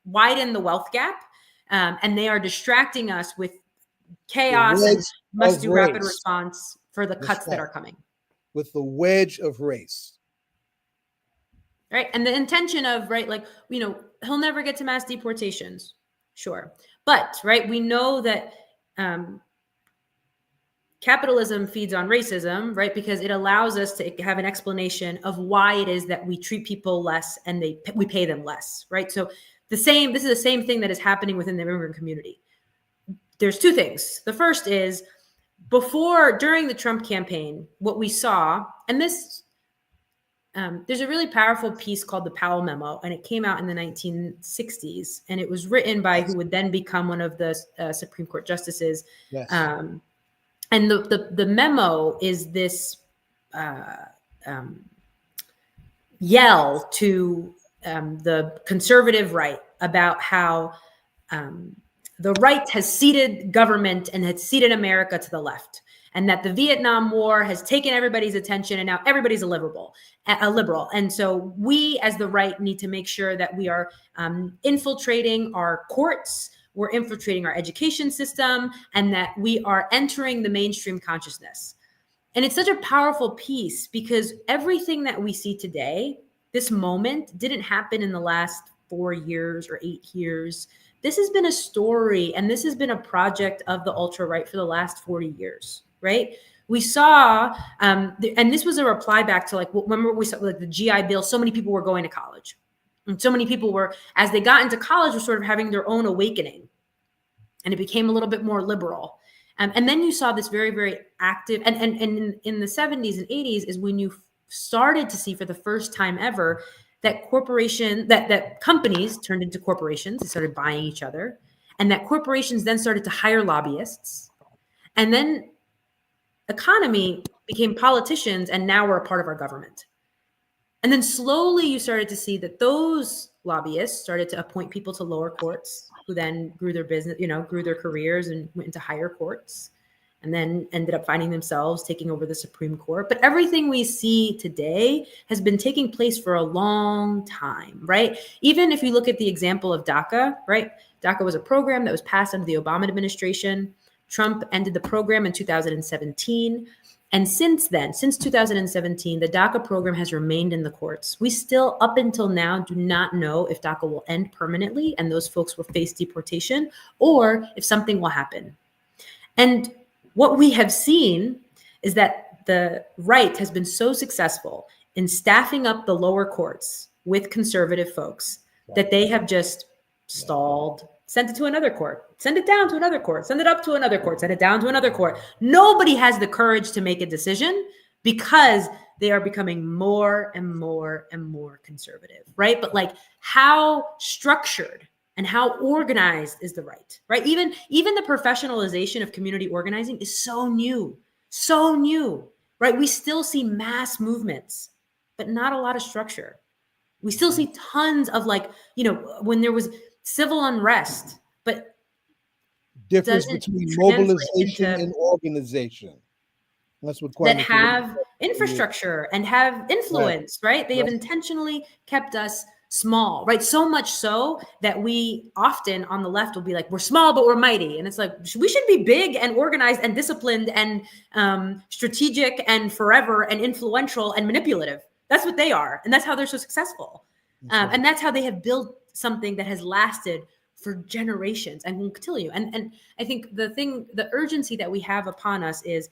widen the wealth gap. And they are distracting us with chaos and must do rapid response for the cuts that are coming. With the wedge of race. Right. And the intention of, right, like, he'll never get to mass deportations. Sure. But, right, we know that capitalism feeds on racism, right? Because it allows us to have an explanation of why it is that we treat people less and we pay them less, right? So this is the same thing that is happening within the immigrant community. There's 2 things. The first is during the Trump campaign, what we saw, and this, there's a really powerful piece called the Powell Memo, and it came out in the 1960s, and it was written by who would then become one of the Supreme Court justices. Yes. And the memo is this yell to the conservative right about how the right has ceded government and has ceded America to the left, and that the Vietnam War has taken everybody's attention, and now everybody's a liberal. And so we, as the right, need to make sure that we are infiltrating our courts, we're infiltrating our education system, and that we are entering the mainstream consciousness. And it's such a powerful piece because everything that we see today, this moment, didn't happen in the last 4 years or 8 years. This has been a story, and this has been a project of the ultra-right for the last 40 years, right? We saw, and this was a reply back to, like, remember we saw, like, the GI Bill, so many people were going to college. And so many people were, as they got into college, were sort of having their own awakening. And it became a little bit more liberal. And then you saw this very, very active, and in the 70s and 80s is when you started to see for the first time ever that that companies turned into corporations. They started buying each other. And that corporations then started to hire lobbyists. And then economy became politicians, and now we're a part of our government. And then slowly you started to see that those lobbyists started to appoint people to lower courts, who then grew their business, grew their careers and went into higher courts, and then ended up finding themselves taking over the Supreme Court. But everything we see today has been taking place for a long time, right? Even if you look at the example of DACA, right? DACA was a program that was passed under the Obama administration, Trump ended the program in 2017. And since then, since 2017, the DACA program has remained in the courts. We still, up until now, do not know if DACA will end permanently and those folks will face deportation, or if something will happen. And what we have seen is that the right has been so successful in staffing up the lower courts with conservative folks that they have just stalled, sent it to another court, send it down to another court, send it up to another court, send it down to another court. Nobody has the courage to make a decision because they are becoming more and more and more conservative, right? But like, how structured and how organized is the right? Even the professionalization of community organizing is so new, right? We still see mass movements, but not a lot of structure. We still see tons of when there was civil unrest, but difference between mobilization and organization. That's what that have infrastructure and have influence, right? They have intentionally kept us small, right? So much so that we often on the left will be like, we're small, but we're mighty. And it's like, we should be big and organized and disciplined and strategic and forever and influential and manipulative. That's what they are. And that's how they're so successful. And that's how they have built something that has lasted for generations and will continue. And I think the urgency that we have upon us is,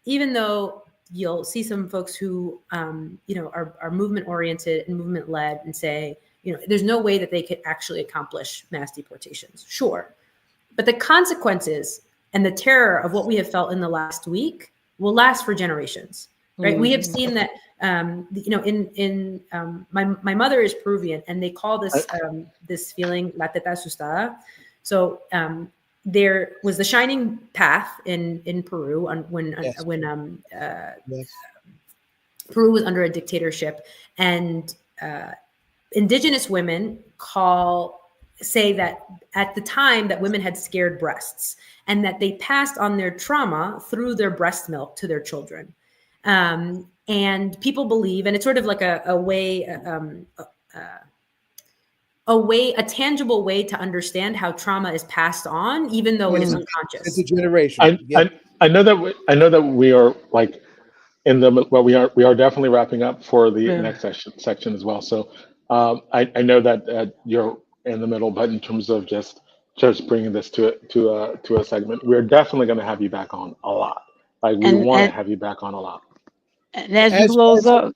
even though you'll see some folks who, are movement oriented and movement led and say, there's no way that they could actually accomplish mass deportations. Sure. But the consequences and the terror of what we have felt in the last week will last for generations, right? Mm-hmm. We have seen that, my mother is Peruvian, and they call this, this feeling la teta asustada. So, there was the shining path in Peru when Peru was under a dictatorship, and indigenous women say that at the time that women had scared breasts and that they passed on their trauma through their breast milk to their children. And people believe, and it's sort of like a tangible way to understand how trauma is passed on, even though it is unconscious. It's a generation. I know that we are like in the, well, we are definitely wrapping up for the next section as well. So I know that you're in the middle, but in terms of just bringing this to a segment, we're definitely going to have you back on a lot. Like we want to have you back on a lot. And as you close up,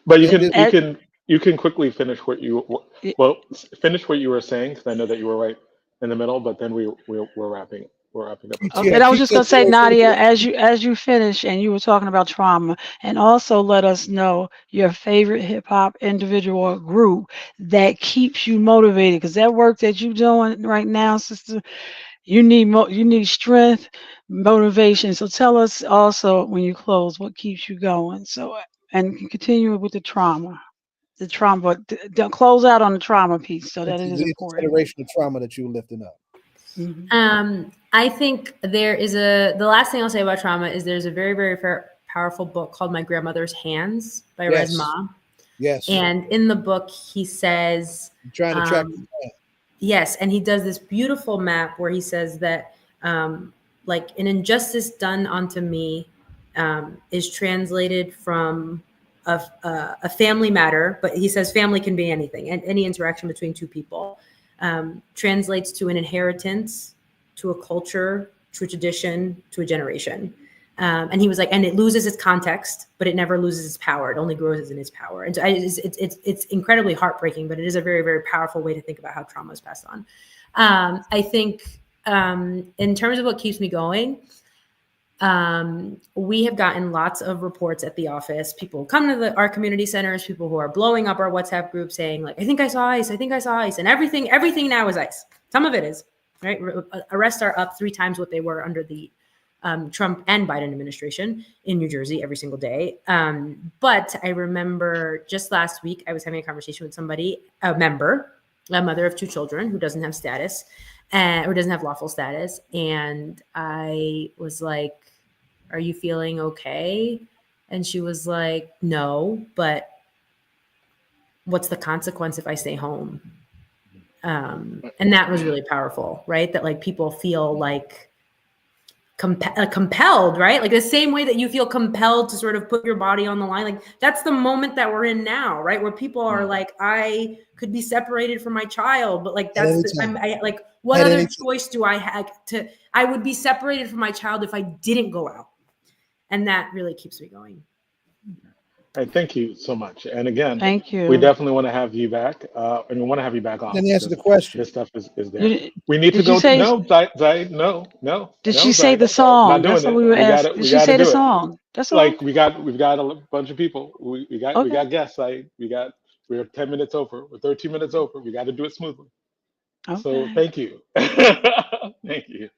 but you can quickly finish what you were saying, because I know that you were right in the middle, but then we're wrapping up. Okay, and I was just gonna say, Nedia, as you finish, and you were talking about trauma, and also let us know your favorite hip hop individual or group that keeps you motivated, because that work that you're doing right now, sister, you need strength, motivation. So tell us also when you close what keeps you going. So, and continue with the trauma. Don't close out on the trauma piece. So that it is important. Generational trauma that you're lifting up. Mm-hmm. I think the last thing I'll say about trauma is there's a very, very powerful book called My Grandmother's Hands by Rez Ma. Yes. And in the book, he says, I'm trying to track yes, and he does this beautiful map where he says that like an injustice done unto me is translated from a family matter, but he says family can be anything, and any interaction between two people translates to an inheritance, to a culture, to a tradition, to a generation. And he was like, and it loses its context, but it never loses its power. It only grows in its power. And so it's incredibly heartbreaking, but it is a very, very powerful way to think about how trauma is passed on. I think in terms of what keeps me going, we have gotten lots of reports at the office. People come to our community centers, people who are blowing up our WhatsApp group saying like, I think I saw ICE. And everything now is ICE. Some of it is, right? Arrests are up 3 times what they were under the Trump and Biden administration in New Jersey every single day. But I remember just last week, I was having a conversation with somebody, a mother of 2 children who doesn't have status or doesn't have lawful status. And I was like, are you feeling okay? And she was like, no, but what's the consequence if I stay home? And that was really powerful, right? That like people feel like compelled, right? Like the same way that you feel compelled to sort of put your body on the line. Like that's the moment that we're in now, right? Where people are like, I could be separated from my child, but like like, what other choice do I have I would be separated from my child if I didn't go out. And that really keeps me going. All right, thank you so much. And again, Thank we you. definitely want to have you back. And we want to have you back on Then answer the because question. this stuff is there. You, We need to did you go. say? No, Zaid, no, Did she say Zaid. the song? Not That's doing what it. we were We got asking. it. Did We she got to say the do it. song? That's all. Like we've got a bunch of people. We got guests. Like we're 10 minutes over. We're 13 minutes over. We got to do it smoothly. So Okay. thank you. Thank you.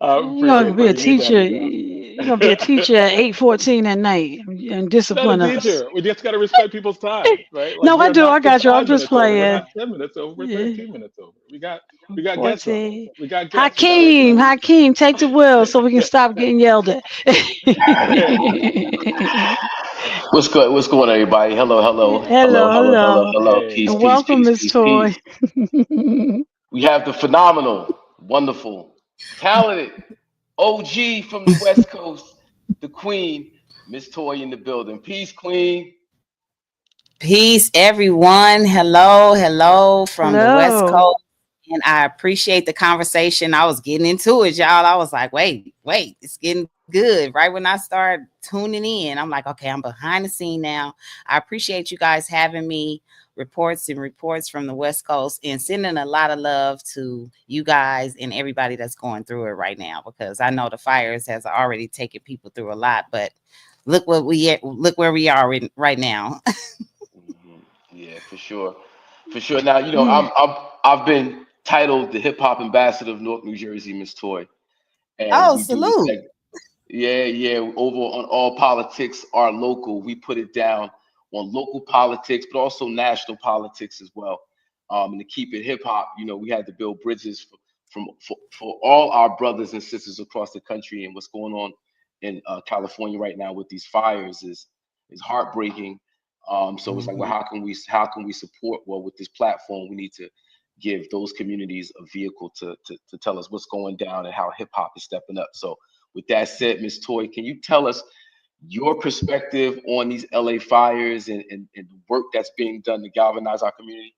You're gonna Appreciate be that. a We need to have teacher. you You're gonna be a teacher at 8:14 at night and Not a discipline us. teacher. We just got to respect people's time, right? Like No, we I are do. I not just got you. I'm 5 minutes just over. We're playing. not 10 minutes over. We're Yeah. 13 minutes over. We got guests on. 14. We got guests. We got to Hakeem, respect. Hakeem, take the wheel so we can stop getting yelled at. What's good? What's going on, everybody? Hello, hello, hello, Hello, hello, hello, hello. hello. Hey. Peace, And peace, welcome, peace, Miss peace, peace. Toy. We have the phenomenal, wonderful, talented OG from the West Coast, the Queen, Miss Toy in the building. Peace, Queen. Peace, everyone. Hello from the West Hello. Coast. And I appreciate the conversation. I was getting into it, y'all. I was like, wait, it's getting good. Right when I started tuning in, I'm like, okay, I'm behind the scene now. I appreciate you guys having me. Reports from the West Coast and sending a lot of love to you guys and everybody that's going through it right now, because I know the fires has already taken people through a lot, but look where we are right now. Yeah, for sure. For sure. Now, Yeah. I've been titled the hip hop ambassador of Newark, New Jersey, Miss Toy. And Oh, we do this salute. thing. Yeah. Over on All Politics Are Local. We put it down on local politics, but also national politics as well. And to keep it hip hop, we had to build bridges for all our brothers and sisters across the country. And what's going on in California right now with these fires is heartbreaking. So it's like, well, how can we support? Well, with this platform, we need to give those communities a vehicle to tell us what's going down and how hip hop is stepping up. So with that said, Miss Toy, can you tell us your perspective on these LA fires and the work that's being done to galvanize our community?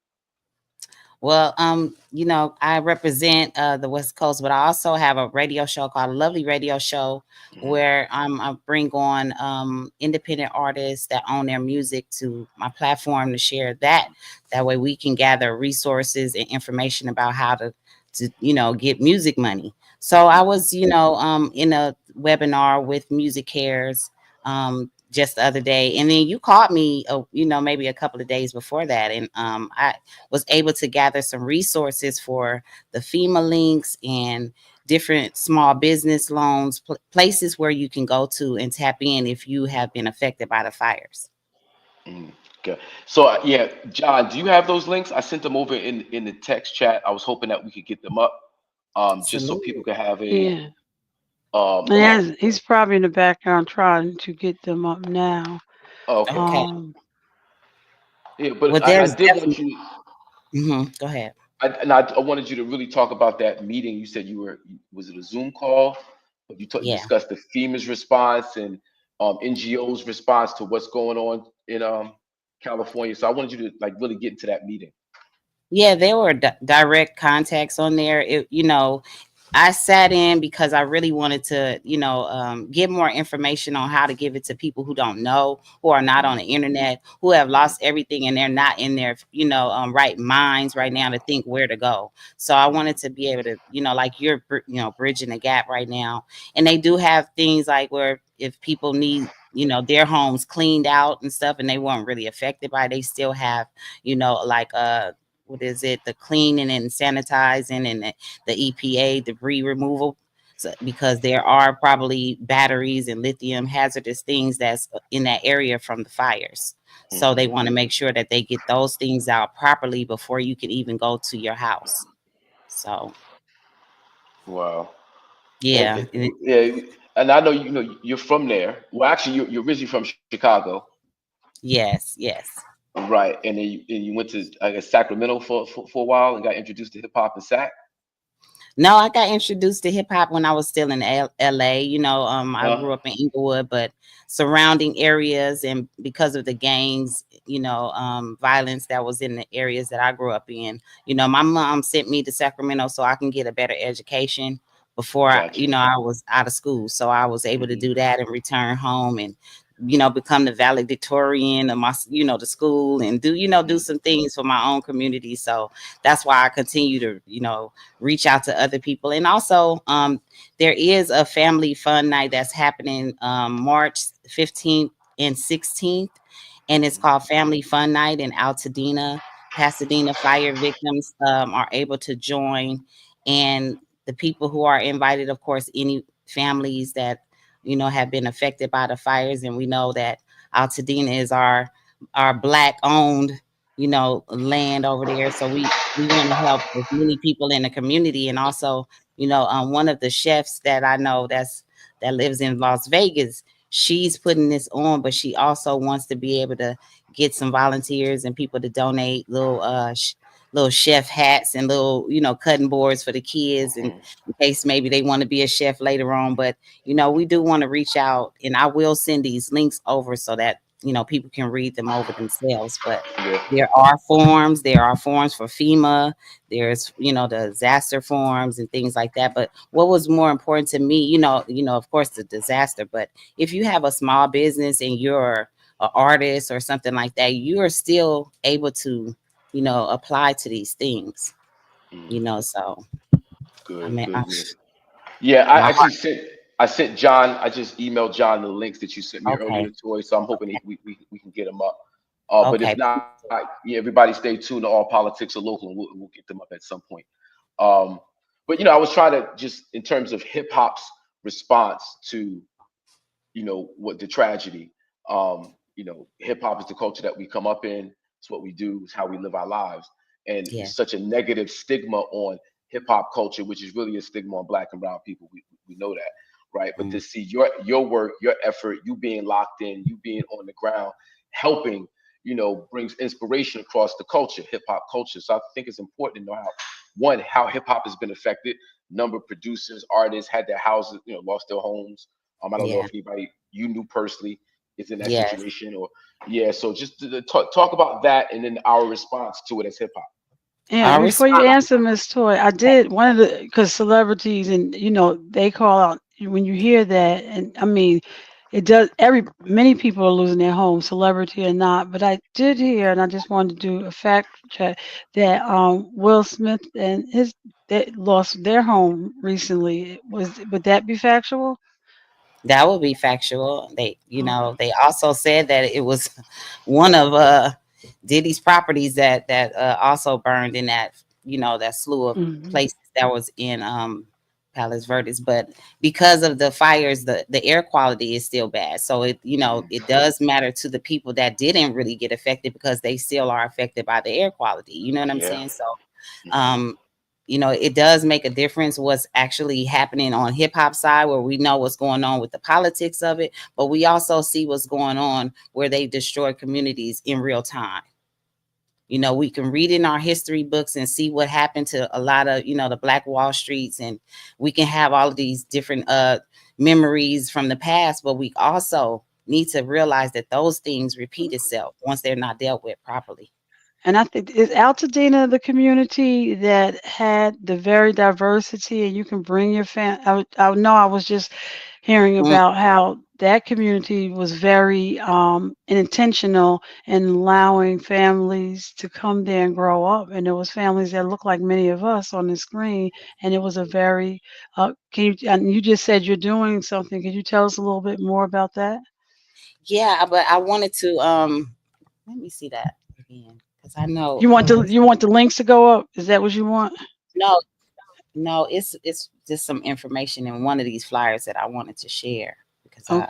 Well, I represent the West Coast, but I also have a radio show called a Lovely Radio Show, where I bring on independent artists that own their music to my platform to share that. That way we can gather resources and information about how to get music money. So I was, in a webinar with Music Cares just the other day, and then you called me maybe a couple of days before that, and I was able to gather some resources for the FEMA links and different small business loans, places where you can go to and tap in if you have been affected by the fires. Okay. So yeah, John, do you have those links? I sent them over in the text chat. I was hoping that we could get them up, just so people could have a And he's probably in the background trying to get them up now. Okay. Yeah, but well, I there's did want definitely... you. Go ahead. I wanted you to really talk about that meeting. You said was it a Zoom call? But you Yeah. discussed the FEMA's response and NGO's response to what's going on in California. So I wanted you to really get into that meeting. Yeah, there were direct contacts on there. I sat in because I really wanted to, get more information on how to give it to people who don't know, who are not on the internet, who have lost everything and they're not in their, right minds right now to think where to go. So I wanted to be able to, like you're, bridging the gap right now. And they do have things like where if people need, their homes cleaned out and stuff, and they weren't really affected by it, they still have, what is it? The cleaning and sanitizing and the EPA debris removal, because there are probably batteries and lithium hazardous things that's in that area from the fires. So they want to make sure that they get those things out properly before you can even go to your house. So. Wow. Yeah. And I know you're from there. Well, actually, you're originally from Chicago. Yes. Right, and then you went to, I guess, Sacramento for a while and got introduced to hip hop in Sac. No, I got introduced to hip hop when I was still in LA. I grew up in Inglewood, but surrounding areas, and because of the gangs, violence that was in the areas that I grew up in. My mom sent me to Sacramento so I can get a better education before Gotcha. I was out of school. So I was able to do that and return home and become the valedictorian of my, the school, and do some things for my own community. So that's why I continue to, reach out to other people. And also, there is a family fun night that's happening March 15th and 16th, and it's called Family Fun Night in Altadena. Pasadena fire victims are able to join, and the people who are invited, of course, any families that have been affected by the fires. And we know that Altadena is our Black owned land over there, so we want to help as many people in the community. And also, one of the chefs that I know that lives in Las Vegas, she's putting this on, but she also wants to be able to get some volunteers and people to donate little chef hats and little cutting boards for the kids, and in case maybe they want to be a chef later on. But we do want to reach out, and I will send these links over so that people can read them over themselves. But there are forms for FEMA. There's the disaster forms and things like that. But what was more important to me, of course, the disaster. But if you have a small business and you're an artist or something like that, you are still able to apply to these things. So Good. Yeah, I sent John. I just emailed John the links that you sent me earlier, Toy. So I'm hoping we can get them up. But if not, everybody stay tuned to All Politics Are Local, and we'll get them up at some point. But I was trying to just, in terms of hip hop's response to what the tragedy. Hip hop is the culture that we come up in. It's what we do. It's how we live our lives. And there's such a negative stigma on hip hop culture, which is really a stigma on Black and brown people. We know that, right? But to see your work, your effort, you being locked in, you being on the ground, helping, brings inspiration across the culture, hip hop culture. So I think it's important to know how hip hop has been affected. Number of producers, artists had their houses, lost their homes. I don't know if anybody you knew personally is in that situation, or so just to talk about that, and then our response to it as hip hop. Yeah, before you answer, Miss Toy, I did one of the, because celebrities and they call out when you hear that, and I mean, it does. Many people are losing their home, celebrity or not. But I did hear, and I just wanted to do a fact check that Will Smith and they lost their home recently. Would that be factual? That would be factual. They also said that it was one of Diddy's properties that also burned in that that slew of places that was in Palos Verdes. But because of the fires, the air quality is still bad. So it it does matter to the people that didn't really get affected, because they still are affected by the air quality. You know what I'm saying? So it does make a difference what's actually happening on hip hop side, where we know what's going on with the politics of it, but we also see what's going on where they destroy communities in real time. We can read in our history books and see what happened to a lot of, the Black Wall Streets, and we can have all of these different memories from the past, but we also need to realize that those things repeat itself once they're not dealt with properly. And I think is Altadena the community that had the very diversity, and you can bring your I know I was just hearing about how that community was very intentional in allowing families to come there and grow up. And there was families that looked like many of us on the screen, and it was a very and you just said you're doing something. Could you tell us a little bit more about that? Yeah, but I wanted to let me see that again. I know you want the links to go up. Is that what you want? No, it's just some information in one of these flyers that I wanted to share, because I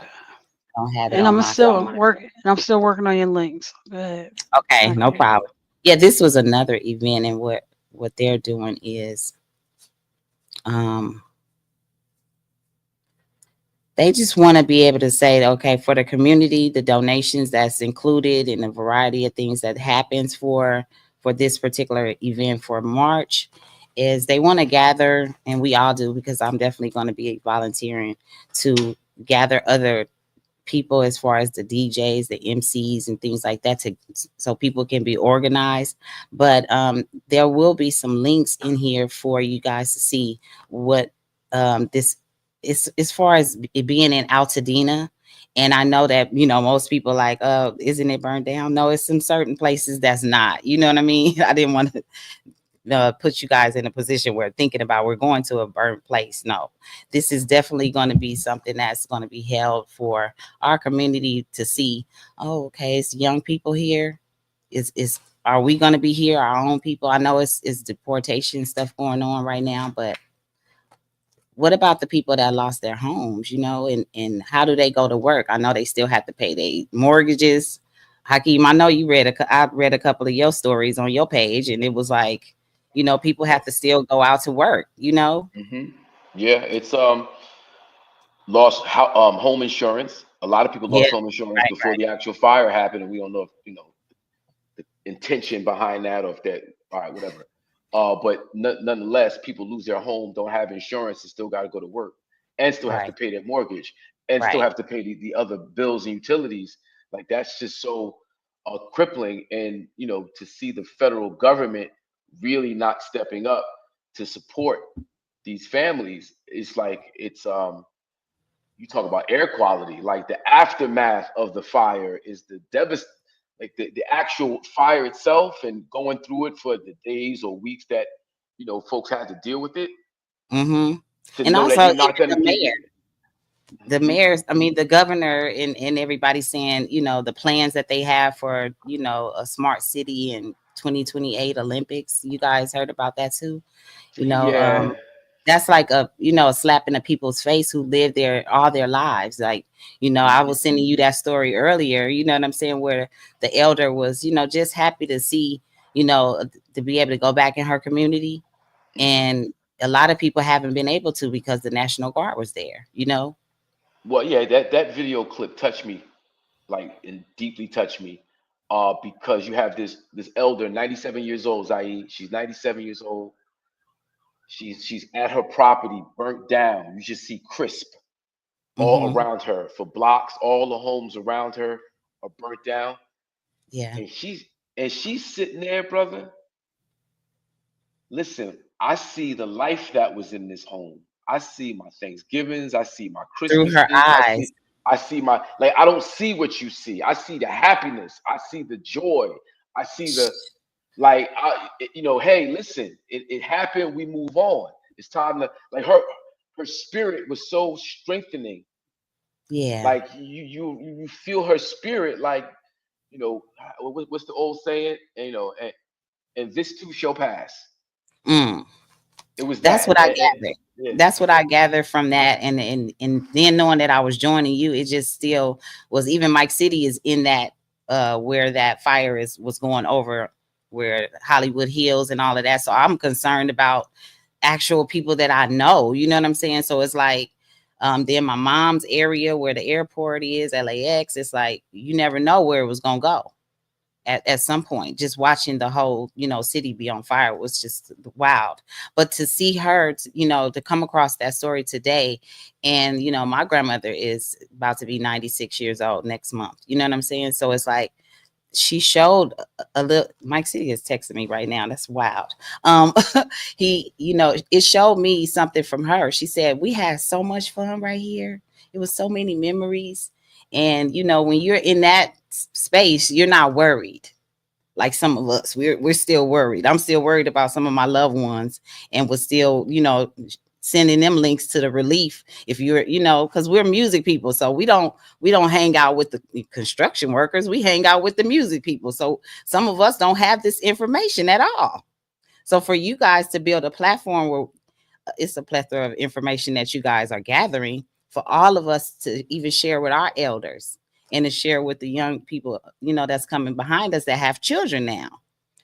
don't have it. And I'm still working on your links. Go ahead. Okay, no problem. Yeah, this was another event, and what they're doing is they just want to be able to say, okay, for the community, the donations that's included in a variety of things that happens for this particular event for March. is they want to gather, and we all do, because I'm definitely going to be volunteering to gather other people as far as the DJs, the MCs and things like that, so people can be organized. But there will be some links in here for you guys to see what this is as far as it being in Altadena. And I know that, most people like, oh, isn't it burned down? No, it's some certain places that's not, you know what I mean? I didn't want to put you guys in a position where thinking about we're going to a burnt place. No, this is definitely going to be something that's going to be held for our community to see. Oh, okay, it's young people here. Are we going to be here, our own people? I know it's deportation stuff going on right now, but what about the people that lost their homes, and how do they go to work? I know they still have to pay their mortgages. Hakeem, I know you I read a couple of your stories on your page, and it was like, people have to still go out to work, Mm-hmm. Yeah, it's lost home insurance. A lot of people Yeah, lost home insurance right, before the actual fire happened, and we don't know if the intention behind that, or if that, all right, whatever. But nonetheless, people lose their home, don't have insurance, and still got to go to work, and still have to right, pay their mortgage, and still right. have to pay the other bills and utilities. Like, that's just so crippling. And to see the federal government really not stepping up to support these families, it's like, you talk about air quality, like the aftermath of the fire is the like the actual fire itself, and going through it for the days or weeks that folks had to deal with it, Mm-hmm. to And know that also you're even not going to the get mayor. The mayor's, I mean, the governor and everybody saying, the plans that they have for, a smart city in 2028 Olympics. You guys heard about that too? yeah. That's like a slap in the people's face who lived there all their lives. Like, I was sending you that story earlier, you know what I'm saying, where the elder was, just happy to see, to be able to go back in her community. And a lot of people haven't been able to because the National Guard was there. Well, yeah, that video clip touched me, like, and deeply touched me, because you have this elder, 97 years old, Zaid. She's 97 years old. She's at her property, burnt down. You just see crisp all Mm-hmm. around her for blocks. All the homes around her are burnt down, Yeah. and she's sitting there, brother. Listen, I see the life that was in this home. I see my Thanksgivings. I see my Through her Christmases. eyes. I see my, like, I don't see what you see. I see the happiness. I see the joy. I see the, like, hey, listen, it happened. We move on. It's time to, like, her spirit was so strengthening. Yeah. Like, you feel her spirit, like, what's the old saying? And this too shall pass. Mm. It was That's that. what I gathered. Yeah. That's what I gathered from that. And then knowing that I was joining you, it just still was, even Mike City is in that where that fire was going over, where Hollywood Hills and all of that. So I'm concerned about actual people that I know, you know what I'm saying? So it's like then my mom's area where the airport is, LAX, it's like you never know where it was gonna go. At some point, just watching the whole, city be on fire was just wild. But to see her, to come across that story today, and, my grandmother is about to be 96 years old next month. You know what I'm saying? So it's like, she showed a little. Mike City is texting me right now. That's wild. It showed me something from her. She said, we had so much fun right here. It was so many memories. And, when you're in that space, you're not worried. Like some of us, we're still worried. I'm still worried about some of my loved ones, and was still, sending them links to the relief. If you're, because we're music people, so we don't hang out with the construction workers. We hang out with the music people. So some of us don't have this information at all. So for you guys to build a platform where it's a plethora of information that you guys are gathering, for all of us to even share with our elders and to share with the young people, that's coming behind us that have children now.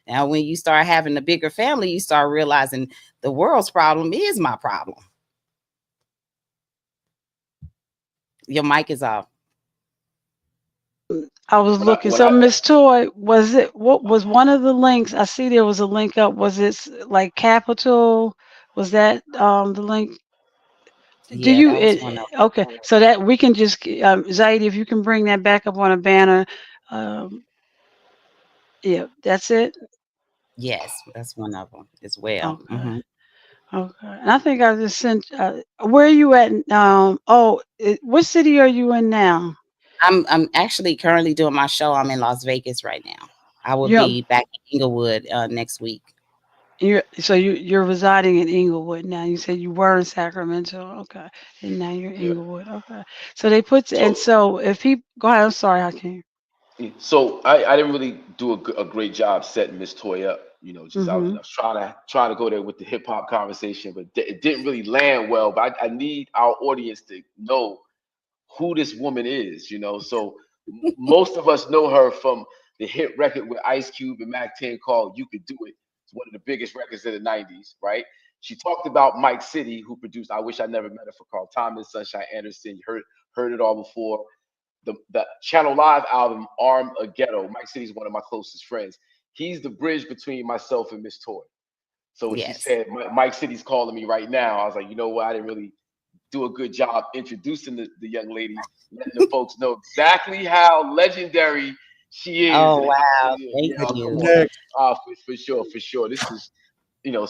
Now, when you start having a bigger family, you start realizing the world's problem is my problem. Your mic is off. I was when I looking. when So, I Miss Toy, was it what was one of the links? I see there was a link up. Was it like Capital? Was that the link? Do Yeah, you that was one of okay? So that we can just Zaidi, if you can bring that back up on a banner. Um, yeah, that's it. yes, that's one of them as well. Okay. Okay. And I think I just sent. Where are you at? What city are you in now? I'm actually currently doing my show. I'm in Las Vegas right now. I will You're be back in Inglewood next week. you're residing in Inglewood now. You said you were in Sacramento. Okay. And now you're in yeah. Inglewood. Okay. So they put and So so if people go ahead. I'm sorry, Hakeem. I didn't really do a great job setting Miss Toy up. You know, just Mm-hmm. I was trying to go there with the hip hop conversation, but it didn't really land well. But I need our audience to know who this woman is. You know, so most of us know her from the hit record with Ice Cube and Mac 10 called "You Could Do It." It's one of the biggest records of the '90s, right? She talked about Mike City, who produced "I Wish I Never Met Her" for Carl Thomas, Sunshine Anderson. You heard it all before. The Channel Live album "Arm a Ghetto." Mike City's one of my closest friends. He's the bridge between myself and Miss Toy. So when she Yes. said Mike City's calling me right now, I was like, you know what? I didn't really do a good job introducing the young lady, letting the folks know exactly how legendary she is, Oh and how wow. you Thank know, come you. on, Next. for sure, for sure. This is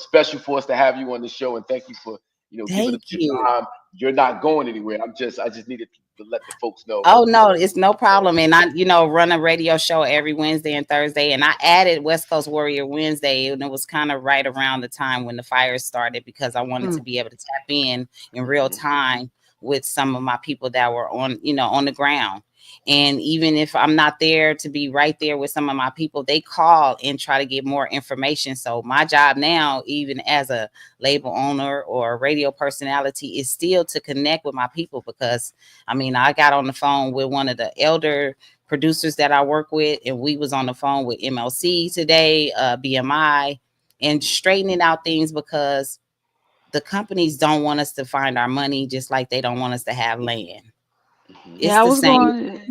special for us to have you on the show, and thank you for giving us Thank your you. time. You're not going anywhere. I just needed to let the folks know. Oh no, it's no problem. And I, run a radio show every Wednesday and Thursday. And I added West Coast Warrior Wednesday, and it was kind of right around the time when the fires started because I wanted to be able to tap in real Mhm. time with some of my people that were on the ground. And even if I'm not there to be right there with some of my people, they call and try to get more information. So my job now, even as a label owner or a radio personality, is still to connect with my people because I got on the phone with one of the elder producers that I work with, and we was on the phone with MLC today, BMI, and straightening out things because the companies don't want us to find our money just like they don't want us to have land. Mhm. It's Yeah, I the was same going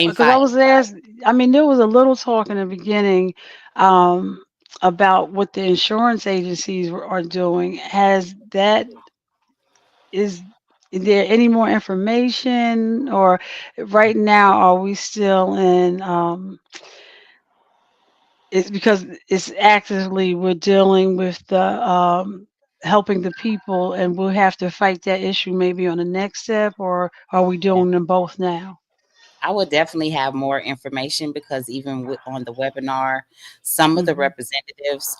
because I fight. was asked. I mean, there was a little talk in the beginning um, about what the insurance agencies are doing. Is there any more information, or right now are we still in? It's because it's actively we're dealing with the helping the people, and we'll have to fight that issue maybe on the next step, or are we doing them both now? I would definitely have more information because even on the webinar, some of the Hmm. representatives,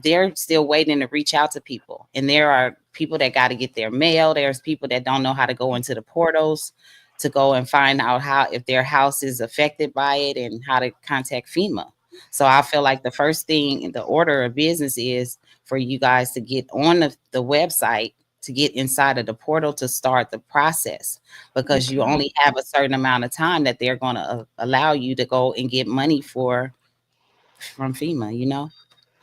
they're still waiting to reach out to people. And there are people that got to get their mail. There's people that don't know how to go into the portals to go and find out how if their house is affected by it and how to contact FEMA. So I feel like the first thing in the order of business is for you guys to get on the website to get inside of the portal to start the process because you Okay. only have a certain amount of time that they're going to allow you to go and get money from FEMA.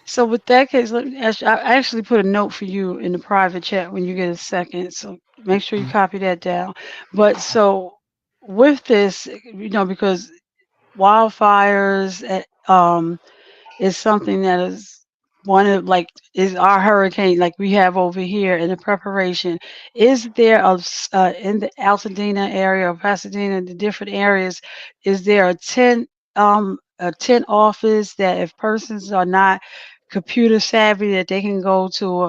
So with that case, let me ask you, I actually put a note for you in the private chat when you get a second. So make sure you copy that down. But so with this, because wildfires is something that is one of like is our hurricane like we have over here in the preparation. Is there in the Altadena area or Pasadena, the different areas, is there a tent office that if persons are not computer savvy that they can go to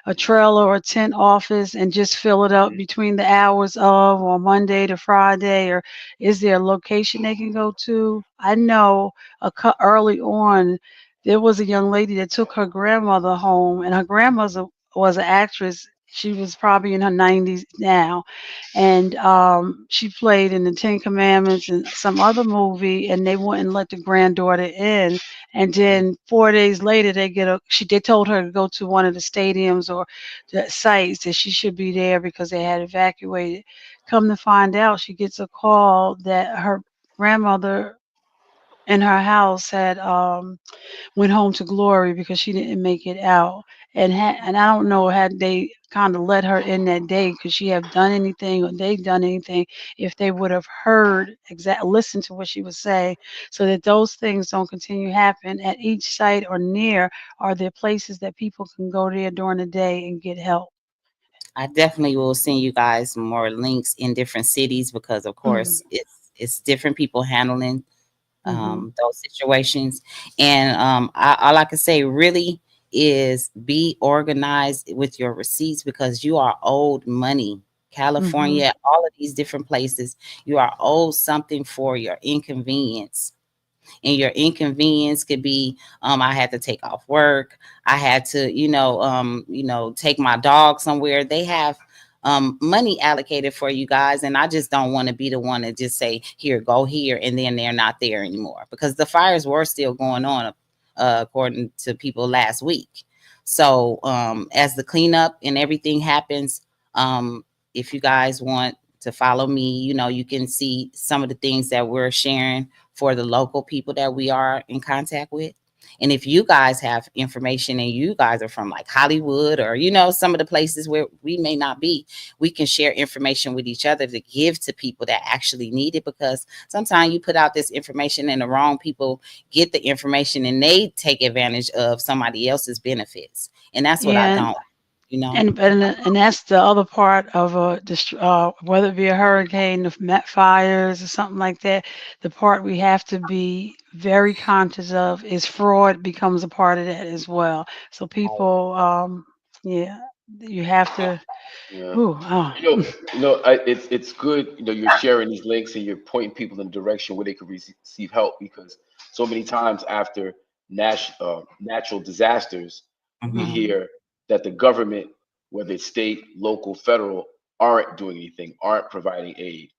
a trailer or tent office and just fill it up between the hours of or Monday to Friday, or is there a location they can go to? I know early on there was a young lady that took her grandmother home, and her grandmother was an actress. She was probably in her 90s now, and she played in the Ten Commandments and some other movie, and they wouldn't let the granddaughter in. And then 4 days later, they told her to go to one of the stadiums or the sites that she should be there because they had evacuated. Come to find out, she gets a call that her grandmother in her house had went home to glory because she didn't make it out. and I don't know had they kind of let her in that day, could she have done anything or they done anything if they would have heard listened to what she was saying, so that those things don't continue to happen at each site or near. Are there places that people can go there during the day and get help? I definitely will send you guys more links in different cities because, of Mm-hmm. course, it's different people handling Mm-hmm. those situations. And all I can say really is be organized with your receipts because you are owed money. Mm-hmm. California, all of these different places, you are owed something for your inconvenience. And your inconvenience could be I had to take off work, I had to take my dog somewhere. They have money allocated for you guys, and I just don't want to be the one to just say here, go here, and then they're not there anymore because the fires were still going on according to people last week. So as the cleanup and everything happens, if you guys want to follow me, you can see some of the things that we're sharing for the local people that we are in contact with. And if you guys have information and you guys are from like Hollywood or, some of the places where we may not be, we can share information with each other to give to people that actually need it. Because sometimes you put out this information and the wrong people get the information and they take advantage of somebody else's benefits. And that's what I Yeah, don't, and that's the other part of whether it be a hurricane, fires, or something like that. The part we have to be very conscious of is fraud becomes a part of that as well. So people, yeah, you have to. Yeah. Ooh, oh. It's good. You're sharing these links and you're pointing people in the direction where they could receive help because so many times after natural disasters, we Mhm. hear that the government, whether it's state, local, federal, aren't doing anything, aren't providing aid.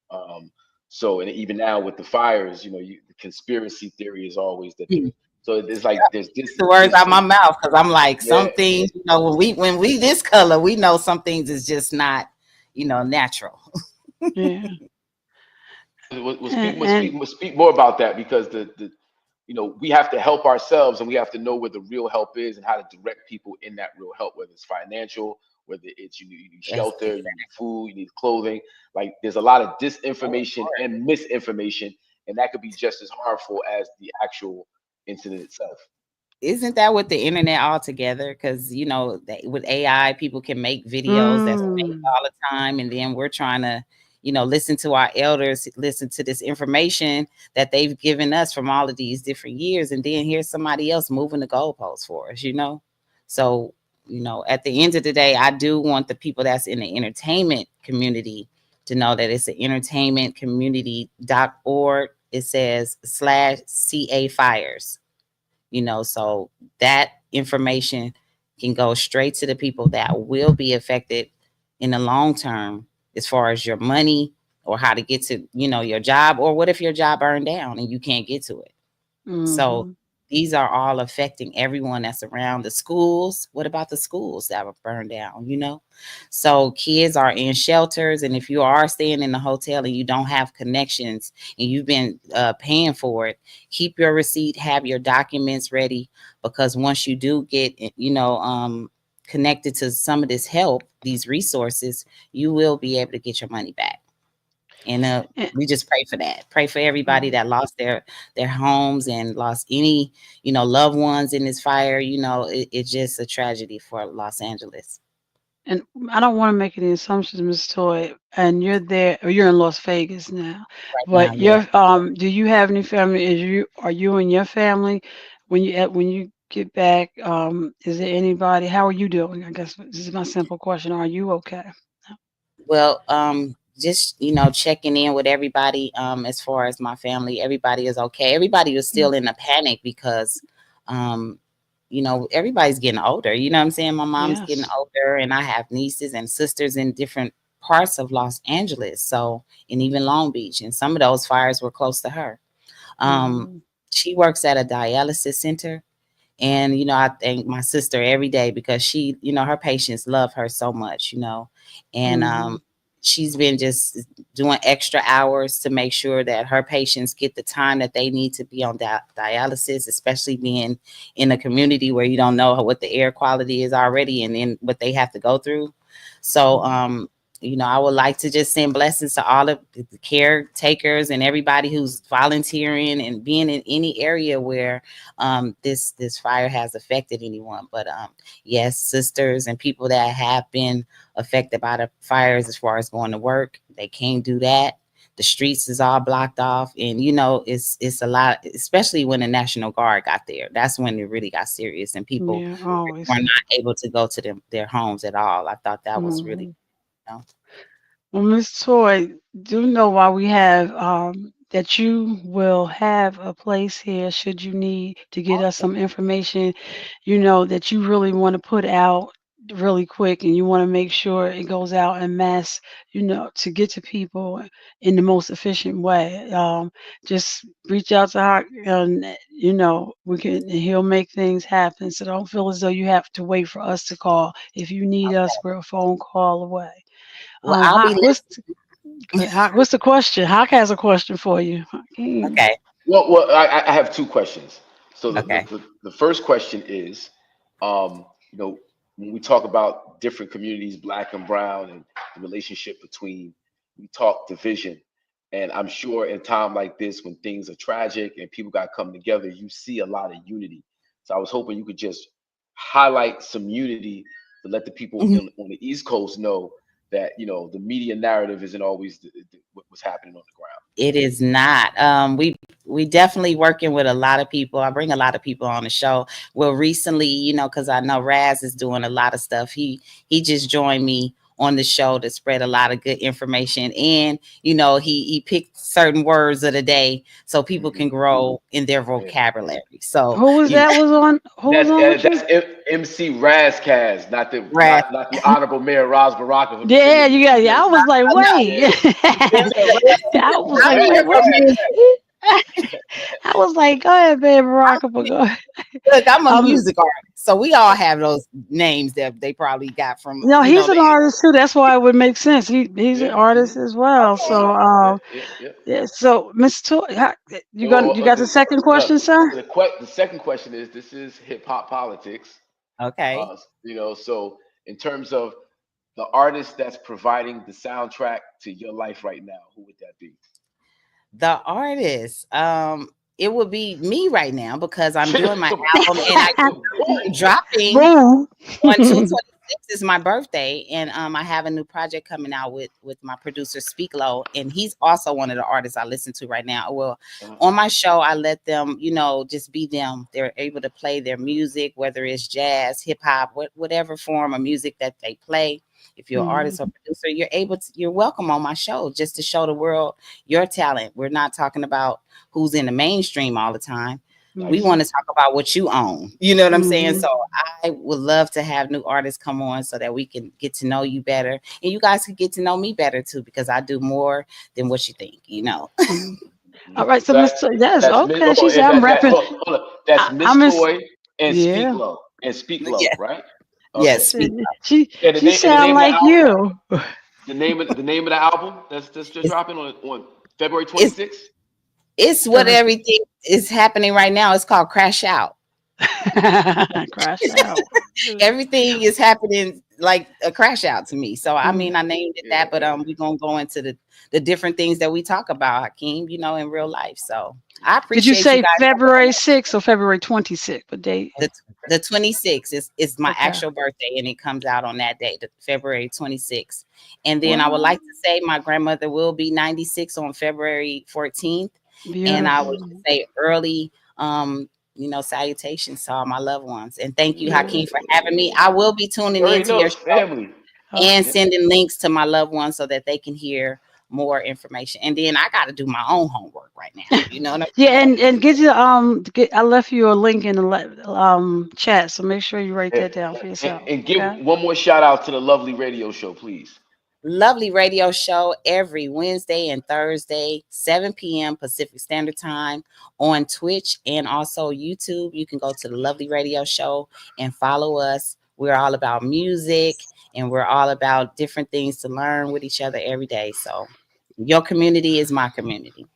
So, and even now with the fires, the conspiracy theory is always that they're. So it's like there's this, The words out this, my mouth because I'm like yeah. some things, when we this color, we know some things is just not, natural. Yeah. And We'll speak more about that because we have to help ourselves and we have to know where the real help is and how to direct people in that real help, whether it's financial, whether it's you need That's shelter, you exactly. need food, you need clothing. Like there's a lot of disinformation and misinformation, and that could be just as harmful as the actual incident itself. Isn't that what the internet altogether? Because with AI, people can make videos that's fake mm, all the time, and then we're trying to, listen to our elders, listen to this information that they've given us from all of these different years, and then here's somebody else moving the goalposts for us. So, at the end of the day, I do want the people that's in the entertainment community to know that it's an entertainmentcommunity.org. It says /CA fires. So that information can go straight to the people that will be affected in the long term as far as your money or how to get to, your job, or what if your job burned down and you can't get to it. So mm-hmm. these are all affecting everyone that's around the schools. What about the schools that were burned down? So kids are in shelters. And if you are staying in the hotel and you don't have connections and you've been paying for it, keep your receipt, have your documents ready, because once you do get, connected to some of this help, these resources, you will be able to get your money back. And we just pray for that. Pray for everybody that lost their homes and lost any, loved ones in this fire. It's just a tragedy for Los Angeles. And I don't want to make any assumptions, Ms. Toy. And you're there, or you're in Las Vegas now. Right now, But yeah. do you have any family? Are you and your family when you get back? Is there anybody? How are you doing? I guess this is my simple question. Are you okay? Well, just checking in with everybody. As far as my family, everybody is okay. Everybody was still in a panic because, everybody's getting older. You know what I'm saying? My mom's getting Yes. older, and I have nieces and sisters in different parts of Los Angeles, and even Long Beach, and some of those fires were close to her. Mm-hmm. She works at a dialysis center. And, I thank my sister every day because she, her patients love her so much, and Mm-hmm. she's been just doing extra hours to make sure that her patients get the time that they need to be on dialysis, especially being in a community where you don't know what the air quality is already and then what they have to go through. So, you know, I would like to just send blessings to all of the caretakers and everybody who's volunteering and being in any area where this fire has affected anyone. But yes, sisters and people that have been affected by the fires as far as going to work, they can't do that. The streets is all blocked off, and you know it's a lot, especially when the National Guard got there. That's when it really got serious, and people were not able to go to their homes at all. I thought that was really, you know. Well, Miss Toy, do know why we have that you will have a place here should you need to get us some information, you know, that you really want to put out really quick and you want to make sure it goes out en masse, you know, to get to people in the most efficient way. Just reach out to Hawk and, you know, he'll make things happen. So don't feel as though you have to wait for us to call. If you need us, we're a phone call away. Well, I'll be What's the question? Hawk has a question for you. Okay. Well, I have two questions. So the first question is, you know, when we talk about different communities, black and brown, and the relationship between, we talk division. And I'm sure in time like this, when things are tragic and people got to come together, you see a lot of unity. So I was hoping you could just highlight some unity to let the people on the East Coast know that, you know, the media narrative isn't always what's happening on the ground. It is not. We definitely working with a lot of people. I bring a lot of people on the show. Well, recently, you know, because I know Raz is doing a lot of stuff. He just joined me on the show to spread a lot of good information, and you know, he picked certain words of the day so people can grow in their vocabulary. So who was that was on? That's MC Razkaz, not the Honorable Mayor Raz Baraka. Yeah, you got. I was like, wait. I was like, wait. I was like, go ahead, baby, Baraka, but go ahead. Look, I'm a music artist, so we all have those names that they probably got from. No, he's an artist too. That's why it would make sense. He's an artist as well. So yeah. So Miss Toy, you got the second question, sir? The second question is, this is hip hop politics. Okay. You know, so in terms of the artist that's providing the soundtrack to your life right now, who would that be? The artist, it would be me right now because I'm doing my album and I'm dropping on 2/26 is my birthday, and I have a new project coming out with my producer Speak Low, and he's also one of the artists I listen to right now. Well, on my show, I let them, you know, just be them. They're able to play their music, whether it's jazz, hip hop, whatever form of music that they play. If you're an artist or producer, you're welcome on my show just to show the world your talent. We're not talking about who's in the mainstream all the time. Nice. We want to talk about what you own. You know what I'm saying? So I would love to have new artists come on so that we can get to know you better. And you guys can get to know me better too, because I do more than what you think, you know. All right. So Miss yes, okay. She said I'm rapping. That's Miss Toy and Speak Low. And Speak Low, right? Okay. Yes. She sound like you. The name of the album that's just dropping on February 26th. It's what everything is happening right now. It's called Crash Out. Crash Out. Everything is happening like a crash out to me. So I mean, I named it that, but we're gonna go into the different things that we talk about, Hakeem, you know, in real life. So I appreciate. Did you say February 6th or February 26th? What date? The 26th is my actual birthday, and it comes out on that day, February 26th. And then I would like to say my grandmother will be 96 on February 14th. Beautiful. And I would say early you know, salutations to all my loved ones. And thank you, Hakeem, for having me. I will be tuning into your show and sending links to my loved ones so that they can hear more information. And then I got to do my own homework right now. You know what I mean? Yeah, and get you I left you a link in the chat, so make sure you write that down for yourself. And give one more shout out to the Lovely Radio Show, please. Lovely Radio Show every Wednesday and Thursday, 7 p.m. Pacific Standard Time on Twitch and also YouTube. You can go to the Lovely Radio Show and follow us. we're all about music, and we're all about different things to learn with each other every day. So your community is my community.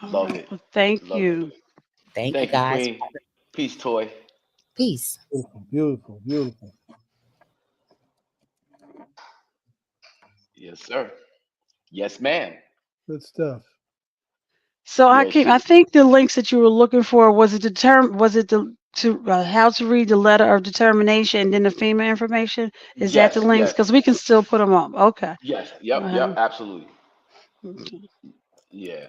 Love right. it. Well, thank Love it. you. Thank you, Thank you, guys. Queen. Peace, Toy. Peace. Beautiful, beautiful, beautiful. Yes, sir. Yes, ma'am. Good stuff. So Yeah, I she. think the links that you were looking for was it the to how to read the letter of determination and then the FEMA information? Is that the Yes, links? yes, Because we can still put them up. Okay. yes. Yep, yep. Absolutely. Okay. Yeah.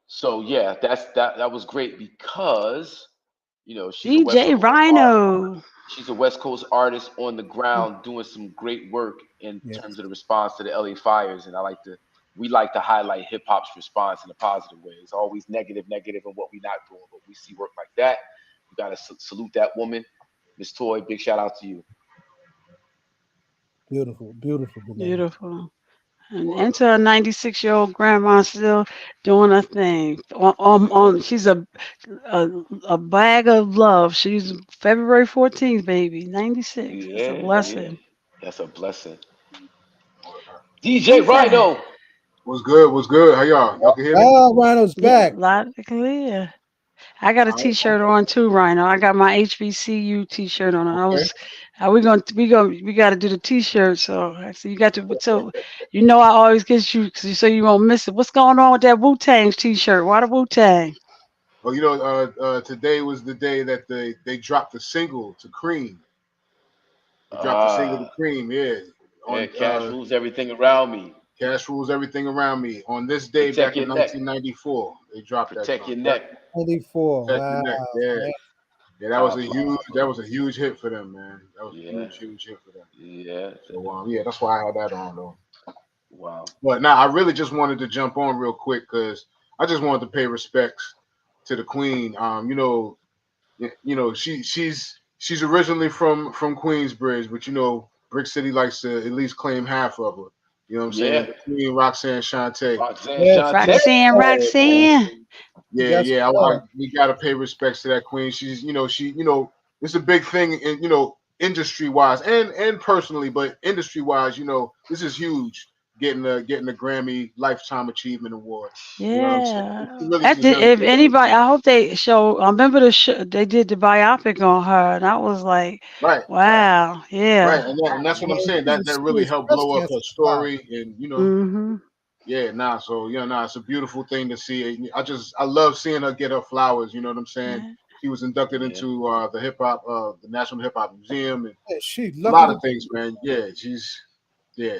So yeah, that was great because she's a West DJ Coast artist. Rhino. She's a West Coast artist on the ground doing some great work in Yes. terms of the response to the LA fires. And we like to highlight hip hop's response in a positive way. It's always negative, and what we're not doing, but we see work like that. We got to salute that woman, Miss Toy. Big shout out to you. Beautiful, beautiful, Renee. Beautiful. And enter a 96-year-old grandma still doing her thing. She's a bag of love. She's February 14th, baby. 96. It's a Yeah, yeah, blessing. that's a blessing. DJ Who's that? Rhino. What's good? What's good? How y'all? Y'all can hear me? Ah, Rhino's Yeah, back. loud and clear. I got a All right. T-shirt on too, Rhino. I got my HBCU T-shirt on. And I Okay. was, we got to do the T-shirt. So actually, you got to. So I always get you so you won't miss it. What's going on with that Wu-Tang T-shirt? Why the Wu-Tang? Well, today was the day that they dropped the single to Cream. They dropped the single to Cream. Yeah. Yeah, On cash rules everything around me. Cash Rules Everything Around Me. On this day Protect back your in neck. 1994, they dropped that Protect joint. your Yep. neck. 94. Protect Wow. Your Neck. Yeah. Man. Yeah, that was a huge hit for them, man. That was a Yeah. huge hit for them. Yeah. So yeah, that's why I had that on though. Wow. But now I really just wanted to jump on real quick because I just wanted to pay respects to the Queen. She's originally from Queensbridge, but Brick City likes to at least claim half of her. You know what I'm saying? Yeah. The Queen Roxanne Shante. Roxanne Yes, Shante. Roxanne. Yeah, Yes, yeah. sir. We gotta pay respects to that Queen. She's, it's a big thing in, industry wise and personally, but industry wise, this is huge. Getting the Grammy Lifetime Achievement Award. You know what I'm saying? She Yeah. really deserves If it. anybody, I hope they show. I remember they did the biopic on her, and I was like, Right. wow, Right, yeah. and that's what I'm Yeah, saying. she's a That really serious helped breast blow up cancer her survivor. story, and Mm-hmm. it's a beautiful thing to see. I love seeing her get her flowers. You know what I'm saying? Yeah. She was inducted Yeah. into the National Hip Hop Museum, and Yeah, she a lucky lot to of things, man. Yeah, she's yeah.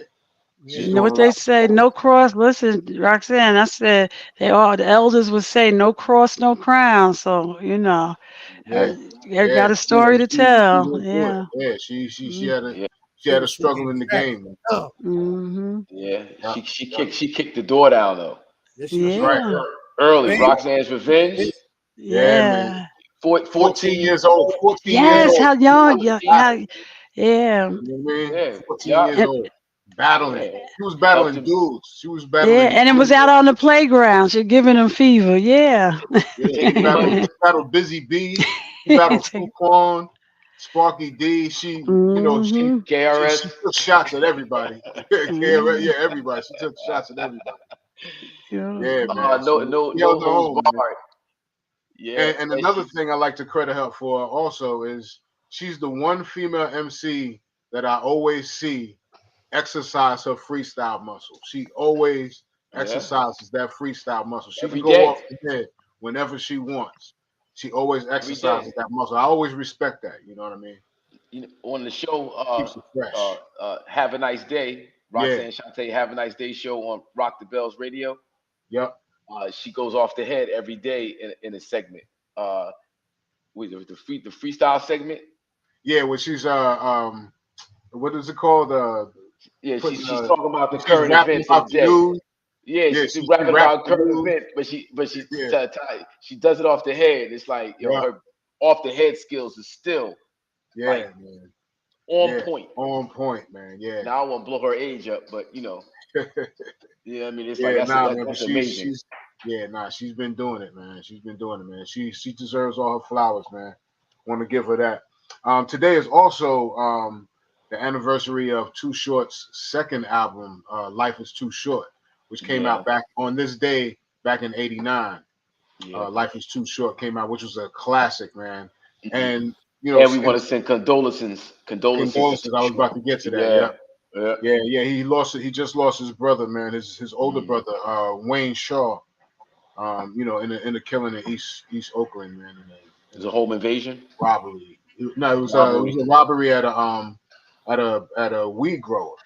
she's You know doing what a they lot. say? No cross. Listen, Roxanne, I said the elders would say no cross, no crown. So Yeah, her got a story to she tell. went through it. Yeah. Yeah, she Mm, had Yeah. a She struggle in the back. game. Man. Oh, mm-hmm. Yeah. Yeah, She kicked the door down though. yes, she that's did. right. Yeah. Early. Revenge. Roxanne's Revenge. Yeah, man. Yeah. 14 14 years old. 14 years Yes. old. How young? Yeah. 14. How? Yeah. You know what I mean? Yeah. 14 Yeah. years And, old. Battling. Yeah. She was Helped battling him dudes. She was yeah. battling And it was out on the playground. She giving them fever. Yeah. yeah, taking the money. she battled Busy Bee. She battled Fuquan, Sparky D. Mm-hmm. She KRS. took shots at everybody. Mm-hmm. Yeah, everybody. She took shots at everybody. Yeah, Beautiful. man. No, So no, she no held her holds own, man. barred. Yeah. And And another she. thing I like to credit her for also is she's the one female MC that I always see exercise her freestyle muscle. She always Yeah. exercises that freestyle muscle. She can Every go day. off the head whenever she wants. She always Every day. exercises that muscle. I always respect that. You know what I mean? On the show, Keeps it fresh. Have a Nice Day. Yeah. Roxanne Shante, Have a Nice Day show on Rock the Bells Radio. Yep. She goes off the head every day in a segment. The freestyle segment. Yeah. Well, she's what is it called? Yeah, Putting she's talking about the she's current rapping events of about the the day. news. Yeah, Yeah, she's she rapping rapping about the current news. event, but Yeah. she does it off the head. It's like Yeah. her off the head skills is still like Yeah, man. on Yeah. point. On point, man. Yeah. Now I won't blow her age up, but I mean, it's like Yeah, nah, man, but that's amazing. she's been doing it, man. She's been doing it, man. She deserves all her flowers, man. Want to give her that. Today is also the anniversary of Too Short's second album, Life Is Too Short, which came out back on this day back in '89. Life Is Too Short came out, which was a classic, man. And and we want to send condolences to condolences. I was Too about to Short. get to that. Yeah. Yeah. He just lost his brother, man. His older brother, Wayne Shaw. In a killing in East Oakland, man. It was a home invasion. Robbery. No, it was a robbery at a weed grower.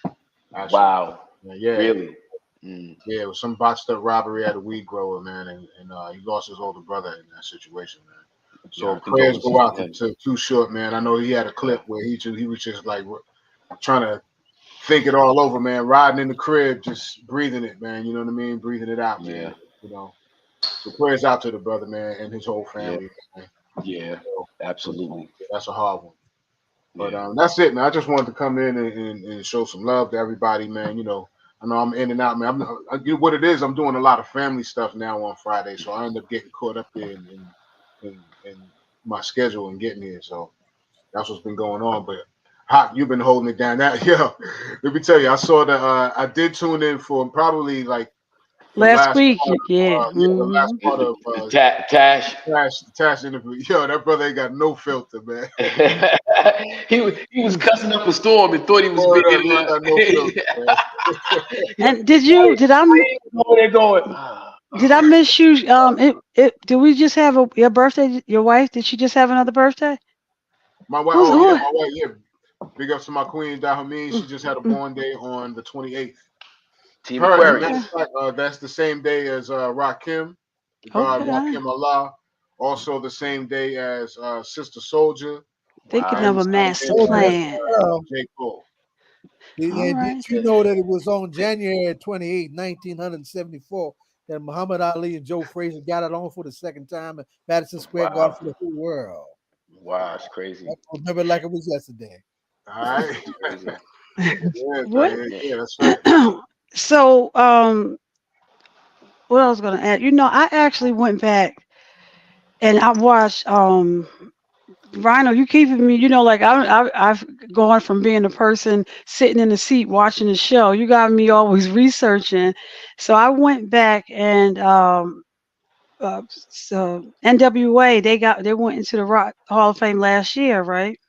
Actually. Wow. Yeah. Really? Yeah, it was some botched up robbery at a weed grower, man, and he lost his older brother in that situation, man. So prayers go out to Too Short, man. I know he had a clip where he was just like trying to think it all over, man. Riding in the crib, just breathing it, man. You know what I mean? Breathing it out, man. So prayers out to the brother, man, and his whole family, man. Yeah, absolutely. That's a hard one. But that's it, man. I just wanted to come in and show some love to everybody, man. I know I'm in and out, man. What it is, I'm doing a lot of family stuff now on Friday, so I end up getting caught up there in my schedule and getting here. So that's what's been going on. But Hot, you've been holding it down. Let me tell you, I saw I did tune in for probably like the last week. the last part of Tash interview. That brother ain't got no filter, man. he was cussing up a storm and thought he was being got no filter, man. And did I miss you? Did we just have your birthday? Your wife? Did she just have another birthday? My wife, my wife, Big ups to my queen, Dahomey. She just had a born day on the 28th. Team Aquarius. Matter of fact, that's the same day as Rakim, the god Rakim Allah. Also the same day as Sister Soldier. Thinking of a master plan. J. Cole. Did you know that it was on January 28, 1974, that Muhammad Ali and Joe Frazier got it on for the second time at Madison Square Garden for the whole world? Wow, it's crazy. I remember like it was yesterday. All right. That's right. So, what I was going to add, I actually went back and I watched Rhino, you keeping me, like I've gone from being a person sitting in the seat watching the show. You got me always researching. So I went back and so NWA, they went into the Rock Hall of Fame last year, right?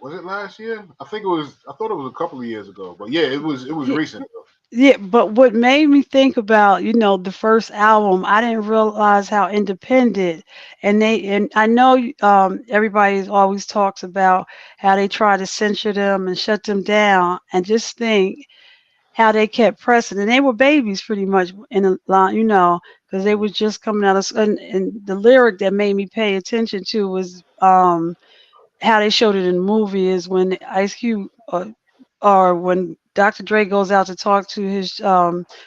Was it last year? I thought it was a couple of years ago. But yeah, it was recent though. Yeah, but what made me think about, the first album, I didn't realize how independent, and I know everybody always talks about how they try to censor them and shut them down, and just think how they kept pressing, and they were babies pretty much in a lot, because they were just coming out of, and the lyric that made me pay attention to was how they showed it in the movie is when Ice Cube or when Dr. Dre goes out to talk to his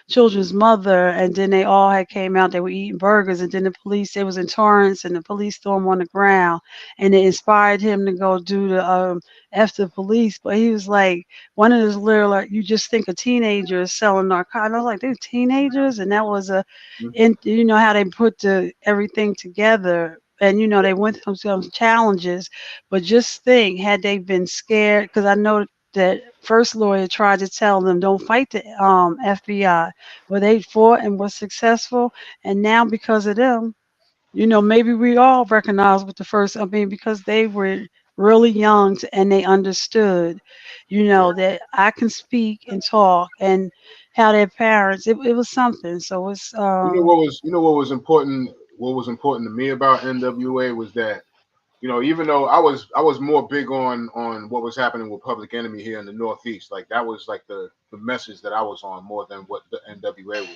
children's mother, and then they all had came out, they were eating burgers, and then the police, it was in Torrance, and the police threw him on the ground, and it inspired him to go do the F the police. But he was like, one of his lyrics, you just think a teenager is selling narcotics. And I was like, they're teenagers, and that was how they put everything together. And, they went through some challenges, but just think, had they been scared, because I know that first lawyer tried to tell them, don't fight the FBI, but they fought and were successful. And now because of them, maybe we all recognize with the first, because they were really young and they understood, that I can speak and talk, and how their parents, it was something. So it's, what was important to me about NWA was that, even though I was more big on what was happening with Public Enemy here in the Northeast, like that was like the message that I was on more than what the NWA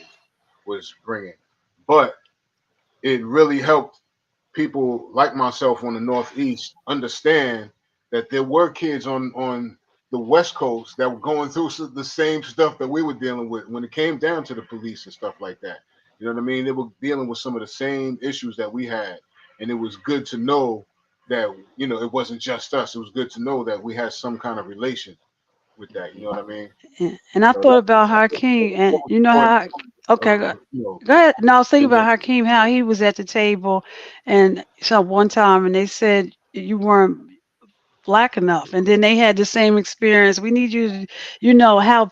was bringing. But it really helped people like myself on the Northeast understand that there were kids on the West Coast that were going through the same stuff that we were dealing with when it came down to the police and stuff like that. You know what I mean? They were dealing with some of the same issues that we had, and it was good to know that it wasn't just us. It was good to know that we had some kind of relation with that. You know what I mean? And I thought about Hakeem, and how. Okay, go ahead. No, I was thinking about Hakeem, how he was at the table, and so one time, and they said you weren't black enough. And then they had the same experience. We need you to, how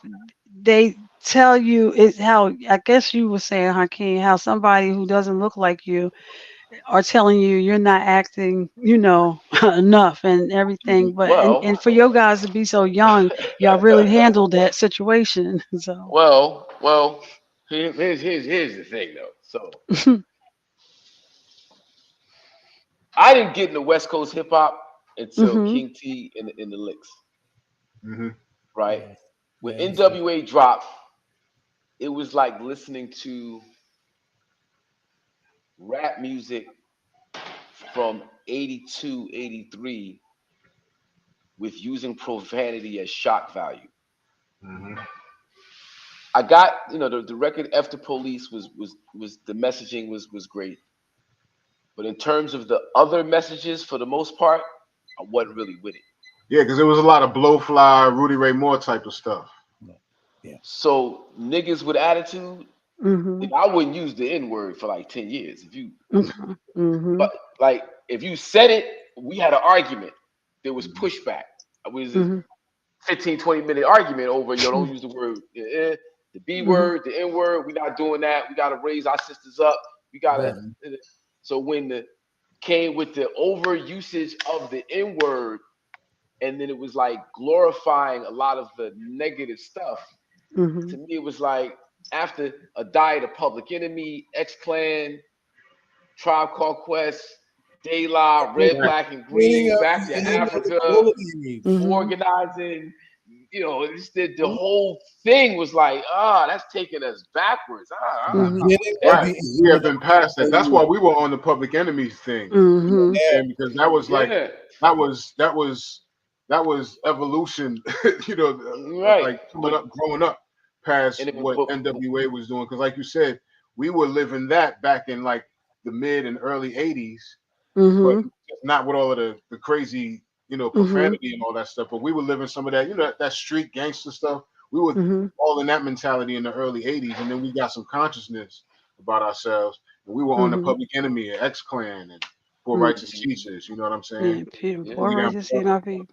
they tell you is how, I guess you were saying, Hakeem, how somebody who doesn't look like you are telling you you're not acting, enough and everything. But and Well, for your guys to be so young, y'all really handled that situation. So well. Here's the thing though. So I didn't get into West Coast hip hop until mhm. King T in the Licks, Mm-hmm. right? Yeah. When Yeah. NWA dropped, it was like listening to rap music from 82, 83 with using profanity as shock value. Mm-hmm. I got, the record After Police was the messaging was great. But in terms of the other messages, for the most part, I wasn't really with it. Yeah, because there was a lot of Blowfly, Rudy Ray Moore type of stuff. Yeah. So niggas with attitude, Mhm. I wouldn't use the N word for like 10 years. Mhm. Mhm. But like if you said it, we had an argument. There was pushback. It was a Mhm. 15, 20-minute argument over, don't use the word, the B Mhm. word, the N word. We're not doing that. We got to raise our sisters up. We got to. Right. So when the came with the over usage of the N word, and then it was like glorifying a lot of the negative stuff. To Mhm. me, it was like after a diet of Public Enemy, X Clan, Tribe Called Quest, De La, Red, Right. Black, and Meaning Green, of Back to the Africa, bullying. Mhm. organizing. The whole thing was like, that's taking us backwards. Mhm. Beginning of Right. the We end have of been past that. That's the why we were on the Public Enemies thing. You know what Mhm. I'm saying? Because that was like Yeah, that was evolution, right. like coming up, growing up past And it, what NWA was doing. Because like you said, we were living that back in like the mid and early 80s, but Mhm. not with all of the crazy, Mhm. profanity and all that stuff. But we were living some of that, that street gangster stuff. We were Mhm. all in that mentality in the early 80s. And then we got some consciousness about ourselves. And we were on the Mhm. Public Enemy and X Clan and Poor Righteous Mhm. Teachers. You know what I'm saying? Yeah, people, yeah. poor We got righteous, people.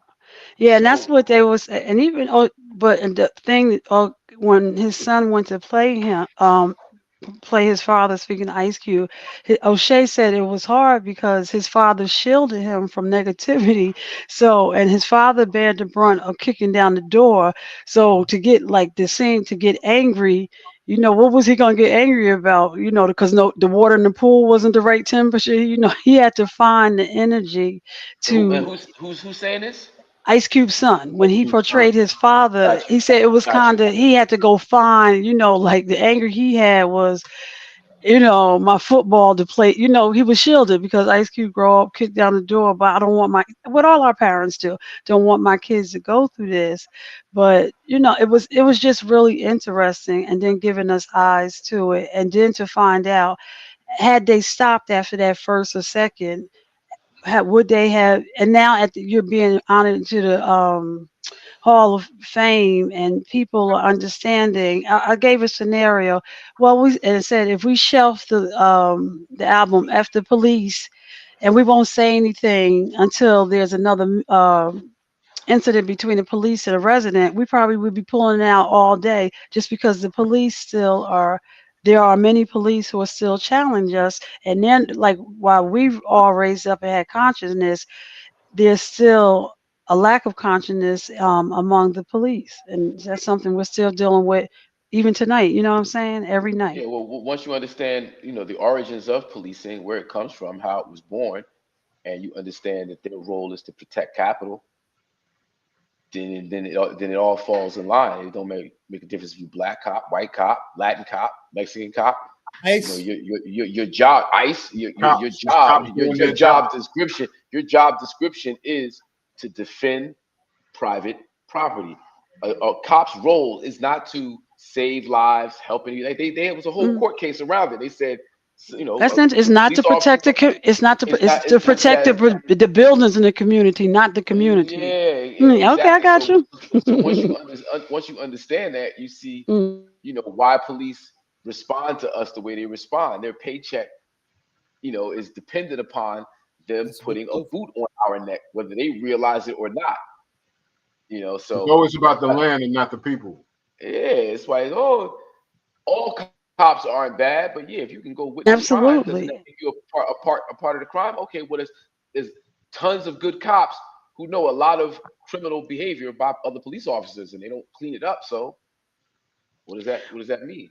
Yeah, and that's So what they was, and even but and the thing, when his son went to play his father, speaking of Ice Cube, O'Shea said it was hard because his father shielded him from negativity. So, and his father bared the brunt of kicking down the door. So to get like the scene, to get angry, what was he gonna get angry about? Because the water in the pool wasn't the right temperature. He had to find the energy and to who's saying this? Ice Cube's son, when he portrayed his father, Got you, he said it was got you. kind of, he had to go find, like the anger he had was, my football to play, he was shielded because Ice Cube grow up, kick down the door, but I don't want what all our parents do, don't want my kids to go through this. But, it was just really interesting, and then giving us eyes to it. And then to find out, had they stopped after that first or second, would they have, and now you're being honored into the Hall of Fame, and people are understanding. I gave a scenario. Well, and it said if we shelf the album after Police, and we won't say anything until there's another incident between the police and a resident, we probably would be pulling it out all day, just because the police still are. There are many police who are still challenge us, and then like while we've all raised up and had consciousness, there's still a lack of consciousness among the police, and that's something we're still dealing with even tonight. You know what I'm saying? Every night. Yeah, well, once you understand, the origins of policing, where it comes from, how it was born, and you understand that their role is to protect capital, then it all falls in line. It don't make a difference if you black cop, white cop, Latin cop, Mexican cop. ice. Your job, ICE, your cops, just job, cops your doing your their job. job description is to defend private property. A cop's role is not to save lives, help any. It was a whole Mm. court case around it. They said, That's not. It's not to police officers. protect it's not to. It's It's not. to It's protect that. the buildings in the community, not the community. Okay, I Exactly. got you. So once you understand that, you see, Mm. why police respond to us the way they respond. Their paycheck, is dependent upon them putting a boot on our neck, whether they realize it or not. So it's always about the land and not the people. Yeah, it's like, all cops aren't bad, but yeah, if you can go witness crime, doesn't that make you a part of the crime? Okay, well, there's tons of good cops who know a lot of criminal behavior by other police officers, and they don't clean it up. So, what does that mean?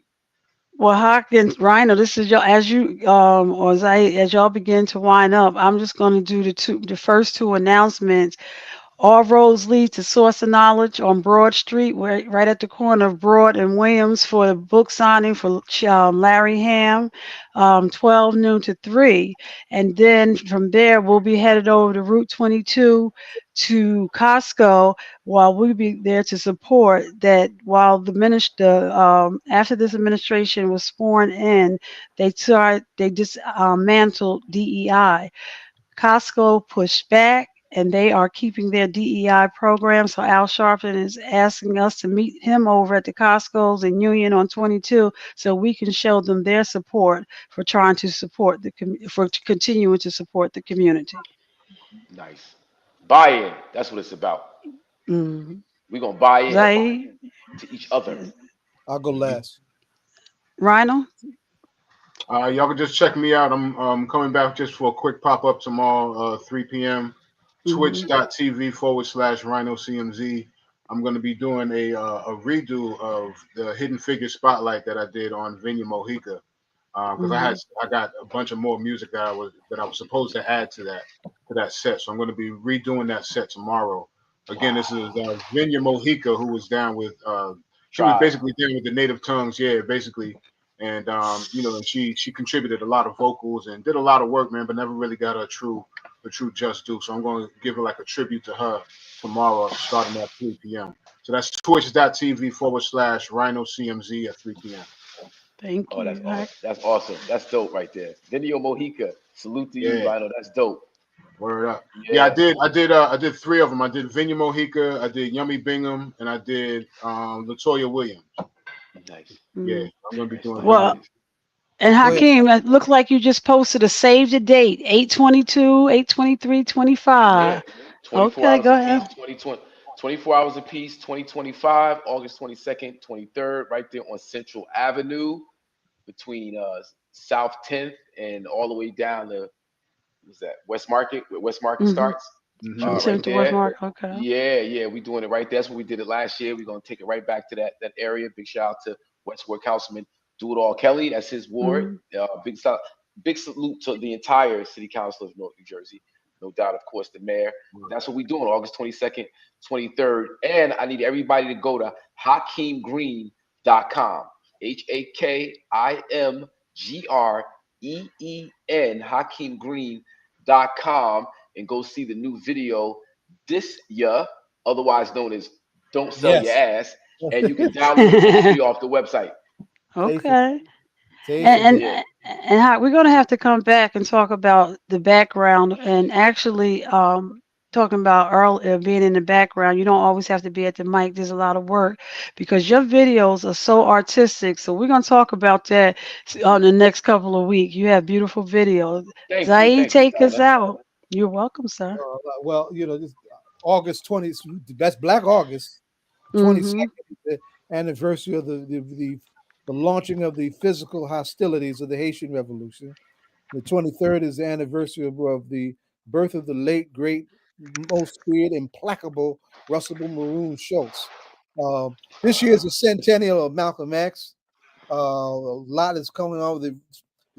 Well, Hawkins, Rhino, this is y'all as y'all begin to wind up. I'm just going to do the first two announcements. All roads lead to Source of Knowledge on Broad Street, right at the corner of Broad and Williams, for the book signing for Larry Ham, 12 noon to 3. And then from there, we'll be headed over to Route 22 to Costco, while we'll be there to support that. While after this administration was sworn in, they dismantled DEI. Costco pushed back, and they are keeping their DEI program. So Al Sharpton is asking us to meet him over at the Costco's in Union on 22, so we can show them their support for trying to support continuing to support the community. Nice. Buy-in. That's what it's about. Mm-hmm. We're going to buy in to each other. I'll go last. Rhino? Y'all can just check me out. I'm coming back just for a quick pop-up tomorrow, 3 p.m. Twitch.tv/Rhino CMZ. I'm going to be doing a redo of the Hidden Figure Spotlight that I did on Vinya Mojica, because I got a bunch of more music that I was supposed to add to that set. So I'm going to be redoing that set tomorrow. Again, this is Vinya Mojica, who was down with she was basically down with the native tongues, basically. And and she contributed a lot of vocals and did a lot of work, man, but never really got her true just due. So I'm going to give her like a tribute to her tomorrow, starting at 3 p.m. So that's twitch.tv/Rhino CMZ at 3 p.m. Thank you. That's awesome. That's dope right there. Vinya Mojica. Salute to you, Rhino. That's dope. Word up. Yeah, I did 3 of them. I did Vinya Mojica, I did Yummy Bingham, and I did Latoya Williams. Nice. Yeah, I'm gonna be doing. Well, and Hakeem, it looked like you just posted a save the date, 8/22, 8/23/25. Okay, go ahead. 24 hours apiece, 2025, August 22nd, 23rd, right there on Central Avenue, between South 10th and all the way down to West Market, where West Market starts. Right to West Market. Okay. Yeah, we doing it right there. That's what we did it last year. We're gonna take it right back to that area. Big shout out to Westward Councilman Do It All Kelly. That's his ward. Big salute to the entire City Council of Newark, New Jersey. No doubt, of course, the mayor. That's what we're doing, August 22nd, 23rd. And I need everybody to go to HakimGreen.com. HakimGreen, HakimGreen.com, and go see the new video, This Ya, otherwise known as Don't Sell Your Ass. And you can download it for free off the website. Okay. And we're going to have to come back and talk about the background, and actually talking about earlier being in the background. You don't always have to be at the mic. There's a lot of work because your videos are so artistic. So we're going to talk about that on the next couple of weeks. You have beautiful videos. Zaid, take us out. You're welcome, sir. Well, this August 20th, that's Black August 22nd, the anniversary of the launching of the physical hostilities of the Haitian Revolution. The 23rd is the anniversary of the birth of the late, great, most feared, implacable Russell Maroon Schultz. This year is the centennial of Malcolm X. A lot is coming on. The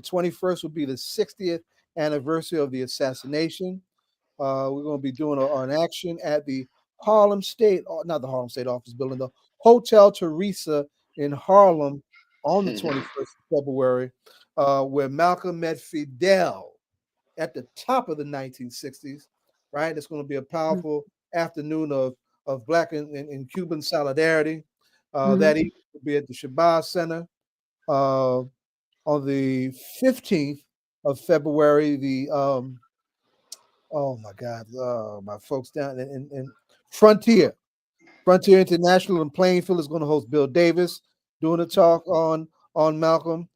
21st will be the 60th anniversary of the assassination. We're going to be doing an action at the not the Harlem State Office building, the Hotel Teresa in Harlem on the 21st of February, where Malcolm met Fidel at the top of the 1960s, right? It's going to be a powerful afternoon of Black and Cuban solidarity. That evening will be at the Shabazz Center. On the 15th of February, oh my God, my folks down in Frontier International in Plainfield is going to host Bill Davis doing a talk on Malcolm.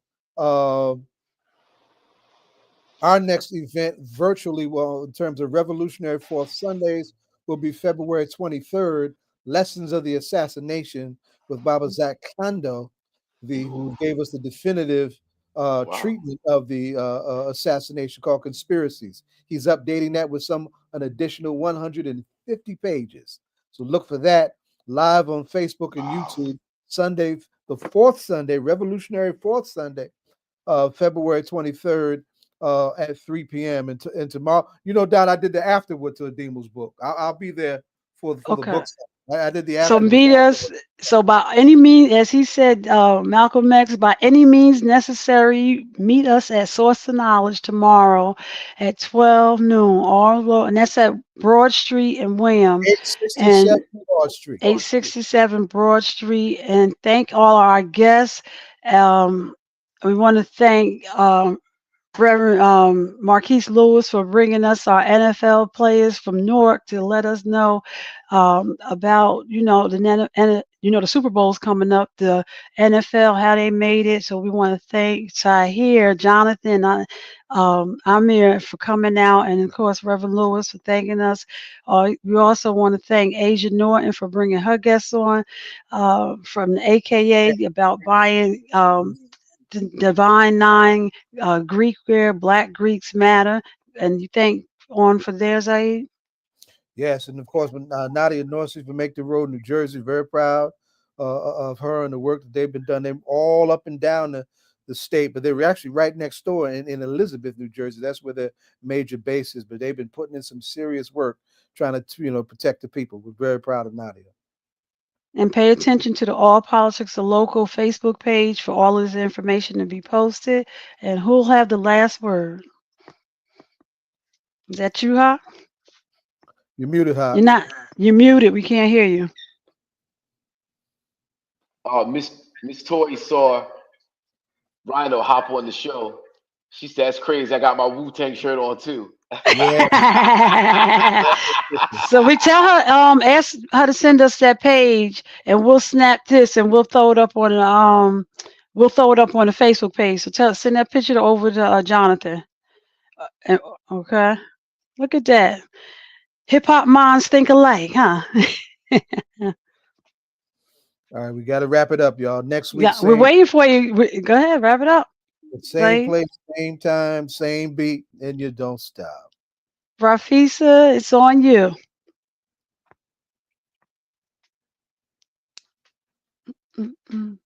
Our next event virtually, well, in terms of Revolutionary Fourth Sundays, will be February 23rd, Lessons of the Assassination with Baba Zach Kando, who gave us the definitive treatment of the assassination called Conspiracies. He's updating that with an additional 150 pages. So look for that live on Facebook and YouTube Sunday, the fourth Sunday, Revolutionary Fourth Sunday, February 23rd at 3 p.m. And tomorrow, Don, I did the afterward to Adima's book. I'll be there for the Okay. book. I did the So afterward. meet us. So by any means, as he said, Malcolm X, by any means necessary, meet us at Source of Knowledge tomorrow at 12 noon. And that's at Broad Street in Williams. 867 Broad Street. 867 Broad Street. And thank all our guests. We want to thank Reverend Marques Lewis for bringing us our NFL players from Newark to let us know about the Super Bowl's coming up, the NFL, how they made it. So we want to thank Tahir, Jonathan, Ihmir for coming out, and of course Reverend Lewis for thanking us. We also want to thank Asia Norton for bringing her guests on from the AKA about buying. Divine Nine, Greek Wear, Black Greeks Matter, and you think on for there, Zaid? Yes, and of course, Nedia Morsey from Make the Road, New Jersey, very proud of her and the work that they've been done. They're all up and down the state, but they were actually right next door in Elizabeth, New Jersey. That's where their major base is, but they've been putting in some serious work trying to protect the people. We're very proud of Nedia. And pay attention to the All Politics the Local Facebook page for all of this information to be posted. And who'll have the last word? Is that you, Hawk? You're muted, Hawk. You're muted. We can't hear you. Miss Tori saw Rhino hop on the show. She said, "That's crazy. I got my Wu-Tang shirt on too." Yeah. So we tell her, ask her to send us that page, and we'll snap this and we'll throw it up on the Facebook page. So send that picture over to Jonathan. Okay, look at that. Hip hop minds think alike, huh? All right, we got to wrap it up, y'all. Next week, we're waiting for you. Go ahead, wrap it up. Same place, same time, same beat, and you don't stop. Rafisa, it's on you. Mm-mm.